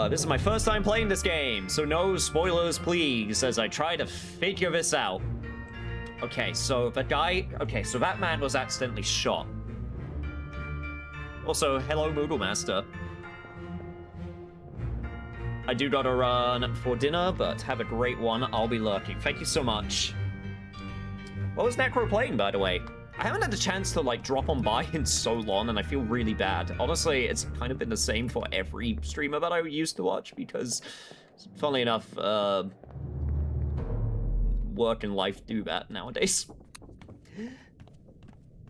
This is my first time playing this game, so no spoilers, please, as I try to figure this out. Okay, so that man was accidentally shot. Also, hello, Moodle Master. I do gotta run for dinner, but have a great one. I'll be lurking. Thank you so much. What was Necro playing, by the way? I haven't had a chance to, like, drop on by in so long, and I feel really bad. Honestly, it's kind of been the same for every streamer that I used to watch, because, funnily enough, work and life do that nowadays.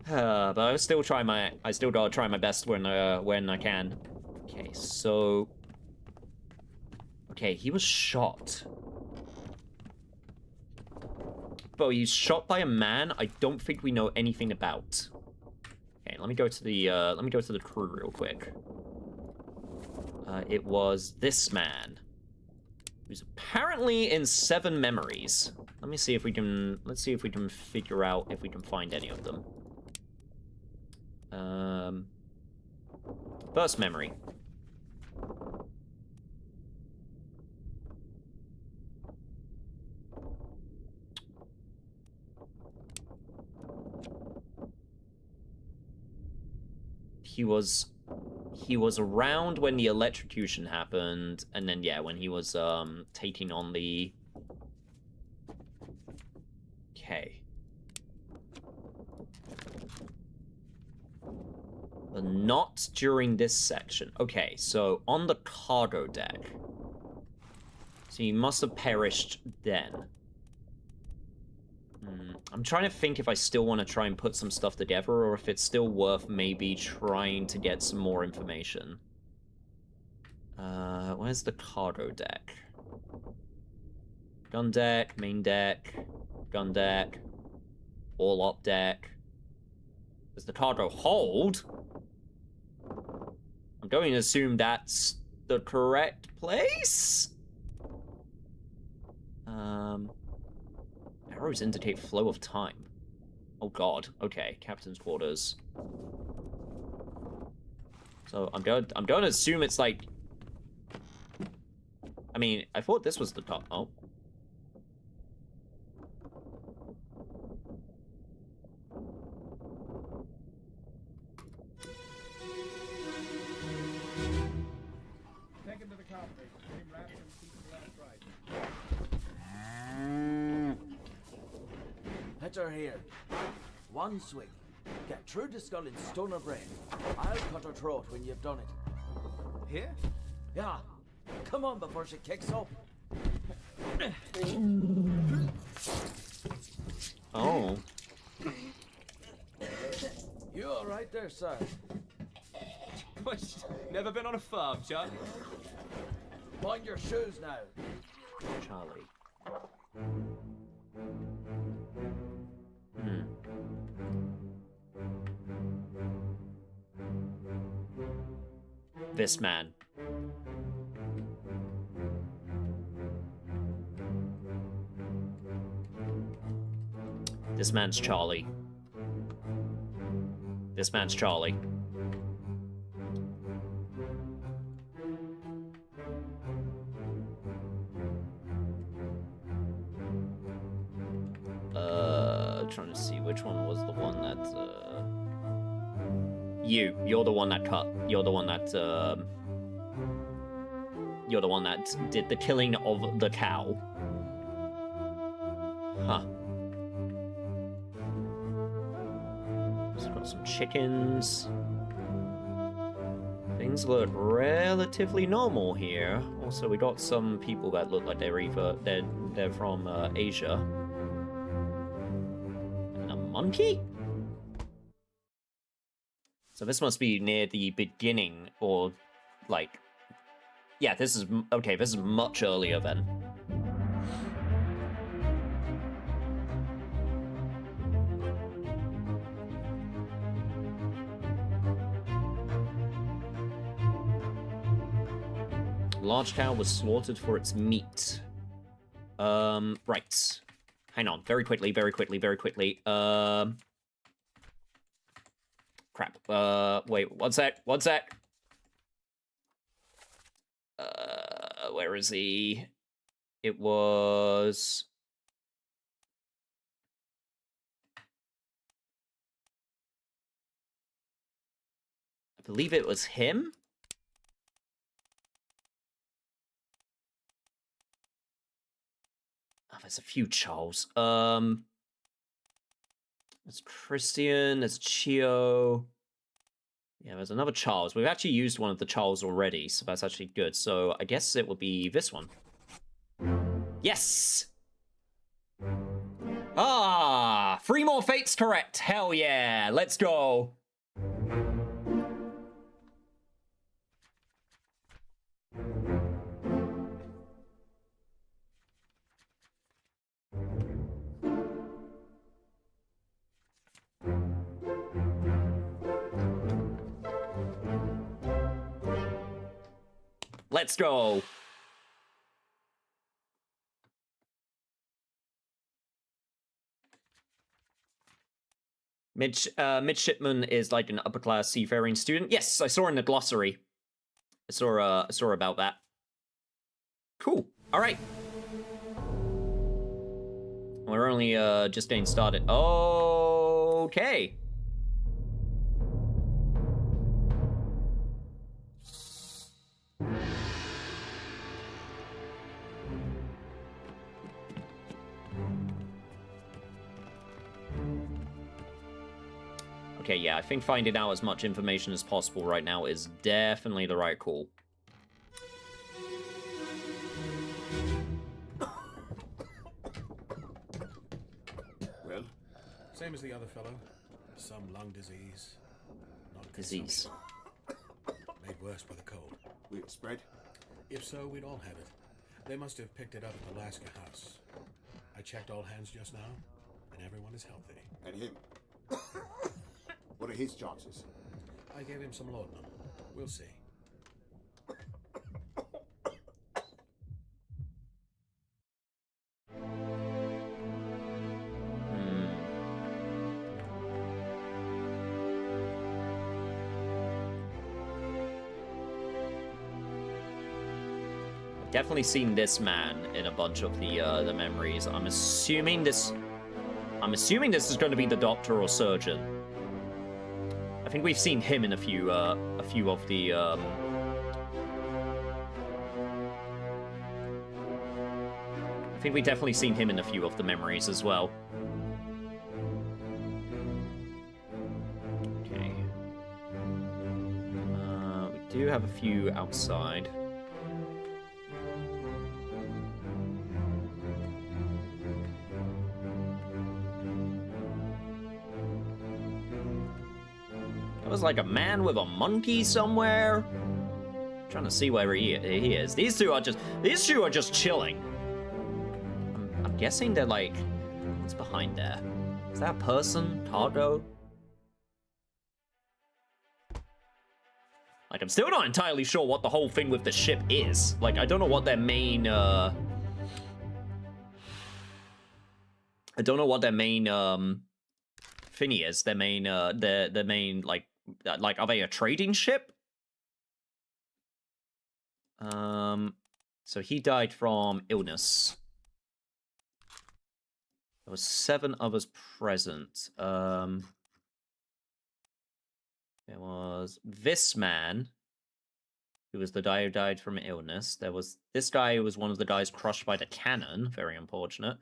But I still gotta try my best when I can. Okay, so... Okay, he was shot. But he's shot by a man I don't think we know anything about. Okay, let me go to the crew real quick. It was this man, who's apparently in 7 memories. Let's see if we can figure out if we can find any of them. First memory. He was around when the electrocution happened, and then yeah, when he was taking on the... Okay. But not during this section. Okay, so on the cargo deck. So he must have perished then. I'm trying to think if I still want to try and put some stuff together, or if it's still worth maybe trying to get some more information. Where's the cargo deck? Gun deck, main deck, gun deck, all up deck. There's the cargo hold. I'm going to assume that's the correct place? Arrows indicate flow of time. Oh god. Okay, captain's quarters. So I'm going to assume it's like... I mean, I thought this was the top. Oh. Take him to the cockpit. Get him wrapped and keep him left right. Hit her here. One swing. Get through the skull and stone her brain. I'll cut her throat when you've done it. Here? Yeah. Come on before she kicks up. Oh. right there, sir. Never been on a farm, Chuck? Mind your shoes now. Charlie. This man. This man's Charlie. This man's Charlie. Trying to see which one was the one that, You're the one that cut. You're the one that, You're the one that did the killing of the cow. Huh. So got some chickens. Things look relatively normal here. Also, we got some people that look like they're from Asia. And a monkey? So this must be near the beginning, or like, yeah, this is okay. This is much earlier then. Large cow was slaughtered for its meat. Right. Hang on. Very quickly. Crap. Wait, one sec. Where is he? It was... I believe it was him? Oh, there's a few Charles. There's Christian, there's Chio. Yeah, there's another Charles. We've actually used one of the Charles already, so that's actually good. So I guess it would be this one. Yes! Ah! 3 more fates correct! Hell yeah! Let's go! Let's go! Midshipman is like an upper-class seafaring student. Yes, I saw in the glossary. I saw about that. Cool. All right. We're only just getting started. Okay. Okay, yeah, I think finding out as much information as possible right now is definitely the right call. Well? Same as the other fellow. Some lung disease. Not Disease. Made worse by the cold. Will it spread? If so, we'd all have it. They must have picked it up at the Alaska house. I checked all hands just now, and everyone is healthy. And him? What are his chances? I gave him some laudanum. We'll see. Definitely seen this man in a bunch of the memories. I'm assuming this is going to be the doctor or surgeon. I think we've seen him in a few of the. I think we've definitely seen him in a few of the memories as well. Okay. We do have a few outside. was like a man with a monkey somewhere. I'm trying to see where he is. These two are just chilling. I'm guessing they're like, what's behind there? Is that a person? Cargo? Like, I'm still not entirely sure what the whole thing with the ship is. Like, I don't know what their main, I don't know what their main, thingy is. Their main, their main, like, are they a trading ship? So he died from illness. There was 7 others present. There was this man, who was the guy who died from illness. There was this guy who was one of the guys crushed by the cannon. Very unfortunate.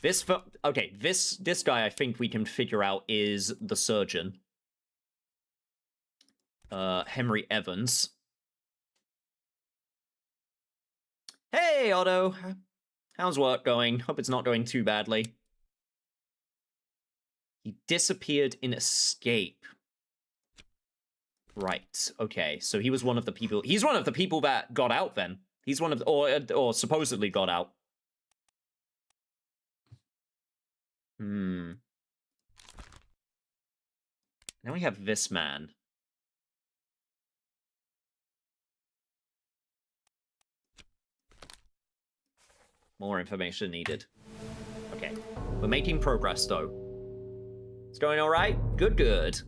This guy I think we can figure out is the surgeon. Henry Evans. Hey, Otto. How's work going? Hope it's not going too badly. He disappeared in escape. Right. Okay. So he was one of the people. He's one of the people that got out. Then he's one of, or supposedly got out. Then we have this man. More information needed. Okay. We're making progress though. It's going all right? Good, good.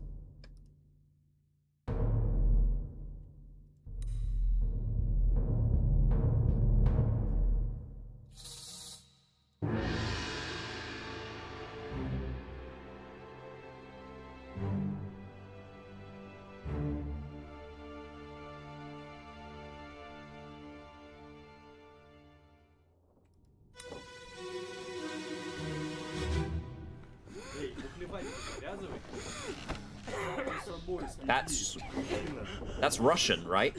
That's Russian, right?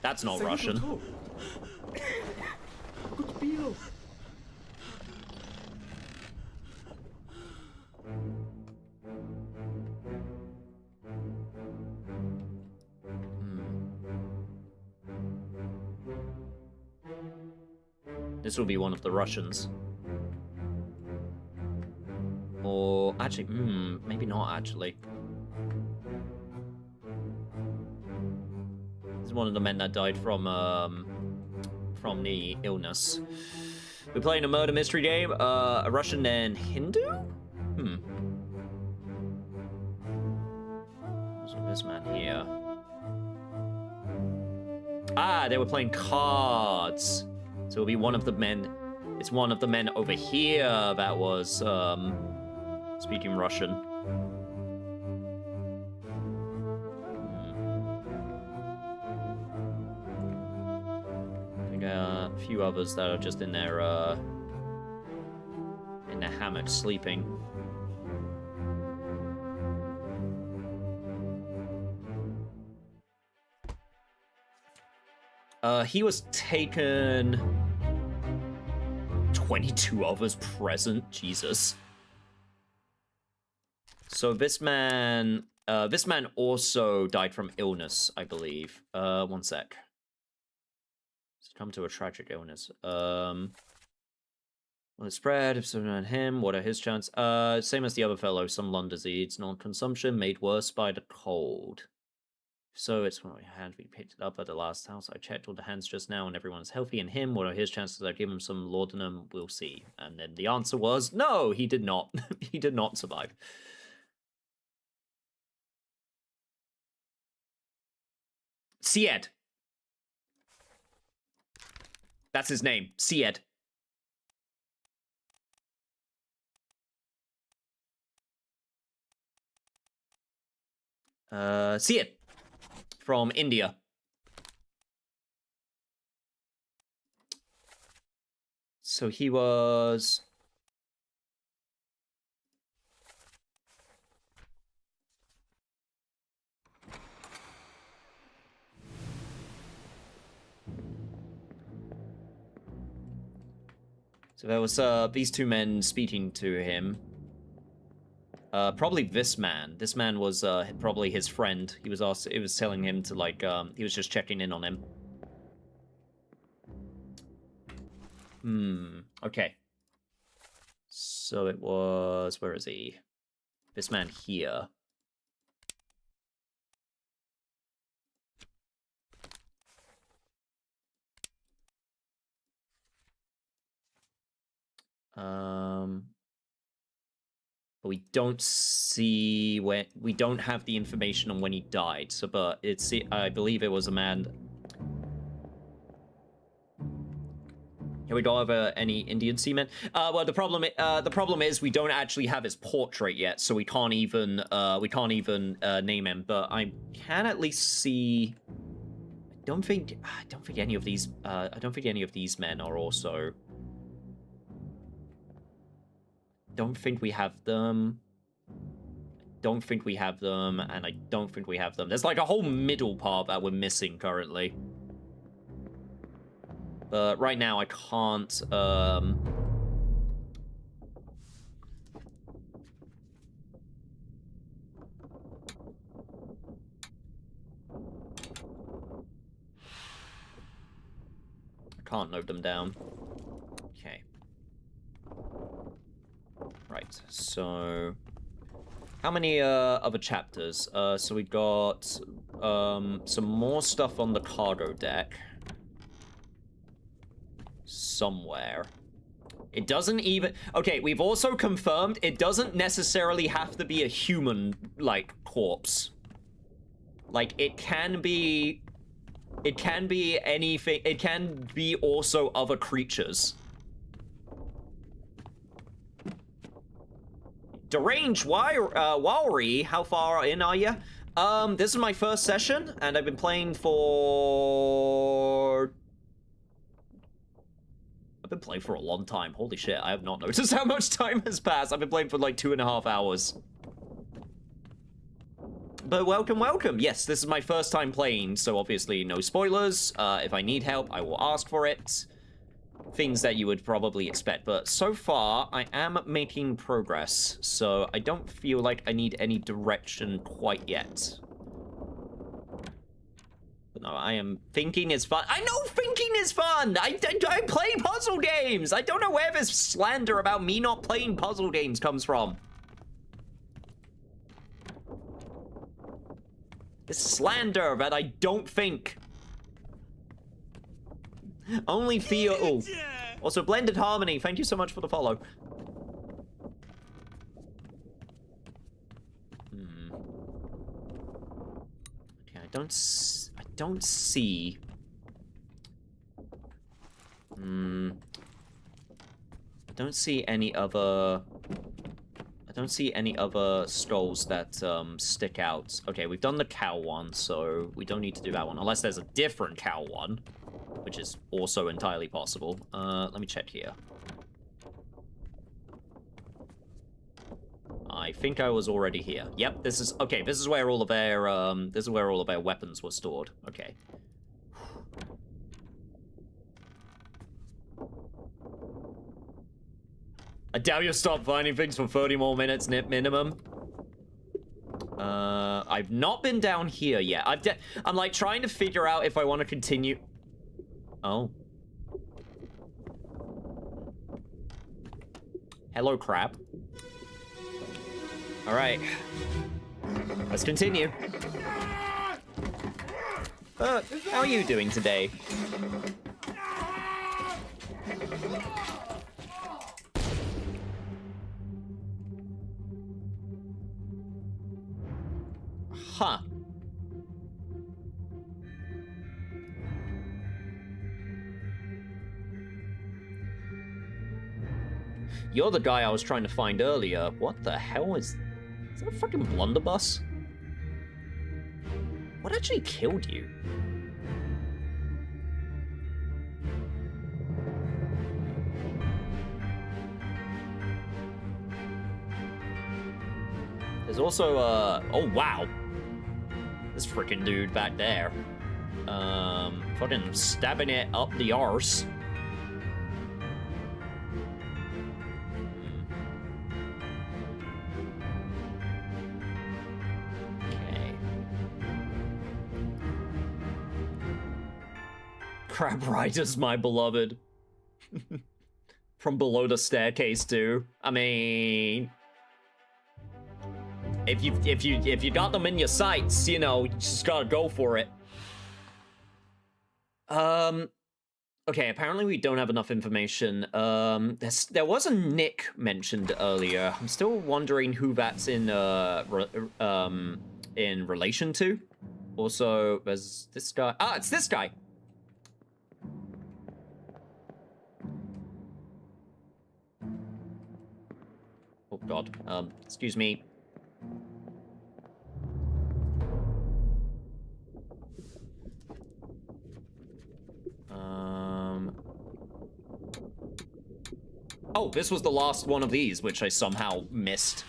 That's not Russian. This will be one of the Russians. Or actually, maybe not actually. This is one of the men that died from the illness. We're playing a murder mystery game. A Russian and Hindu? What's with this man here? Ah, they were playing cards. So it'll be one of the men. It's one of the men over here that was speaking Russian. I think a few others that are just in their hammock sleeping. He was taken. 22 others present. Jesus. So this man also died from illness, I believe. One sec. Succumb to a tragic illness. Will it spread? If so, not him. What are his chances? Same as the other fellow. Some lung disease, non-consumption, made worse by the cold. So it's when we had we picked it up at the last house. I checked all the hands just now and everyone's healthy. And him, what are his chances? I give him some laudanum, we'll see. And then the answer was, no, he did not. He did not survive. Syed. That's his name, Syed. Syed. From India. So he was... So there was these two men speaking to him. Probably this man. This man was probably his friend. He was telling him to like he was just checking in on him. Okay. So it was, where is he? This man here. But we don't see where, we don't have the information on when he died. So, but it's, I believe it was a man. Here we go over any Indian seamen. Well, the problem is we don't actually have his portrait yet, so we can't even name him. But I can at least see. I don't think any of these men are also. Don't think we have them. Don't think we have them, and I don't think we have them. There's like a whole middle part that we're missing currently. But right now I can't, I can't note them down. Okay. Right, so how many other chapters? So we got some more stuff on the cargo deck somewhere. It doesn't even, okay, we've also confirmed it doesn't necessarily have to be a human like corpse. Like it can be anything. It can be also other creatures. Deranged Wowry, how far in are you? This is my first session, and I've been playing for... I've been playing for a long time. Holy shit, I have not noticed how much time has passed. I've been playing for like 2.5 hours. But welcome, welcome. Yes, this is my first time playing, so obviously no spoilers. If I need help, I will ask for it. Things that you would probably expect, but so far I am making progress, so I don't feel like I need any direction quite yet. But no, I am thinking is fun. I know thinking is fun! I play puzzle games! I don't know where this slander about me not playing puzzle games comes from. This slander that I don't think. Only feel. Oh. Also, Blended Harmony, thank you so much for the follow. Okay, I don't see. I don't see any other. I don't see any other skulls that stick out. Okay, we've done the cow one, so we don't need to do that one unless there's a different cow one, which is also entirely possible. Let me check here. I think I was already here. Yep, this is okay. This is where all of their weapons were stored. Okay. I doubt you'll stop finding things for 30 more minutes minimum. I've not been down here yet. I'm like trying to figure out if I want to continue. Oh. Hello, crab. All right. Let's continue. How are you doing today? Huh. You're the guy I was trying to find earlier. What the hell is that a fucking blunderbuss? What actually killed you? There's also, oh wow. This freaking dude back there. Fucking stabbing it up the arse. Crab Riders, my beloved. From below the staircase too. I mean, if you got them in your sights, you know, you just gotta go for it. Okay, apparently we don't have enough information. There was a Nick mentioned earlier. I'm still wondering who that's in relation to. Also, there's this guy. Ah, it's this guy. Oh God. Excuse me. Oh, this was the last one of these, which I somehow missed.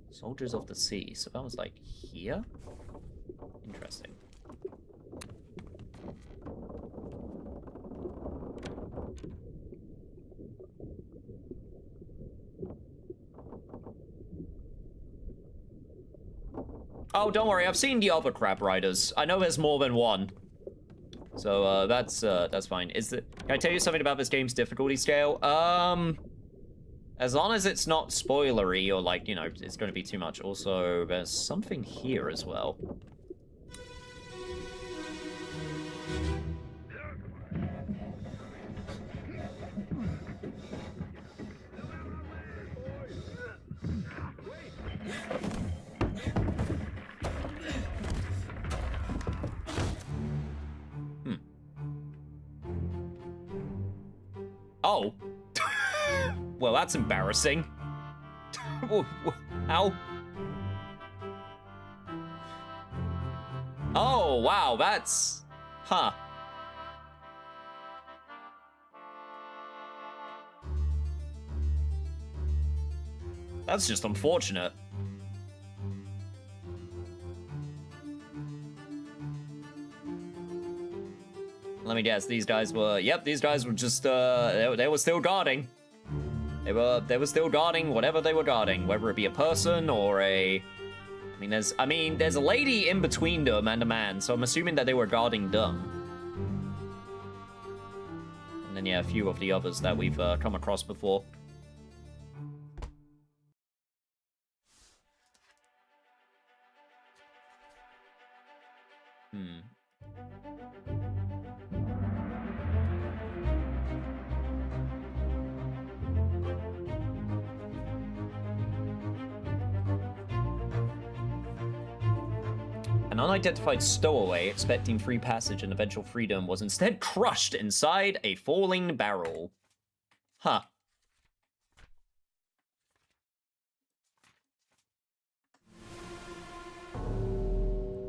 Soldiers of the Sea. So that was like here? Interesting. Oh, don't worry, I've seen the other Crab Riders. I know there's more than one. So, that's fine. Can I tell you something about this game's difficulty scale? As long as it's not spoilery or, like, you know, it's going to be too much. Also, there's something here as well. Oh. Well, that's embarrassing. Ow. Oh, wow, that's... Huh. That's just unfortunate. Let me guess, these guys were... Yep, these guys were just, they were still guarding. They were still guarding whatever they were guarding, whether it be a person or a... I mean, there's a lady in between them and a man, so I'm assuming that they were guarding them. And then, yeah, a few of the others that we've come across before. An unidentified stowaway expecting free passage and eventual freedom was instead crushed inside a falling barrel. Huh.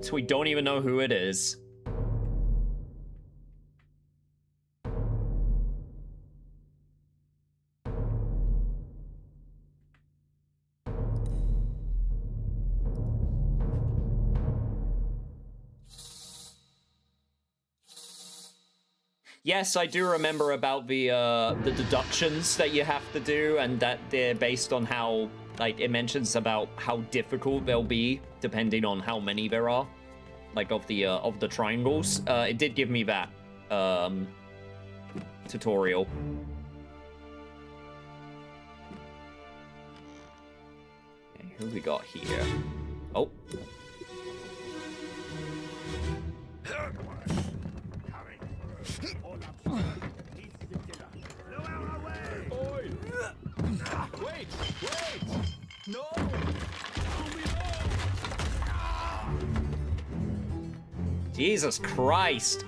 So we don't even know who it is. Yes, I do remember about the deductions that you have to do, and that they're based on how, like, it mentions about how difficult they'll be depending on how many there are, like of the triangles. It did give me that tutorial. Okay, who we got here? Oh. Wait! No! Jesus Christ.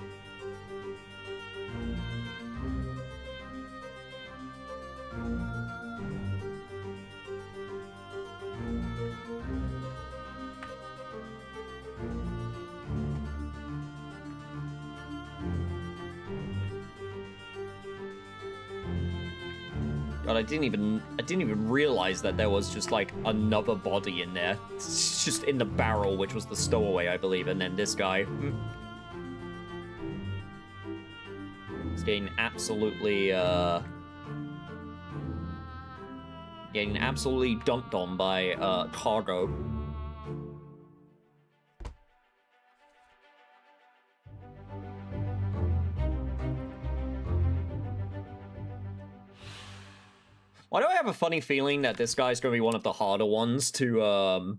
God, I didn't even realize that there was just like another body in there. It's just in the barrel, which was the stowaway, I believe, and then this guy. He's getting absolutely dumped on by cargo. Why do I have a funny feeling that this guy's gonna be one of the harder ones to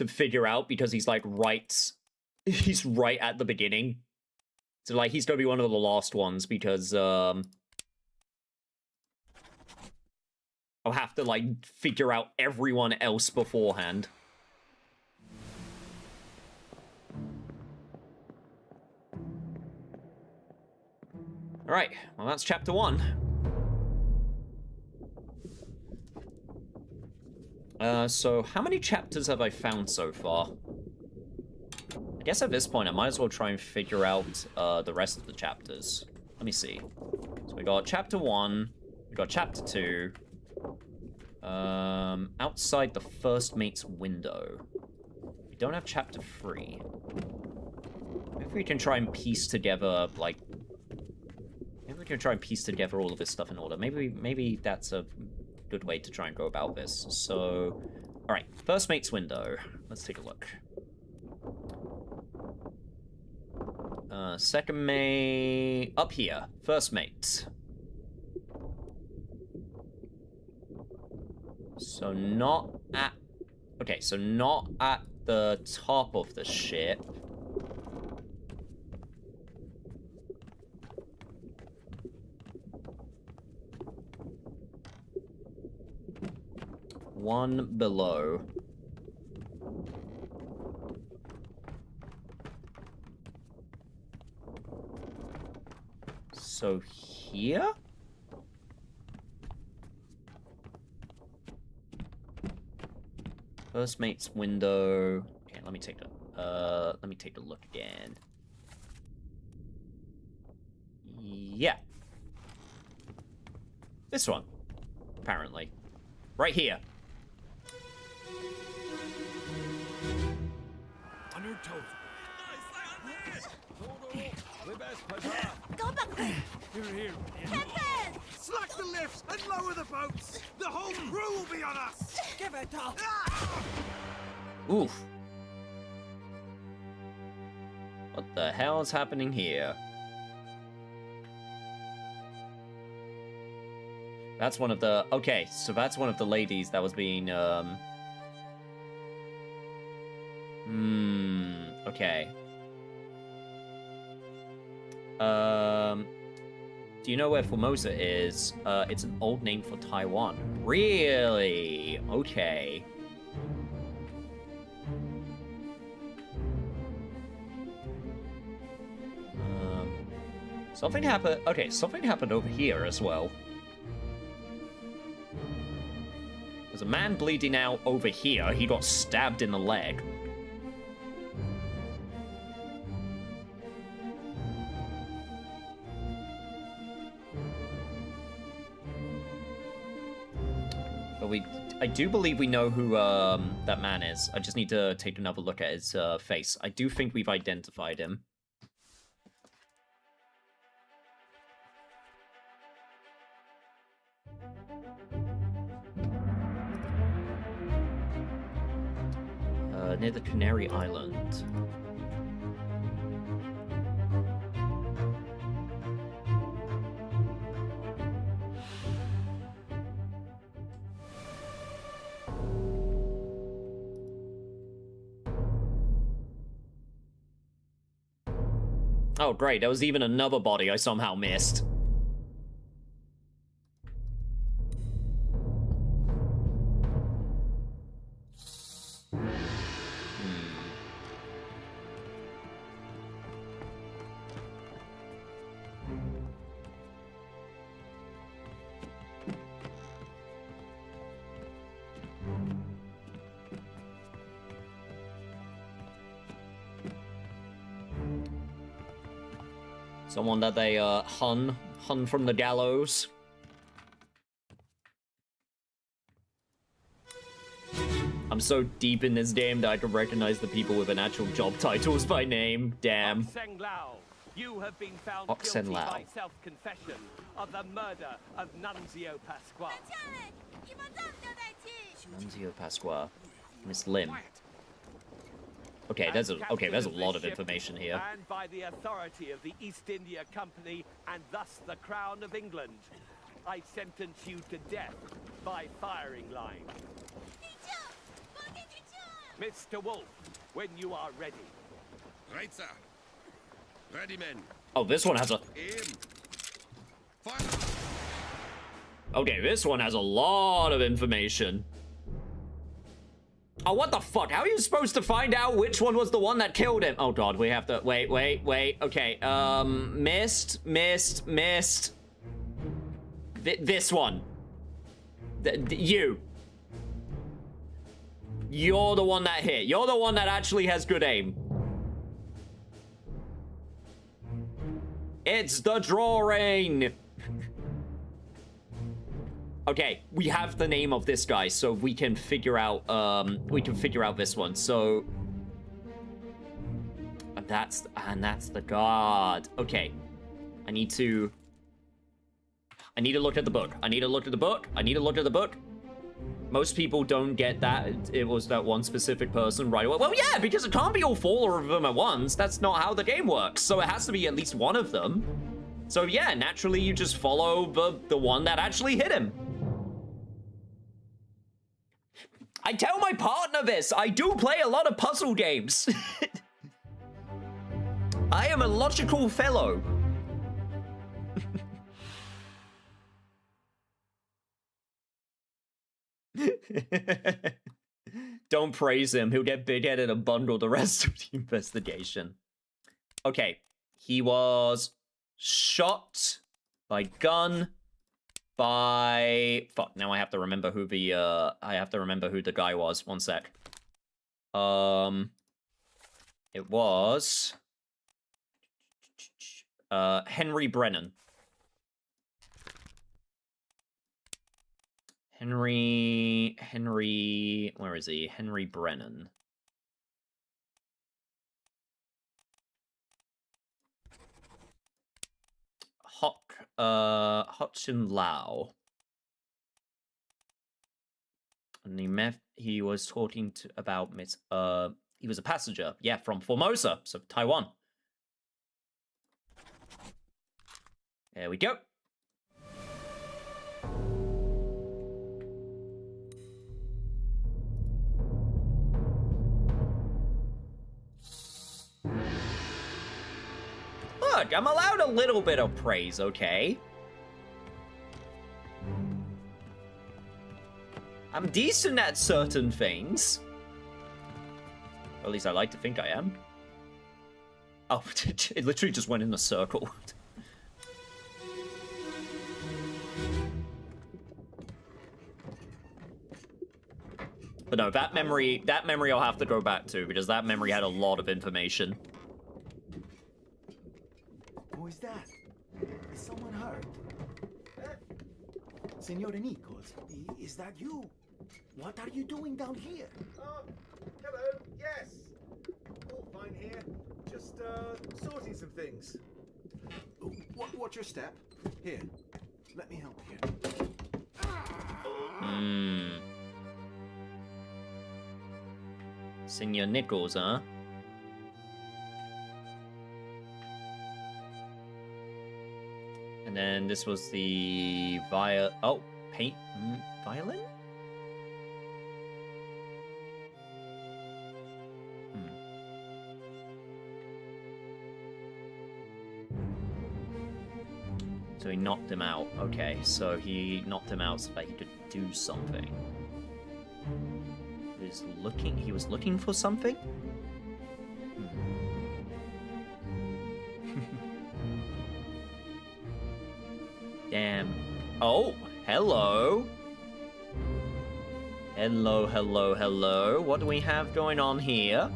figure out because he's like he's right at the beginning. So like he's gonna be one of the last ones because I'll have to like figure out everyone else beforehand. Alright, well that's chapter 1. So how many chapters have I found so far? I guess at this point I might as well try and figure out the rest of the chapters. Let me see. So we got chapter 1, we got chapter 2. Outside the first mate's window. We don't have chapter 3. Maybe we can try and piece together, like... Maybe we can try and piece together all of this stuff in order. Maybe that's a good way to try and go about this. So... Alright, first mate's window. Let's take a look. Second mate... Up here. First mate. So not at... Okay, so not at the top of the ship. One below. So here? First mate's window. Okay, let me take a look again. Yeah. This one. Apparently. Right here. On your toes. Go back! Here. Captain! Slack the lifts and lower the boats! The whole crew will be on us! Give it up! Oof. What the hell is happening here? That's one of the... Okay, so that's one of the ladies that was being, okay. Do you know where Formosa is? It's an old name for Taiwan. Really? Okay. Something happened... Okay, something happened over here as well. There's a man bleeding out over here. He got stabbed in the leg. But I do believe we know who that man is. I just need to take another look at his face. I do think we've identified him. Near the Canary Island. Oh, great. There was even another body I somehow missed. Someone that they, hung from the gallows. I'm so deep in this game that I can recognize the people with an actual job titles by name. Damn. Oxen Lao, you have been found Oxen guilty Lao. by self-confession of the murder of Nunzio Pasquale. Nunzio Pasqua. Miss Lim. Okay, there's a lot of information here. And by the authority of the East India Company and thus the Crown of England. I sentence you to death by firing line. Mr. Wolf, when you are ready. Right, sir. Ready, men. Oh, this one has a... Aim. Fire. Okay, this one has a lot of information. Oh, what the fuck? How are you supposed to find out which one was the one that killed him? Oh god, we have to... Wait. Okay, missed. This one. You. You're the one that hit. You're the one that actually has good aim. It's the drawing. Okay, we have the name of this guy, so we can figure out this one. So and that's the guard. Okay. I need to look at the book. Most people don't get that it was that one specific person right away. Well, yeah, because it can't be all four of them at once. That's not how the game works. So it has to be at least one of them. So yeah, naturally you just follow the one that actually hit him. I tell my partner this. I do play a lot of puzzle games. I am a logical fellow. Don't praise him. He'll get big-headed and bundle the rest of the investigation. Okay. He was shot by gun by... Fuck, now I have to remember who the, the guy was. One sec. It was... Henry Brennan. Henry, where is he? Henry Brennan. Hotchin Lao. And he was talking about he was a passenger, yeah, from Formosa, so Taiwan. There we go. Look, I'm allowed a little bit of praise, okay? I'm decent at certain things. Or at least I like to think I am. Oh, it literally just went in a circle. But no, that memory I'll have to go back to, because that memory had a lot of information. Who is that? Is someone hurt? Senor Nichols, is that you? What are you doing down here? Oh, hello, yes. All fine here. Just, sorting some things. What's your step? Here, let me help you. Senor Nichols, huh? And then this was the violin? So he knocked him out. Okay, so he knocked him out so that he could do something. He was looking for something? Damn. Oh, hello. Hello. What do we have going on here?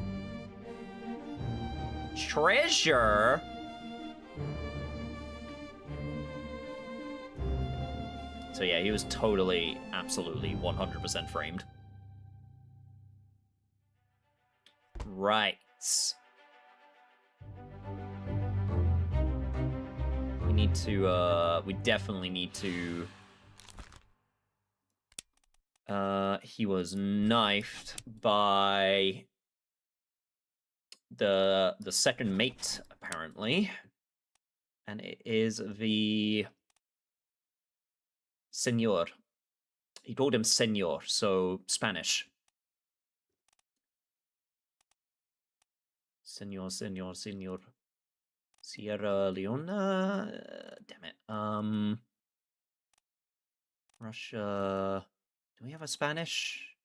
Treasure? So yeah, he was totally, absolutely, 100% framed. Right. We need to, we definitely need to... he was knifed by the second mate, apparently. And it is the Senor. He called him Senor, so Spanish. Senor. Sierra Leone? Damn it. Russia. Do we have a Spanish?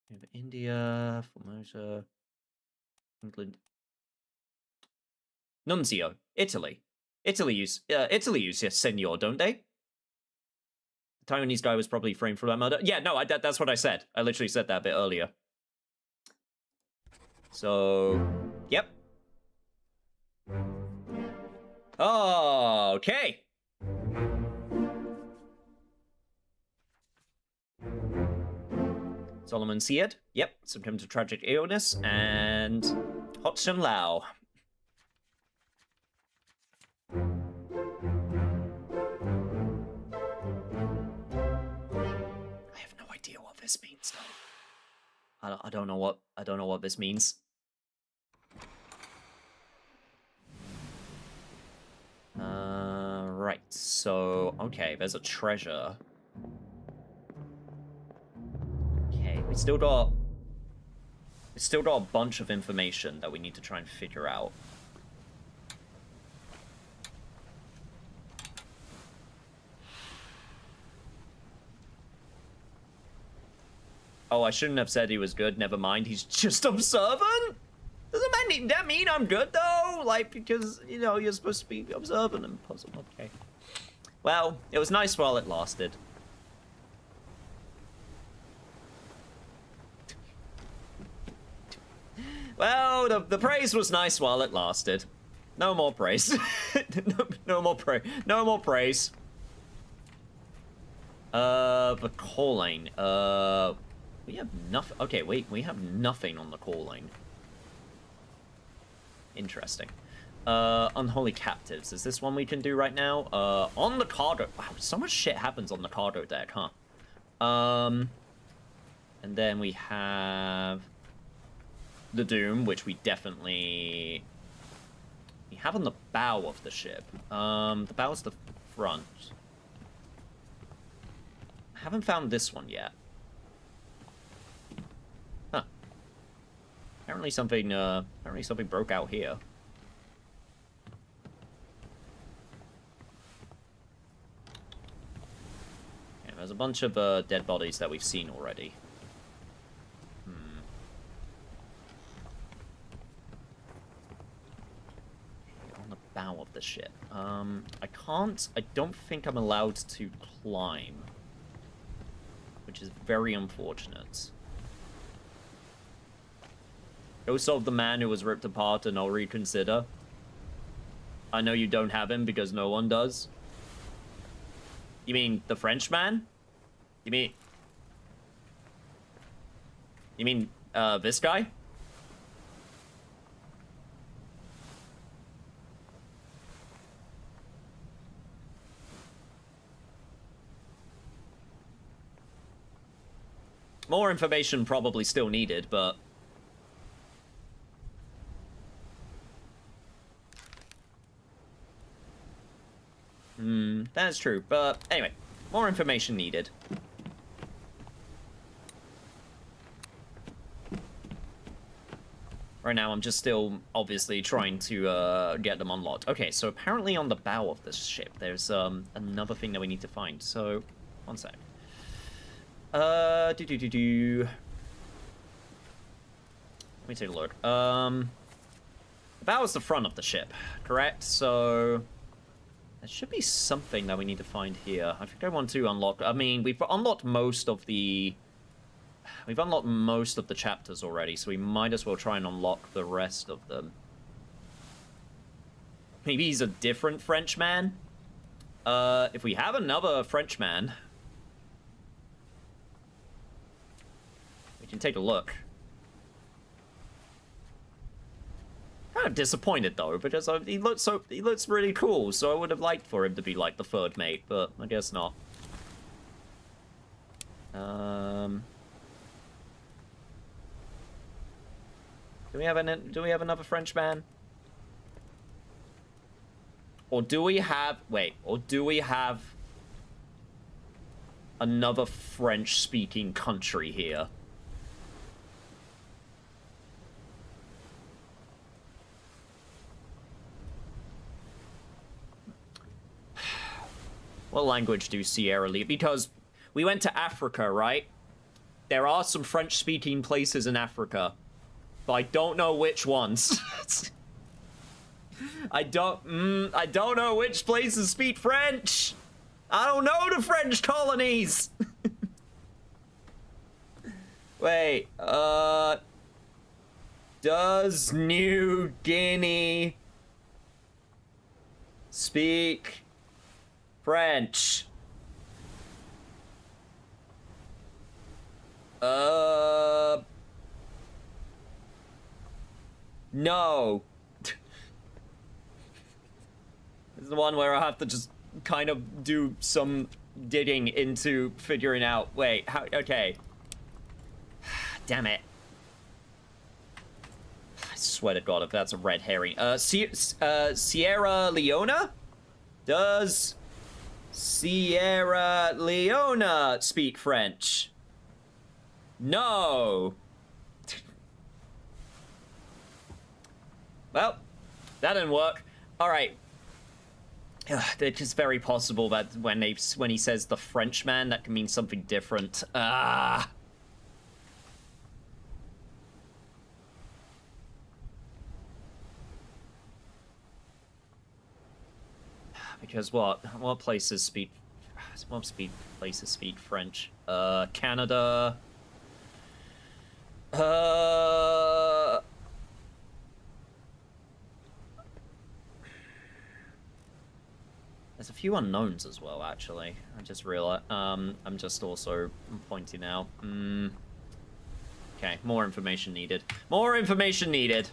We have India, Formosa, England. Nunzio, Italy. Italy use yes, Senor, don't they? The Taiwanese guy was probably framed for that murder. Yeah, no, that's what I said. I literally said that a bit earlier. So, yep. Okay. Solomon Seared. Yep. Succumbed to tragic illness. And Hot Shen Lao. I have no idea what this means, though. I don't know what this means. Right. So, okay, there's a treasure. Okay, we still got a bunch of information that we need to try and figure out. Oh, I shouldn't have said he was good. Never mind. He's just observant? Doesn't that mean I'm good, though? Like, because, you know, you're supposed to be observant and puzzle. Okay. Well, it was nice while it lasted. Well, the praise was nice while it lasted. No more praise. no more praise. No more praise. The call lane. We have nothing. Okay, wait. We have nothing on the call lane. Interesting. Unholy captives. Is this one we can do right now? On the cargo. Wow, so much shit happens on the cargo deck, huh? And then we have the Doom, which we definitely have on the bow of the ship. The bow is the front. I haven't found this one yet. Huh. Apparently something broke out here. Yeah, there's a bunch of dead bodies that we've seen already. Bow of the ship. I don't think I'm allowed to climb, which is very unfortunate. Ghost of the man who was ripped apart, and I'll reconsider. I know you don't have him because no one does. You mean the French man? You mean this guy? More information probably still needed, but... that's true. But anyway, more information needed. Right now, I'm just still, obviously, trying to get them unlocked. Okay, so apparently on the bow of this ship, there's another thing that we need to find. So, one sec. Let me take a look. The bow is the front of the ship, correct? So there should be something that we need to find here. I think I want to unlock. I mean, we've unlocked most of the chapters already, so we might as well try and unlock the rest of them. Maybe he's a different Frenchman. If we have another Frenchman, we can take a look. Kind of disappointed though, because he looks really cool, so I would have liked for him to be like the third mate, but I guess not. Do we have another Frenchman? Or do we have... Wait, or do we have another French-speaking country here? What language do Sierra Leone? Because we went to Africa, right? There are some French-speaking places in Africa, but I don't know which ones. I don't know which places speak French. I don't know the French colonies. Wait, does New Guinea speak French? No. This is the one where I have to just kind of do some digging into figuring out. Wait, how? Okay. Damn it. I swear to God, if that's a red herring. Sierra Leone? Does Sierra Leone speak French? No. Well, that didn't work. All right. It's just very possible that when he says the Frenchman, that can mean something different. Because what places speak? Places speak French? Canada. There's a few unknowns as well, actually. I just realized. I'm just also pointing out. Okay, more information needed. More information needed.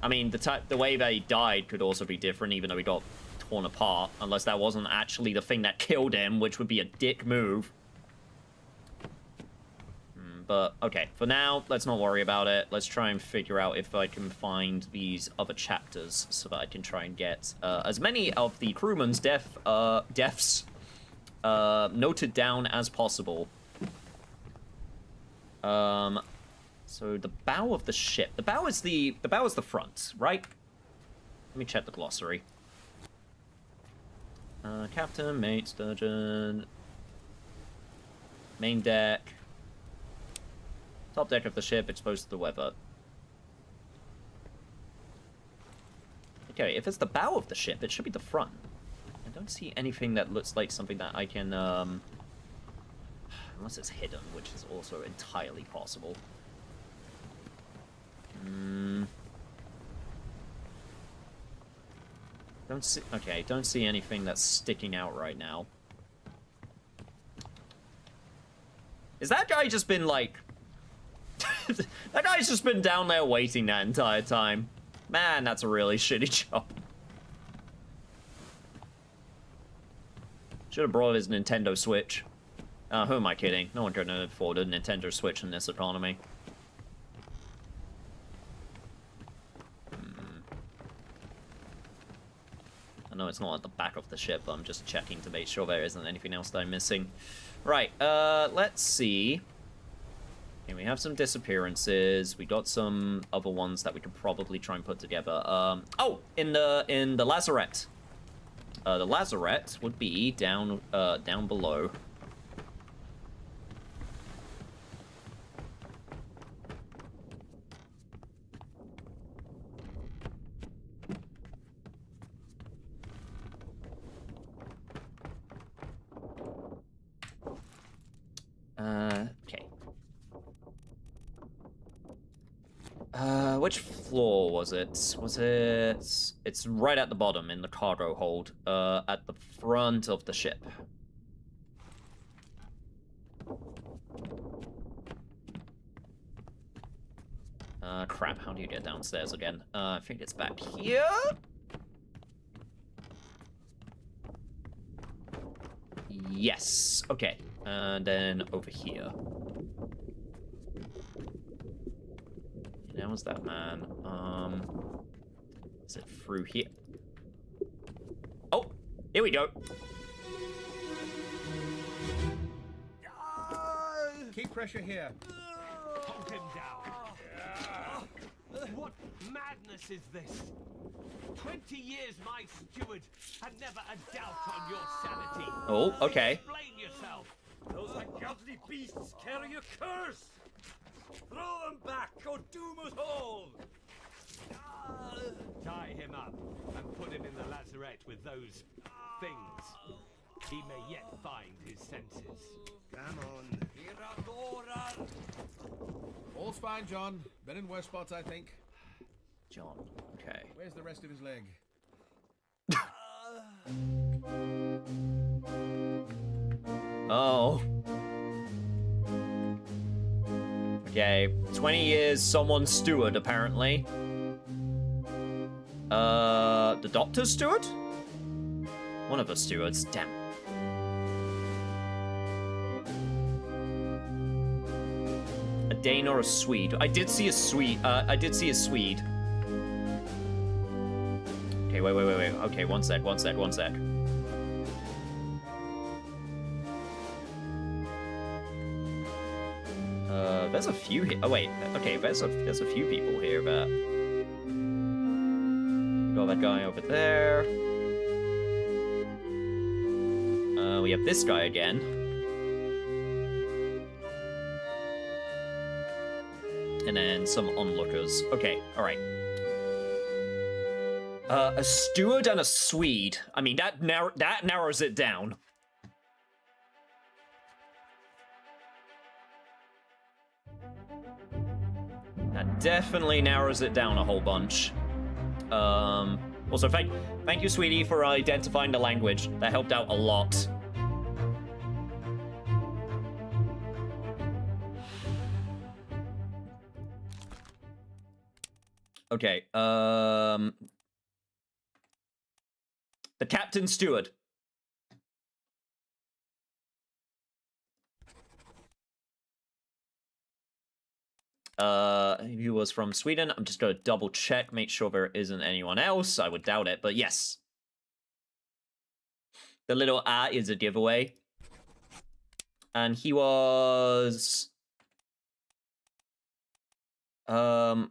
I mean, the way that he died could also be different, even though he got torn apart. Unless that wasn't actually the thing that killed him, which would be a dick move. But, okay, for now, let's not worry about it. Let's try and figure out if I can find these other chapters so that I can try and get as many of the crewmen's deaths noted down as possible. So the bow of the ship. The bow is the front, right? Let me check the glossary. Captain, mate, sturgeon, main deck. Top deck of the ship exposed to the weather. Okay, if it's the bow of the ship, it should be the front. I don't see anything that looks like something that I can, unless it's hidden, which is also entirely possible. Don't see anything that's sticking out right now. Is that guy just been, like... that guy's just been down there waiting that entire time. Man, that's a really shitty job. Should have brought his Nintendo Switch. Who am I kidding? No one can afford a Nintendo Switch in this economy. I know it's not at the back of the ship, but I'm just checking to make sure there isn't anything else that I'm missing. Right, let's see. Okay, we have some disappearances. We got some other ones that we could probably try and put together. Oh, in the lazarette. The lazarette would be down below. Okay. Which floor was it? It's right at the bottom in the cargo hold, at the front of the ship. Crap, how do you get downstairs again? I think it's back here? Yes, okay. And then over here. Now is that man? Is it through here? Oh, here we go. Keep pressure here. Hold him down. What madness is this? 20 years my steward, and never a doubt on your sanity. Oh, okay. Explain yourself. Those ungodly beasts carry a curse! Throw them back or doom us all! Tie him up and put him in the lazarette with those things. He may yet find his senses. Come on. All's fine, John. Been in worse spots, I think. John, okay. Where's the rest of his leg? Oh. Okay, 20 years, someone's steward, apparently. The doctor's steward? One of the stewards, damn. A Dane or a Swede? I did see a Swede, Swede. Okay, wait. Okay, one sec. There's a few here. Oh wait, okay, there's a few people here, but got that guy over there. We have this guy again. And then some onlookers. Okay, alright. A steward and a Swede. I mean, that narrows it down. That definitely narrows it down a whole bunch. Also, thank you, sweetie, for identifying the language. That helped out a lot. Okay, the captain steward. He was from Sweden. I'm just gonna double check, make sure there isn't anyone else. I would doubt it, but yes. The little is a giveaway. And he was... I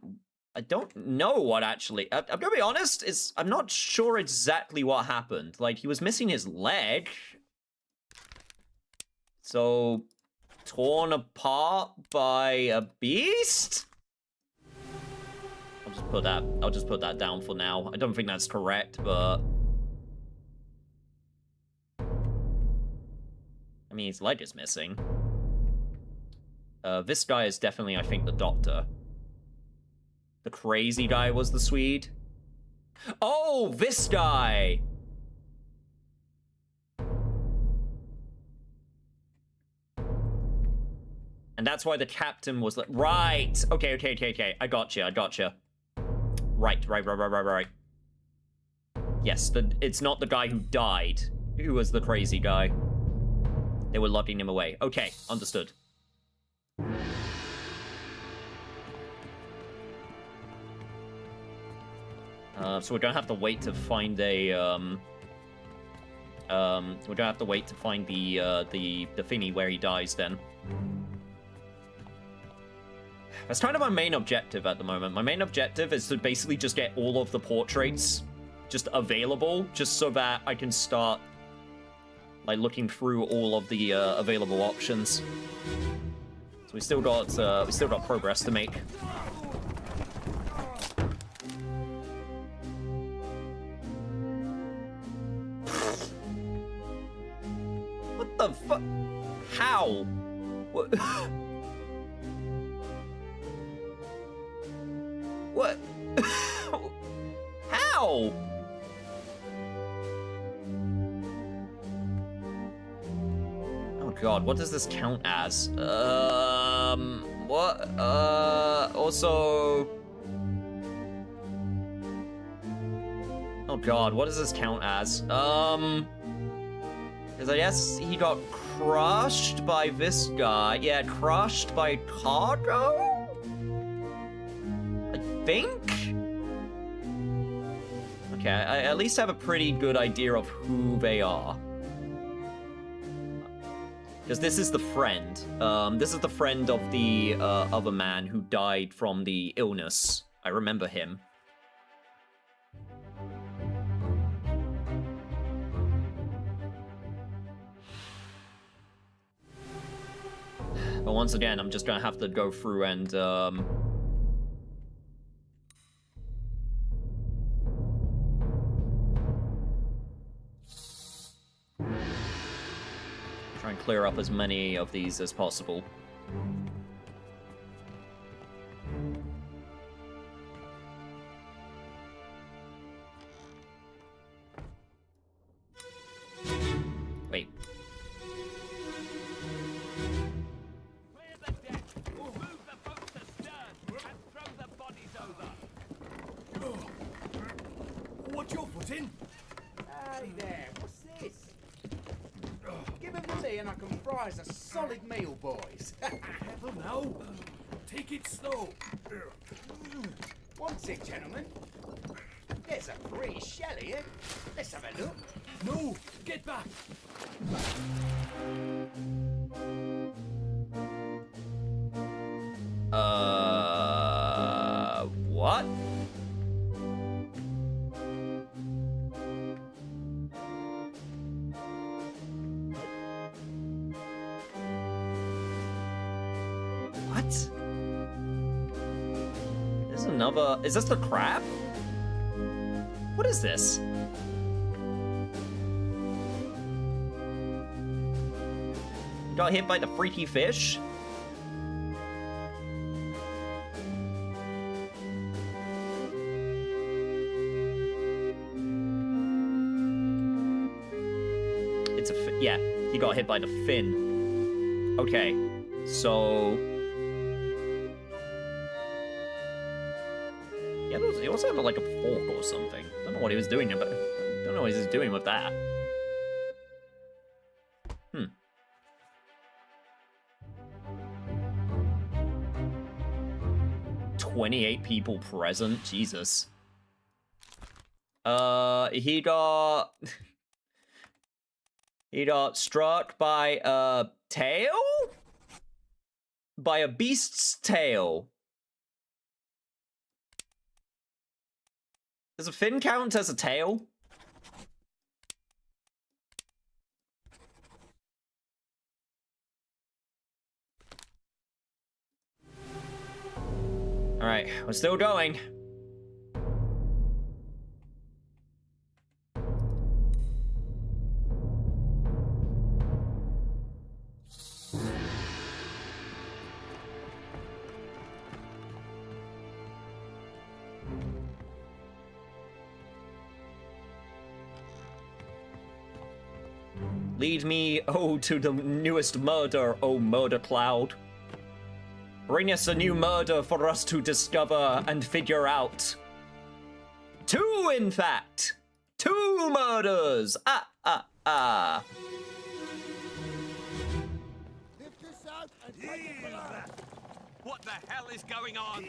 don't know what actually... I'm gonna be honest, I'm not sure exactly what happened. Like, he was missing his leg. So... torn apart by a beast? I'll just put that down for now. I don't think that's correct, but... I mean, his leg is missing. This guy is definitely, I think, the doctor. The crazy guy was the Swede. Oh, this guy! And that's why the captain was like, right. Okay. I gotcha. Right. Yes, it's not the guy who died, who was the crazy guy. They were locking him away. Okay, understood. So we're gonna have to wait to find a, we're gonna have to wait to find the thingy where he dies then. That's kind of my main objective at the moment. My main objective is to basically just get all of the portraits just available, just so that I can start, like, looking through all of the available options. So we still got progress to make. What the fuck? How? What? What? How? Oh god, what does this count as? What? Also... Oh god, what does this count as? Because I guess he got crushed by this guy. Yeah, crushed by cargo? Think? Okay, I at least have a pretty good idea of who they are. Because this is the friend. This is the friend of the other man who died from the illness. I remember him. But once again, I'm just gonna have to go through and try and clear up as many of these as possible. Wait. Clear the deck. Move the boats astern and throw the bodies over. What's your footing? Hey there, what's this? Give them to me and I can fry us a solid meal, boys. Careful now. Take it slow. One sec, gentlemen. There's a pretty shell here. Let's have a look. No, get back. What? What? There's another. Is this the crab? What is this? Got hit by the freaky fish? It's a yeah, he got hit by the fin. Okay, so yeah, he also had like a fork or something. I don't know what he was doing, but I don't know what he was doing with that. 28 people present. Jesus. He got struck by a tail? By a beast's tail. Does a fin count as a tail? All right, we're still going. Lead me, oh, to the newest murder, oh murder cloud. Bring us a new murder for us to discover and figure out. 2, in fact! 2 murders! What the hell is going on?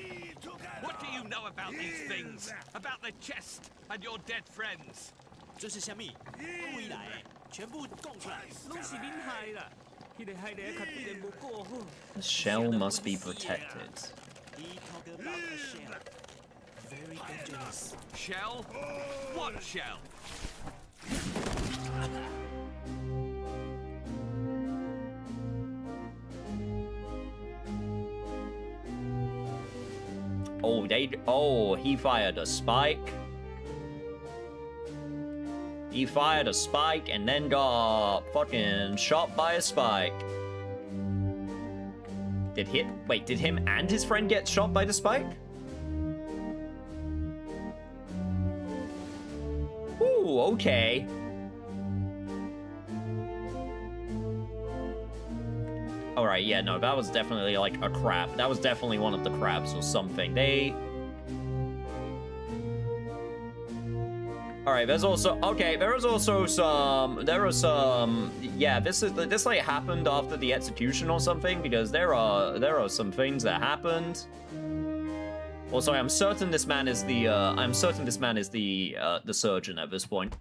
What do you know about these things? About the chest and your dead friends? 这是什么？不回来，全部供出来，拢是恁害啦！迄个害得较对人无过好。 The shell must be protected. He talk about a shell. Very dangerous. Shell? What shell? Oh, he fired a spike. He fired a spike and then got fucking shot by a spike. Did him and his friend get shot by the spike? Ooh, okay. Alright, yeah, no, that was definitely like a crab. That was definitely one of the crabs or something. Alright, there's also, okay, there was also some, yeah, this like happened after the execution or something, because there are some things that happened. Also, I'm certain this man is the the surgeon at this point.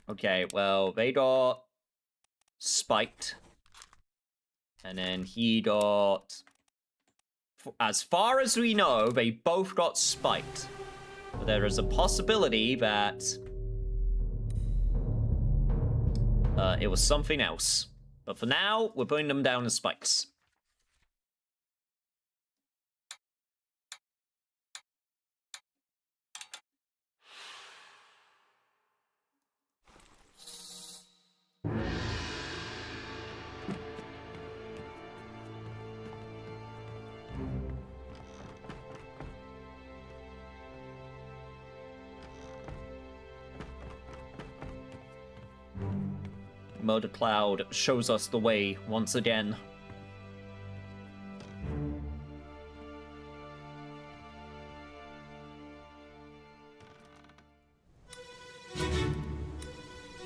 Okay, well, they got spiked. And then he got... As far as we know, they both got spiked. But there is a possibility that... it was something else. But for now, we're putting them down as spikes. Murder Cloud shows us the way once again.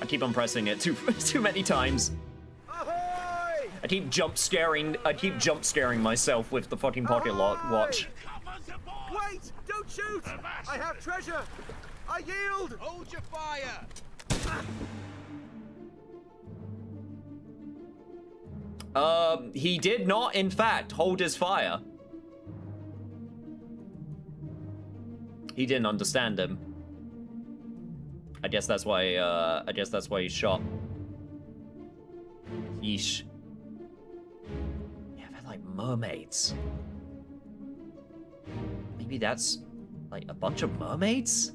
I keep on pressing it too many times. Ahoy! I keep jump scaring myself with the fucking pocket watch. Wait! Don't shoot! I have treasure! I yield! Hold your fire! He did not, in fact, hold his fire. He didn't understand him. I guess that's why he shot. Yeesh. Yeah, they're like mermaids. Maybe that's like a bunch of mermaids?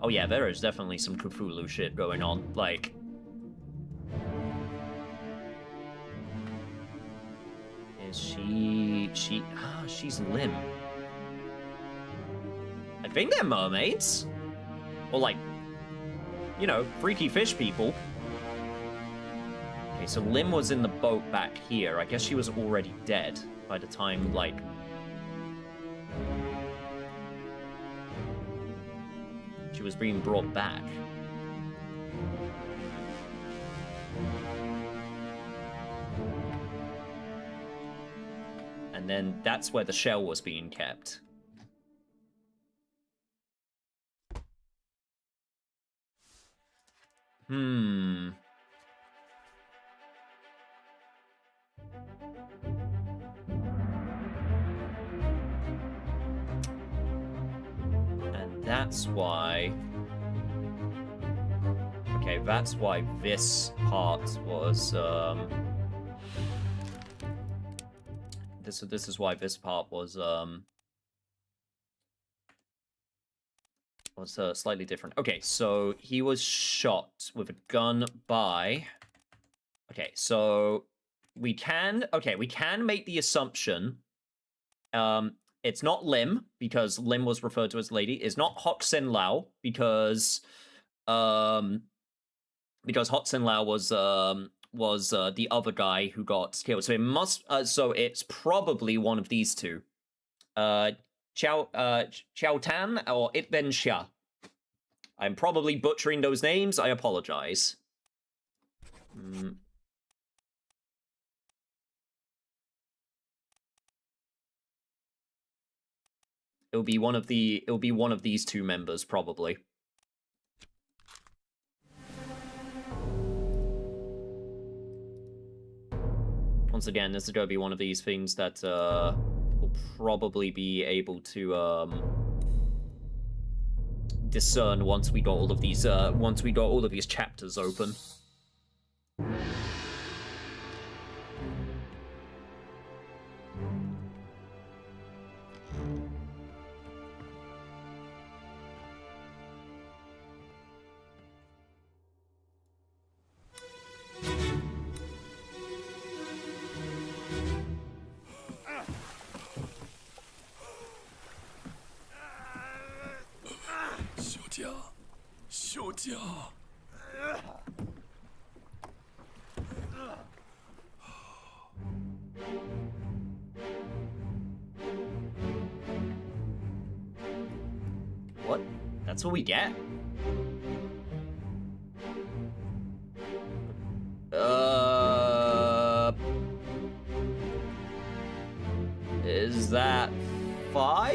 Oh yeah, there is definitely some Cthulhu shit going on. Like, is she's Lim. I think they're mermaids. Or like, you know, freaky fish people. Okay, so Lim was in the boat back here. I guess she was already dead by the time, like... she was being brought back. And then that's where the shell was being kept. And that's why... okay, that's why this part was, This is why this part was slightly different. Okay, so he was shot with a gun by... okay, so we can make the assumption it's not Lim, because Lim was referred to as lady. It's not Hok Sen Lao, because Hok Sen Lao was the other guy who got killed. So it must so it's probably one of these two. Chao Tan or It Ben Xia. I'm probably butchering those names. I apologize. It'll be one of these two members, probably. Once again, this is going to be one of these things that we'll probably be able to discern once we got all of these chapters open. What? That's what we get? that fire?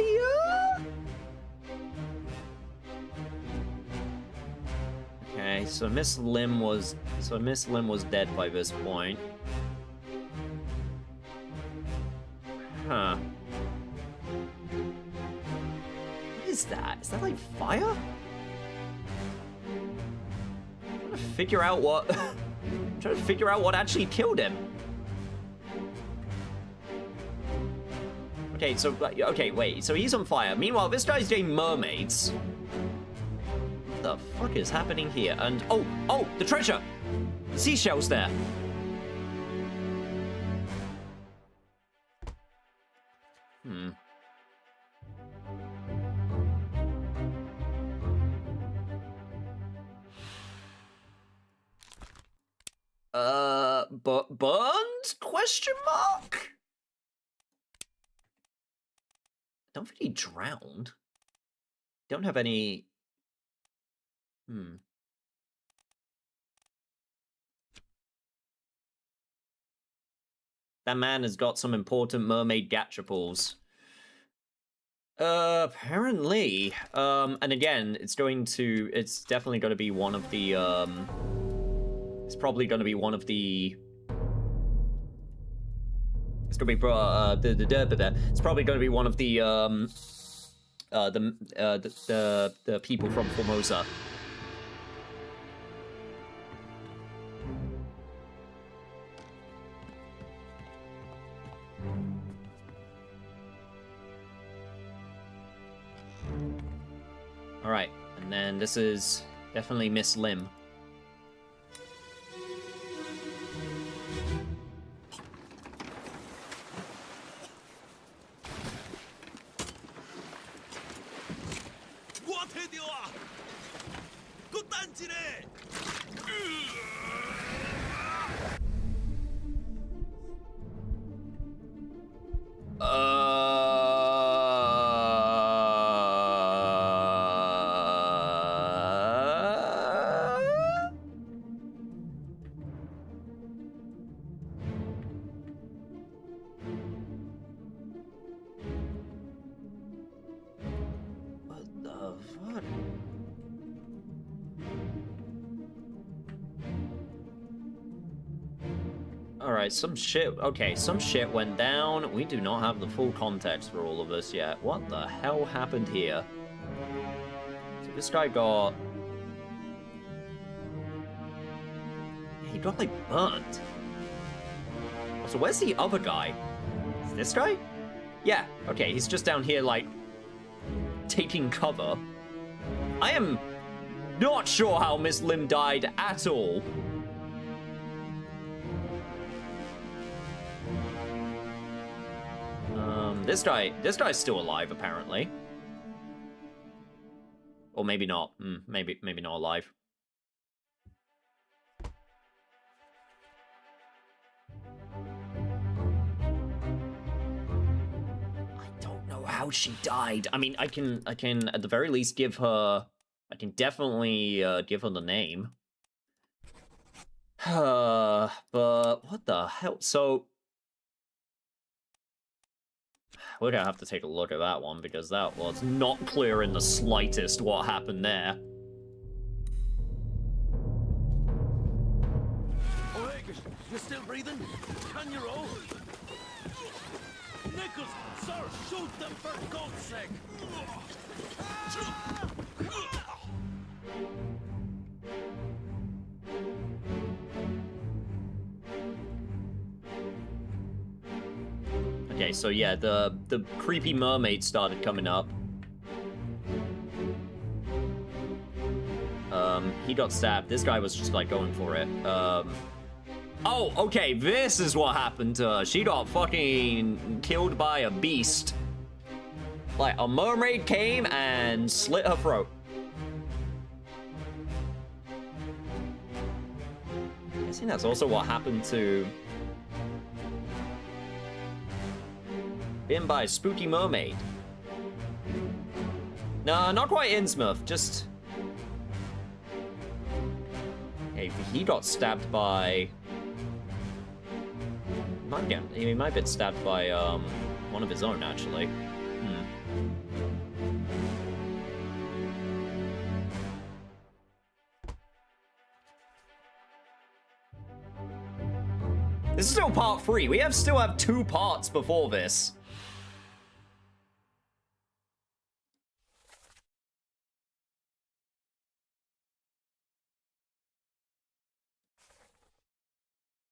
Okay, so Miss Lim was dead by this point. Huh. What is that? Is that like fire? I'm trying to figure out what I'm trying to figure out what actually killed him. Okay, so okay, wait. So he's on fire. Meanwhile, this guy's doing mermaids. What the fuck is happening here? And oh, the treasure! The seashells there. But burned? Question mark? I don't think he drowned. Don't have any... That man has got some important mermaid gachapals. Apparently. And again, it's definitely going to be one of the, it's probably going to be one of the... It's going to be, it's probably going to be one of the people from Formosa. All right, and then this is definitely Miss Lim. Alright, some shit went down. We do not have the full context for all of this yet. What the hell happened here? So this guy got... He got, like, burnt. So where's the other guy? Is this guy? Yeah, okay, he's just down here, like, taking cover. I am not sure how Miss Lim died at all. This guy's still alive, apparently. Or maybe not. Maybe not alive. I don't know how she died. I mean, I can at the very least give her... I can definitely give her the name. But what the hell? So... We're gonna have to take a look at that one, because that was not clear in the slightest what happened there. Oh, hey, you still breathing? Can you roll? Nichols, sir, shoot them for God's sake! Okay, so yeah, the creepy mermaid started coming up. He got stabbed. This guy was just like going for it. Oh, okay, this is what happened to her. She got fucking killed by a beast. Like, a mermaid came and slit her throat. I'm guessing that's also what happened to... Been by a spooky mermaid. No, not quite Innsmouth, just... Okay, he got stabbed by... He might get stabbed by, One of his own, actually. This is still part 3. We still have 2 parts before this.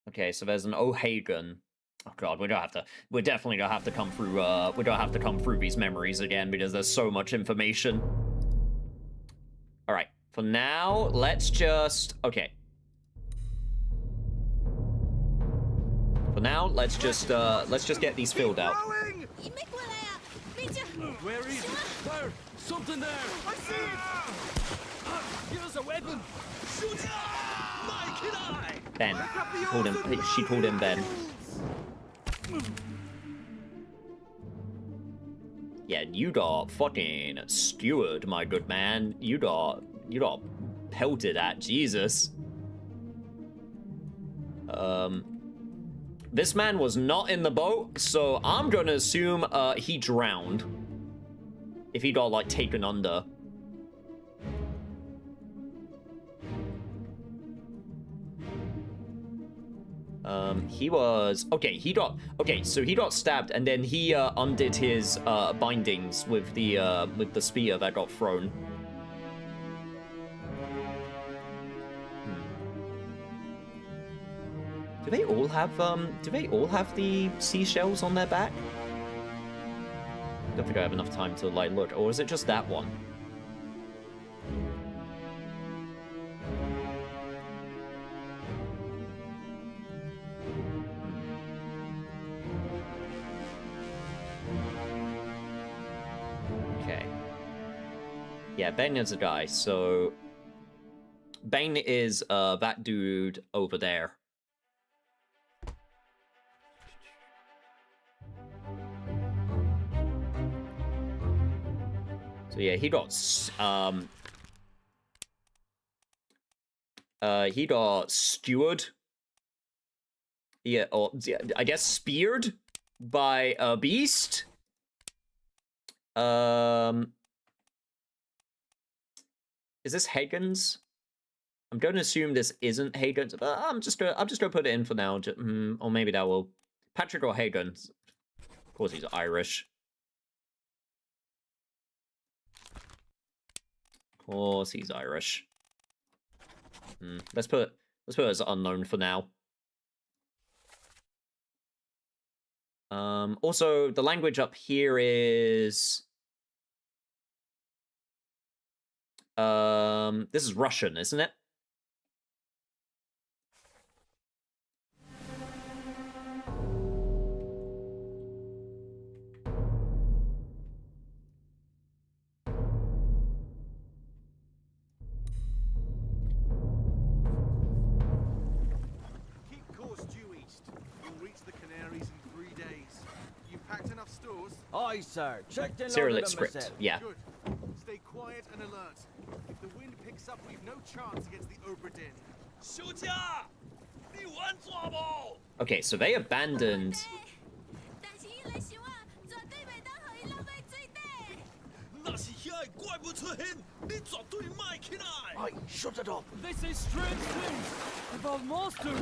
Okay, so there's an O'Hagan. Oh god, we definitely don't have to come through, we don't have to come through these memories again because there's so much information. Alright, for now, let's just, okay. For now, let's just get these filled out. Where is it? There! Something there! I see it! Give us a weapon! Shoot! My kid eye! Ben. She called him Ben. Yeah, you got fucking skewered, my good man. You got pelted at, Jesus. This man was not in the boat, so I'm gonna assume he drowned. If he got, like, taken under. He was... Okay, so he got stabbed, and then he undid his bindings with the spear that got thrown. Do they all have the seashells on their back? Don't think I have enough time to, like, look. Or is it just that one? Okay. Yeah, Bane is a guy, so... Bane is, that dude over there. So yeah, he got skewered. Yeah, or I guess speared by a beast. Is this Hagen's? I'm going to assume this isn't Hagen's, but I'm just gonna put it in for now. Or maybe that will Patrick or Hagen. Of course, he's Irish. Of course, he's Irish. Let's put it as unknown for now. Also, the language up here is this is Russian, isn't it? Aye, sir. Checked in Cyrillic loaded script, myself. yeah. Good. Stay quiet and alert. If the wind picks up, we've no chance against the OBRA DINN. Okay, so they abandoned. Aye, shut it up. They say strange things about monsters.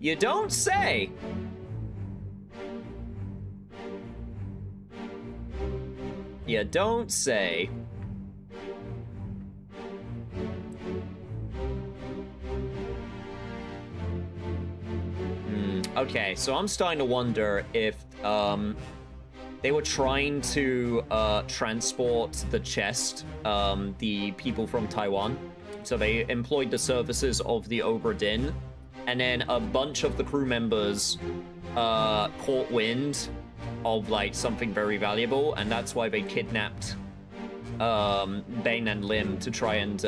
You don't say. You don't say. Okay, so I'm starting to wonder if they were trying to transport the chest, the people from Taiwan. So they employed the services of the OBRA DINN, and then a bunch of the crew members caught wind of, like, something very valuable, and that's why they kidnapped Bane and Lim to try and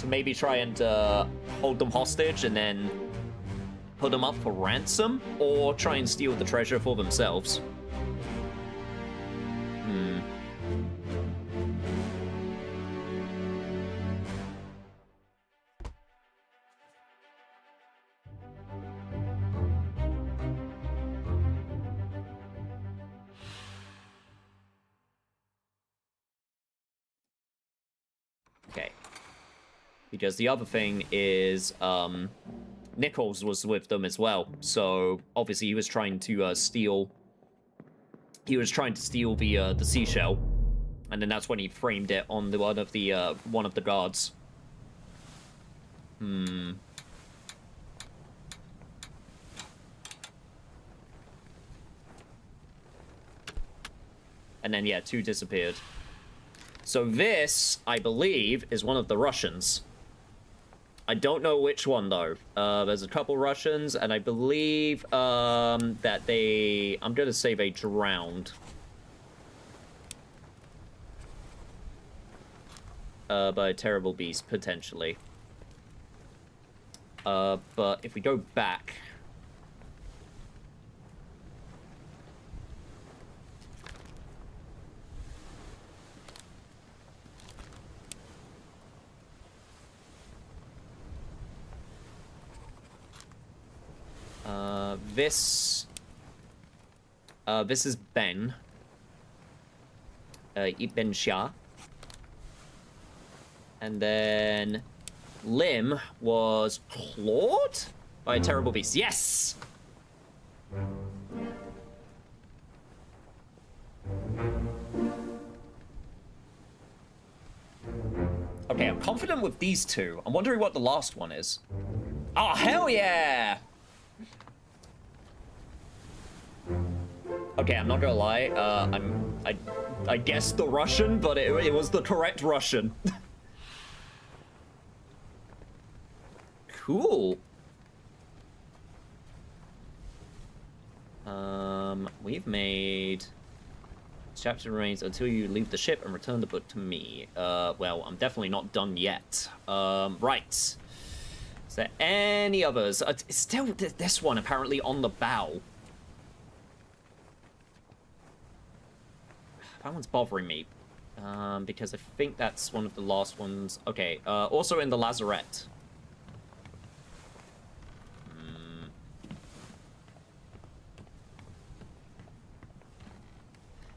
maybe try and hold them hostage and then put them up for ransom, or try and steal the treasure for themselves. Because the other thing is, Nichols was with them as well. So obviously he was trying to steal. He was trying to steal the seashell, and then that's when he framed it on the one of the guards. Hmm. And then, yeah, 2 disappeared. So this, I believe, is one of the Russians. I don't know which one, though. There's a couple Russians, and I believe that they... I'm going to say they drowned. By a terrible beast, potentially. But if we go back... This is Ben. Ibn Shah. And then Lim was clawed by a terrible beast. Yes! Okay, I'm confident with these 2. I'm wondering what the last one is. Oh, hell yeah! Okay, I'm not gonna lie. I guessed the Russian, but it was the correct Russian. Cool. We've made... Chapter remains until you leave the ship and return the book to me. Well, I'm definitely not done yet. Right. Is there any others? It's still this one, apparently, on the bow. That one's bothering me. Because I think that's one of the last ones. Okay, also in the lazarette.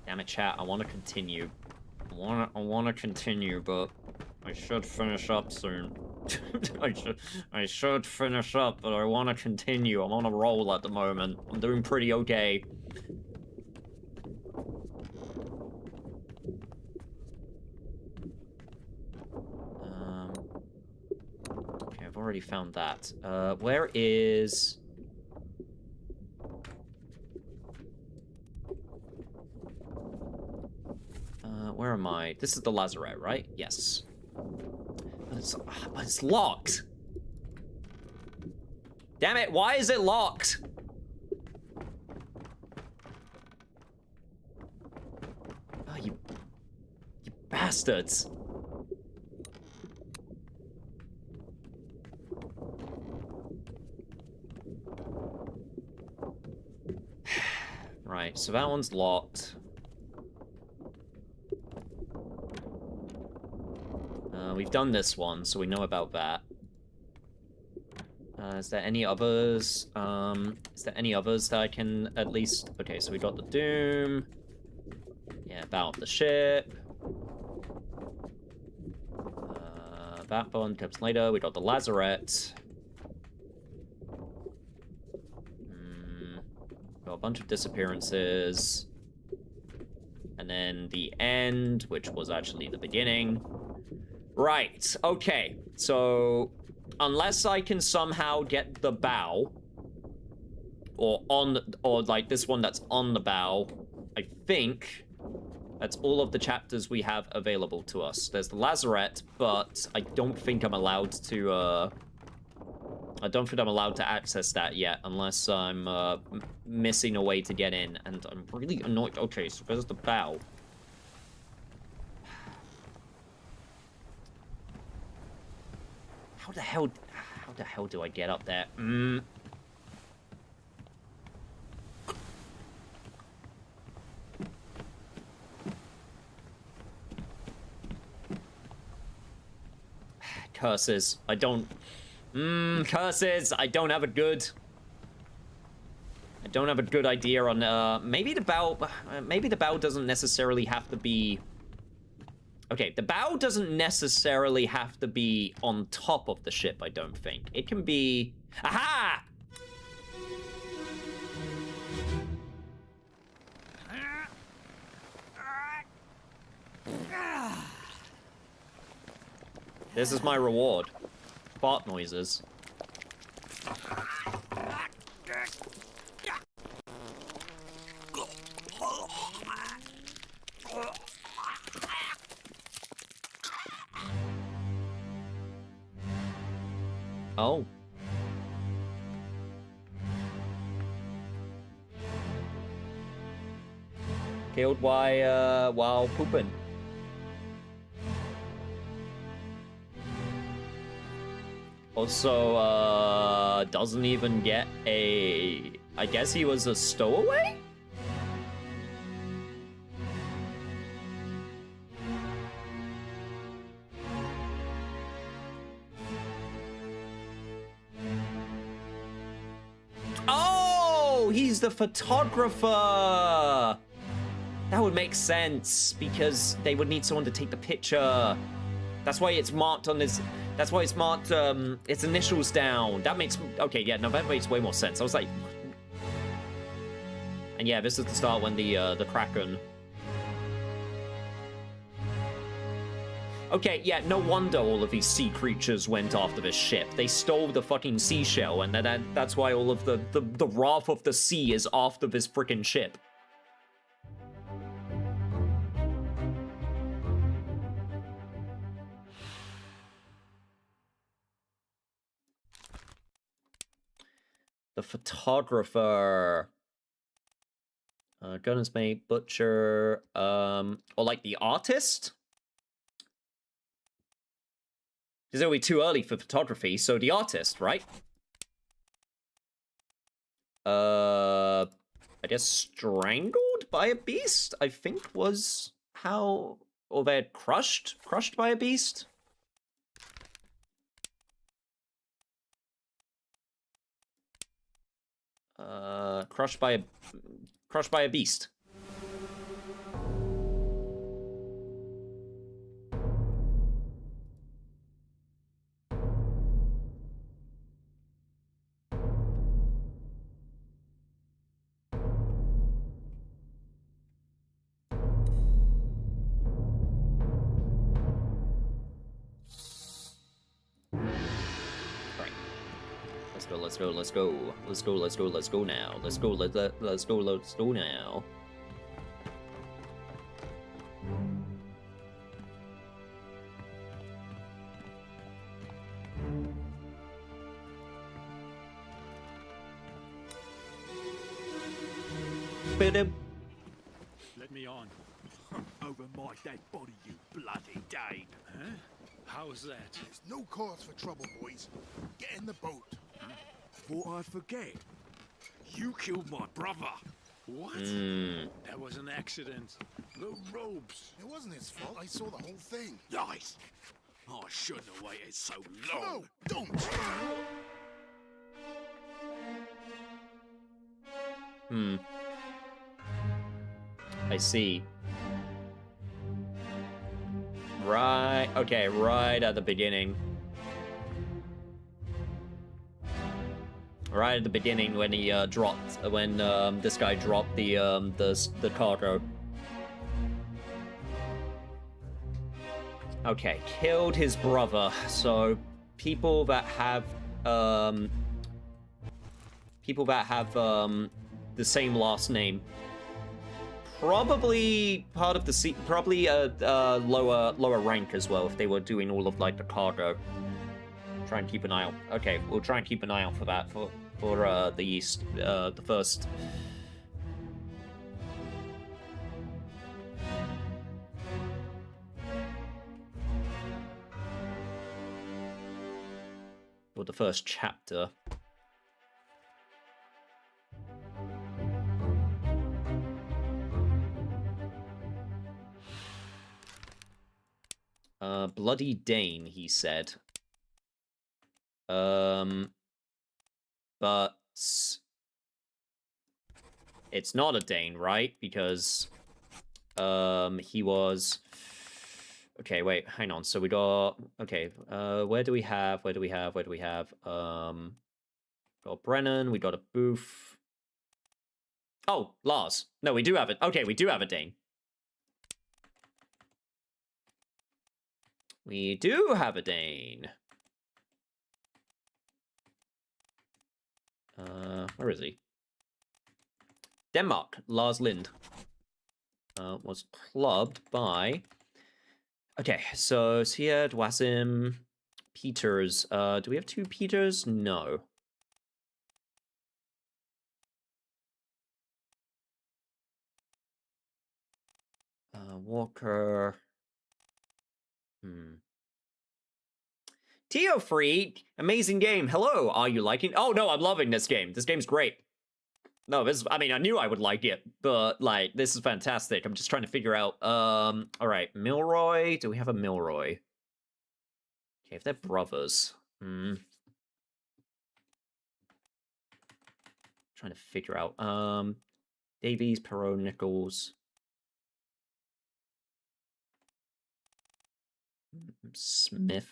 Damn it, chat, I want to continue. I want to continue, but I should finish up soon. I should finish up, but I want to continue. I'm on a roll at the moment. I'm doing pretty okay. Okay, I've already found that. Where is... where am I? This is the lazarette, right? Yes. But it's locked. Damn it, why is it locked? Oh, you bastards. Right, so that one's locked. We've done this one, so we know about that. Is there any others? Is there any others that I can at least... Okay, so we got the Doom. Yeah, about the ship. That one comes later. We got the lazarette. Got a bunch of disappearances. And then the end, which was actually the beginning. Right, okay. So, unless I can somehow get the bow, or like this one that's on the bow, I think that's all of the chapters we have available to us. There's the lazarette, but I don't think I'm allowed to, I don't think I'm allowed to access that yet, unless I'm, missing a way to get in, and I'm really annoyed. Okay, so there's the bow. How the hell do I get up there? Curses. I don't... curses. I don't have a good... I don't have a good idea on, maybe the bow... maybe the bow doesn't necessarily have to be... Okay, the bow doesn't necessarily have to be on top of the ship, I don't think. It can be... Aha! This is my reward. Fart noises. Oh. Killed while pooping. Also, doesn't even get a... I guess he was a stowaway? Oh, he's the photographer! That would make sense, because they would need someone to take the picture. That's why it's marked on his... That's why it's marked, its initials down. That makes... Okay, yeah, no, that makes way more sense. I was like... And yeah, this is the start when the Kraken... Okay, yeah, no wonder all of these sea creatures went after this ship. They stole the fucking seashell, and that's why all of the wrath of the sea is after this frickin' ship. The photographer, gunner's mate, butcher, or like the artist? Because it'll be too early for photography, so the artist, right? I guess strangled by a beast, I think was how, or they're crushed by a beast? Crushed by a beast. Let's go now. Let's go now. Let me on. Over my dead body, you bloody Dane. Huh? How's that? There's no cause for trouble, boys. Get in the boat. Thought I'd forget. You killed my brother. What? That was an accident. The robes. It wasn't his fault. I saw the whole thing. Lies. I shouldn't have waited so long. No, don't. I see. Right, okay, right at the beginning. Right at the beginning when he when this guy dropped the cargo. Okay, killed his brother. So people that have the same last name, probably part of the probably lower rank as well if they were doing all of like the cargo. Try and keep an eye out. Okay, we'll try and keep an eye out for that for the East, the first. Or the first chapter. Bloody Dane, he said. But it's not a Dane, right? Because he was Okay, wait, hang on. So we got okay. Where do we have? Got Brennan. We got a Booth. Oh, Lars. No, we do have it. Okay, we do have a Dane. We do have a Dane. Where is he? Denmark. Lars Lind. Was clubbed by. Okay, so Siad, Wasim, Peters. Do we have 2 Peters? No. Walker. Tio Freak, amazing game. Hello, are you liking? Oh no, I'm loving this game. This game's great. No, I mean, I knew I would like it, but like, this is fantastic. I'm just trying to figure out. All right, Milroy. Do we have a Milroy? Okay, if they're brothers. Trying to figure out. Davies, Perot, Nichols. Smith.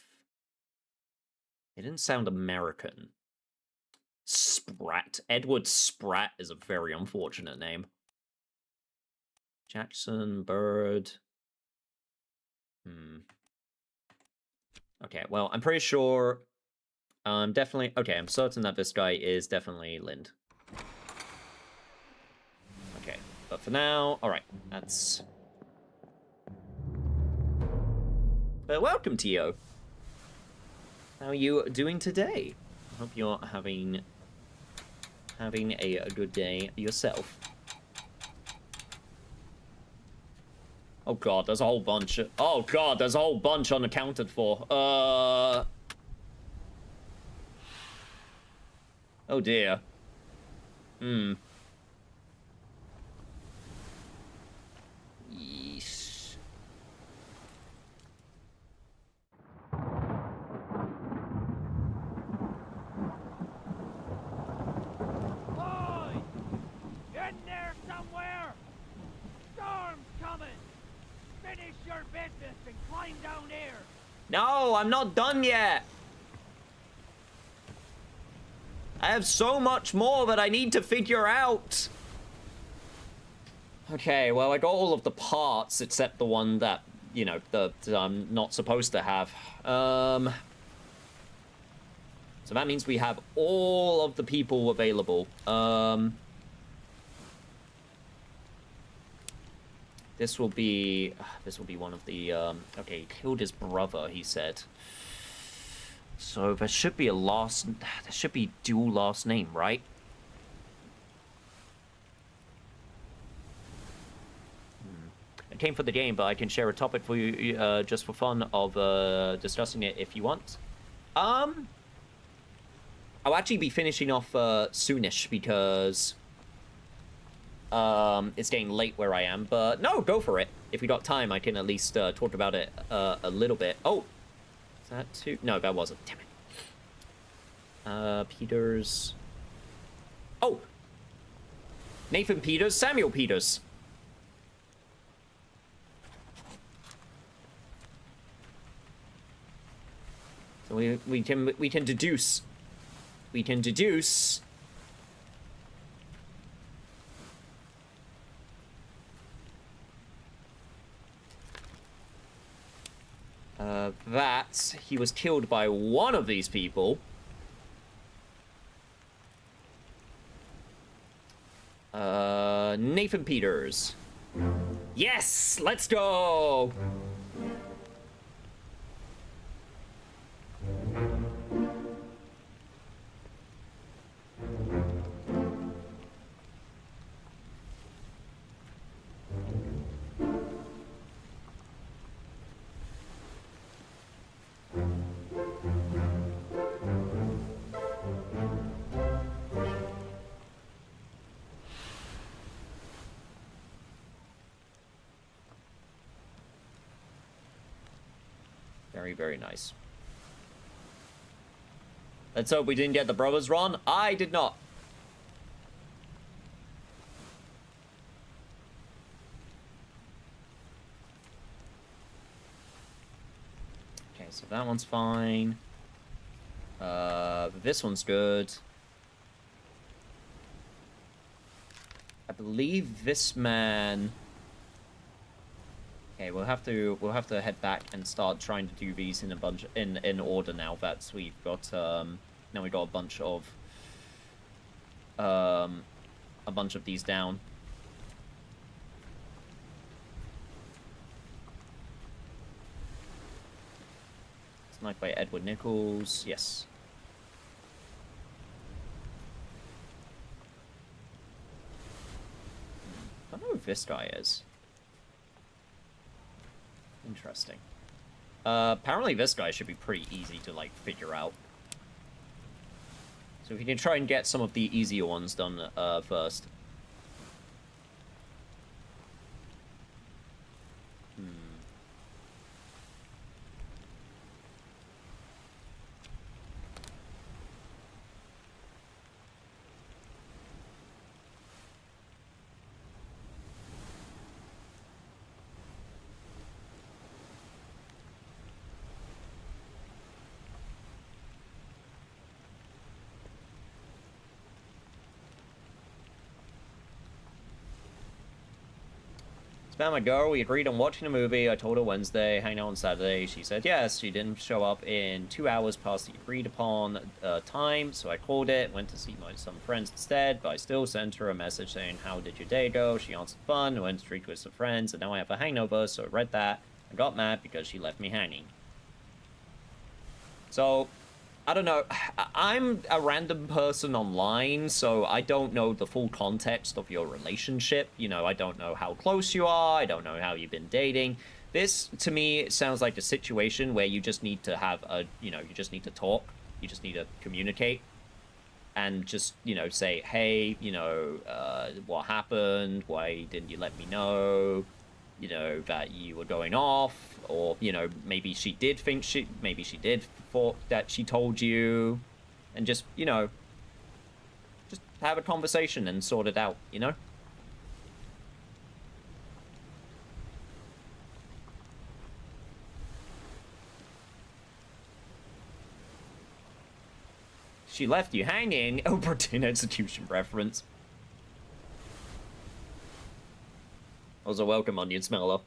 It didn't sound American. Spratt. Edward Spratt is a very unfortunate name. Jackson, Bird. Okay, well, I'm pretty sure. Definitely. Okay, I'm certain that this guy is definitely Lind. Okay, but for now, alright, that's. But welcome, Tio. How are you doing today? I hope you're having a good day yourself. Oh god, there's a whole bunch. Oh god, there's a whole bunch unaccounted for. Oh dear. Yeesh. Boy! In there somewhere! Storm's coming! Finish your business and climb down here! No, I'm not done yet. I have so much more that I need to figure out. Okay, well, I got all of the parts except the one that, you know, that I'm not supposed to have. So that means we have all of the people available. This will be one of the, okay, he killed his brother, he said. So there should be there should be dual last name, right? I came for the game, but I can share a topic for you, just for fun of, discussing it if you want. I'll actually be finishing off, soonish, because, it's getting late where I am, but no, go for it. If we got time, I can at least, talk about it, a little bit. Oh! Is that too? No, that wasn't. Damn it. Peters. Oh! Nathan Peters, Samuel Peters. So we can deduce. We can deduce. That he was killed by one of these people. Nathan Peters. Yes! Let's go! Very, very nice. Let's hope we didn't get the brothers wrong. I did not. so that one's fine. This one's good. I believe this man... Okay, we'll have to head back and start trying to do these in a bunch in order now that we've got now we've got a bunch of these down. Sniped by Edward Nichols, yes. I don't know who this guy is. Interesting. Apparently this guy should be pretty easy to, like, figure out. So if you can try and get some of the easier ones done, first. Found my girl, we agreed on watching a movie. I told her Wednesday, hang out on Saturday. She said yes. She didn't show up in 2 hours past the agreed upon time, so I called it, went to see some friends instead, but I still sent her a message saying, how did your day go? She answered fun, I went to drink with some friends, and now I have a hangover, so I read that. I got mad because she left me hanging. So, I don't know. I'm a random person online, so I don't know the full context of your relationship. You know, I don't know how close you are. I don't know how you've been dating. This, to me, sounds like a situation where you just need to have a, you just need to talk. You just need to communicate. And just, say, hey, what happened? Why didn't you let me know? That you were going off, or, maybe she did think maybe she did thought that she told you, and just, just have a conversation and sort it out, She left you hanging. OBRA DINN execution reference. Also, welcome, onion smeller.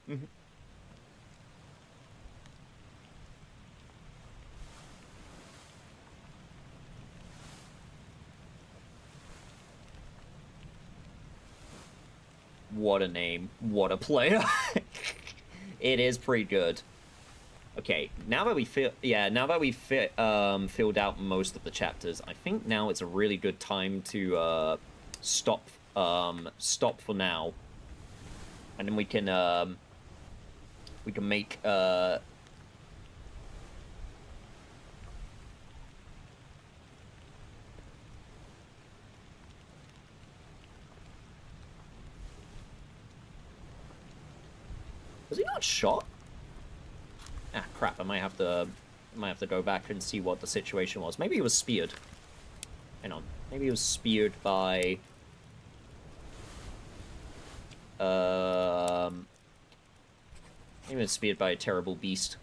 What a name. What a player. It is pretty good. Okay, now that we filled out most of the chapters, I think now it's a really good time to stop for now. And then we can make Was he not shot? Ah, crap, I might have to go back and see what the situation was. Maybe he was speared. Hang on. Maybe he was speared by maybe he was speared by a terrible beast.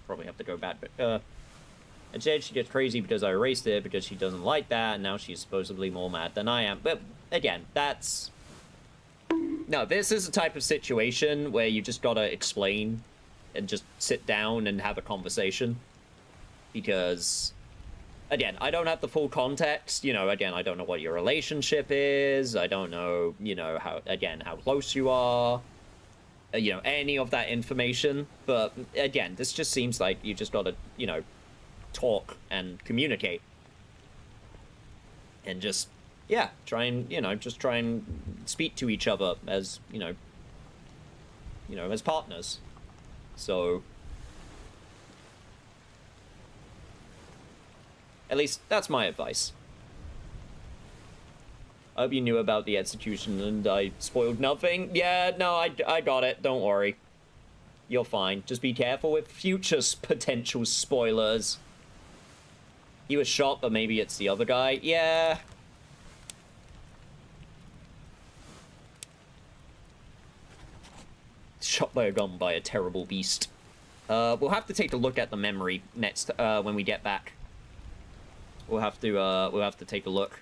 Probably have to go back, but instead she gets crazy because I erased it because she doesn't like that, and now she's supposedly more mad than I am. But again, that's no, this is a type of situation where you just gotta explain and just sit down and have a conversation. Because, again, I don't have the full context. Again, I don't know what your relationship is. I don't know, how close you are. Any of that information. But, again, this just seems like you just gotta, talk and communicate. And just, yeah, try and speak to each other as, as partners. So, at least that's my advice. I hope you knew about the execution and I spoiled nothing. Yeah, no, I got it. Don't worry. You're fine. Just be careful with future potential spoilers. He was shot, but maybe it's the other guy. Yeah. Shot by a gun by a terrible beast. We'll have to take a look at the memory next, when we get back. We'll have to take a look.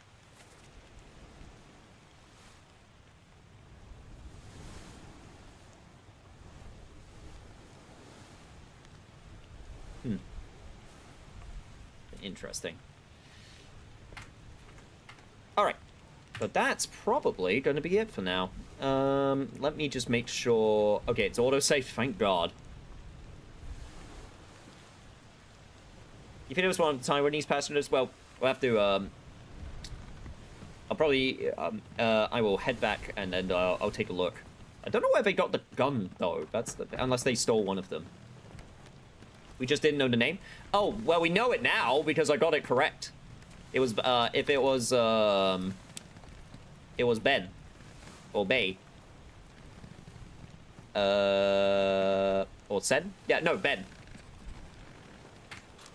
Interesting. Alright. But that's probably going to be it for now. Let me just make sure... Okay, it's autosave, thank God. You think it was one of the Taiwanese passengers? Well, we'll have to, I'll probably, I will head back and then I'll take a look. I don't know where they got the gun, though. That's the... Unless they stole one of them. We just didn't know the name? Oh, well, we know it now because I got it correct. It was, if it was Ben. Or Bay. Or Sen? Yeah, no, Ben.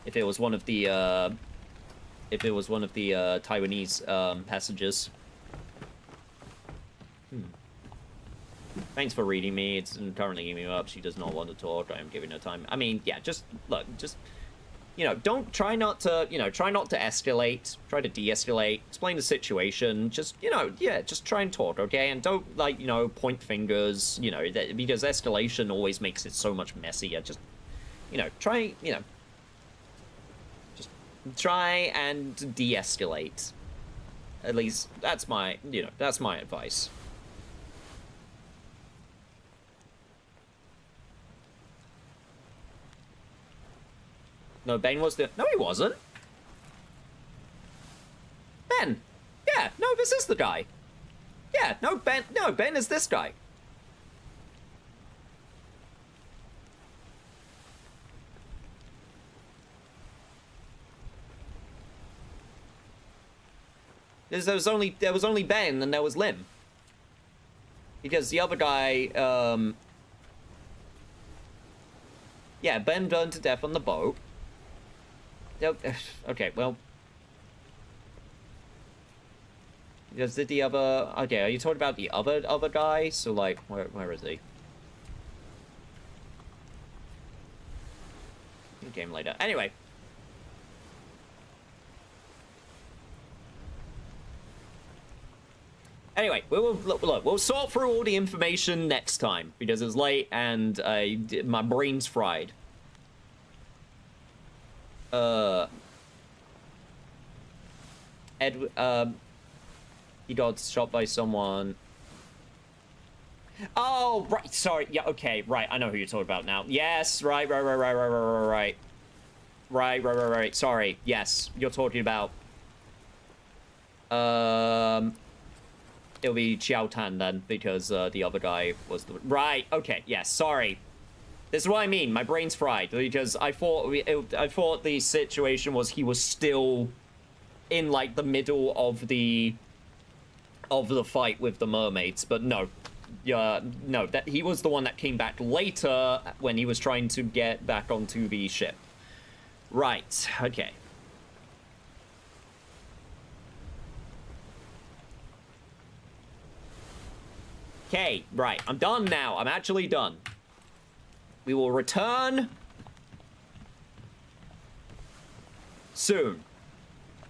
If it was one of the, Taiwanese, passengers. Thanks for reading me. It's currently giving me up. She does not want to talk. I am giving her time. I mean, yeah, just, look, just, you know, try not to escalate. Try to de-escalate. Explain the situation. Just, you know, yeah, just try and talk, okay? And don't, like, you know, point fingers, you know, because escalation always makes it so much messier. Just, you know, try and de-escalate. At least, that's my advice. No, Ben was the... No, he wasn't. Ben. Yeah, no, this is the guy. Yeah, no, Ben is this guy. There was only Ben and there was Lim. Because the other guy, yeah, Ben burned to death on the boat. Okay, well... Because did the other... Okay, are you talking about the other guy? So, like, where is he? Game later. Anyway. Anyway, we'll sort through all the information next time. Because it's late and my brain's fried. He got shot by someone. Oh, right, sorry, yeah, okay, right, I know who you're talking about now. Yes, right, sorry, yes, you're talking about, it'll be Chiao Tan then, because, the other guy was the, right, okay, yes, sorry. This is what I mean, my brain's fried, because I thought the situation was he was still in, like, the middle of the fight with the mermaids, but no. No, that he was the one that came back later when he was trying to get back onto the ship. Right, okay. Okay, right, I'm done now. I'm actually done. We will return soon.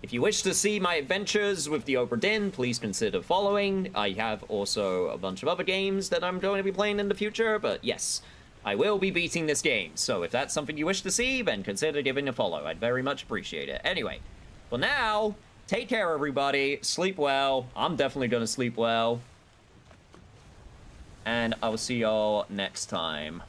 If you wish to see my adventures with the OBRA DINN, please consider following. I have also a bunch of other games that I'm going to be playing in the future, but yes, I will be beating this game. So if that's something you wish to see, then consider giving a follow. I'd very much appreciate it. Anyway, for now, take care, everybody. Sleep well. I'm definitely going to sleep well. And I will see y'all next time.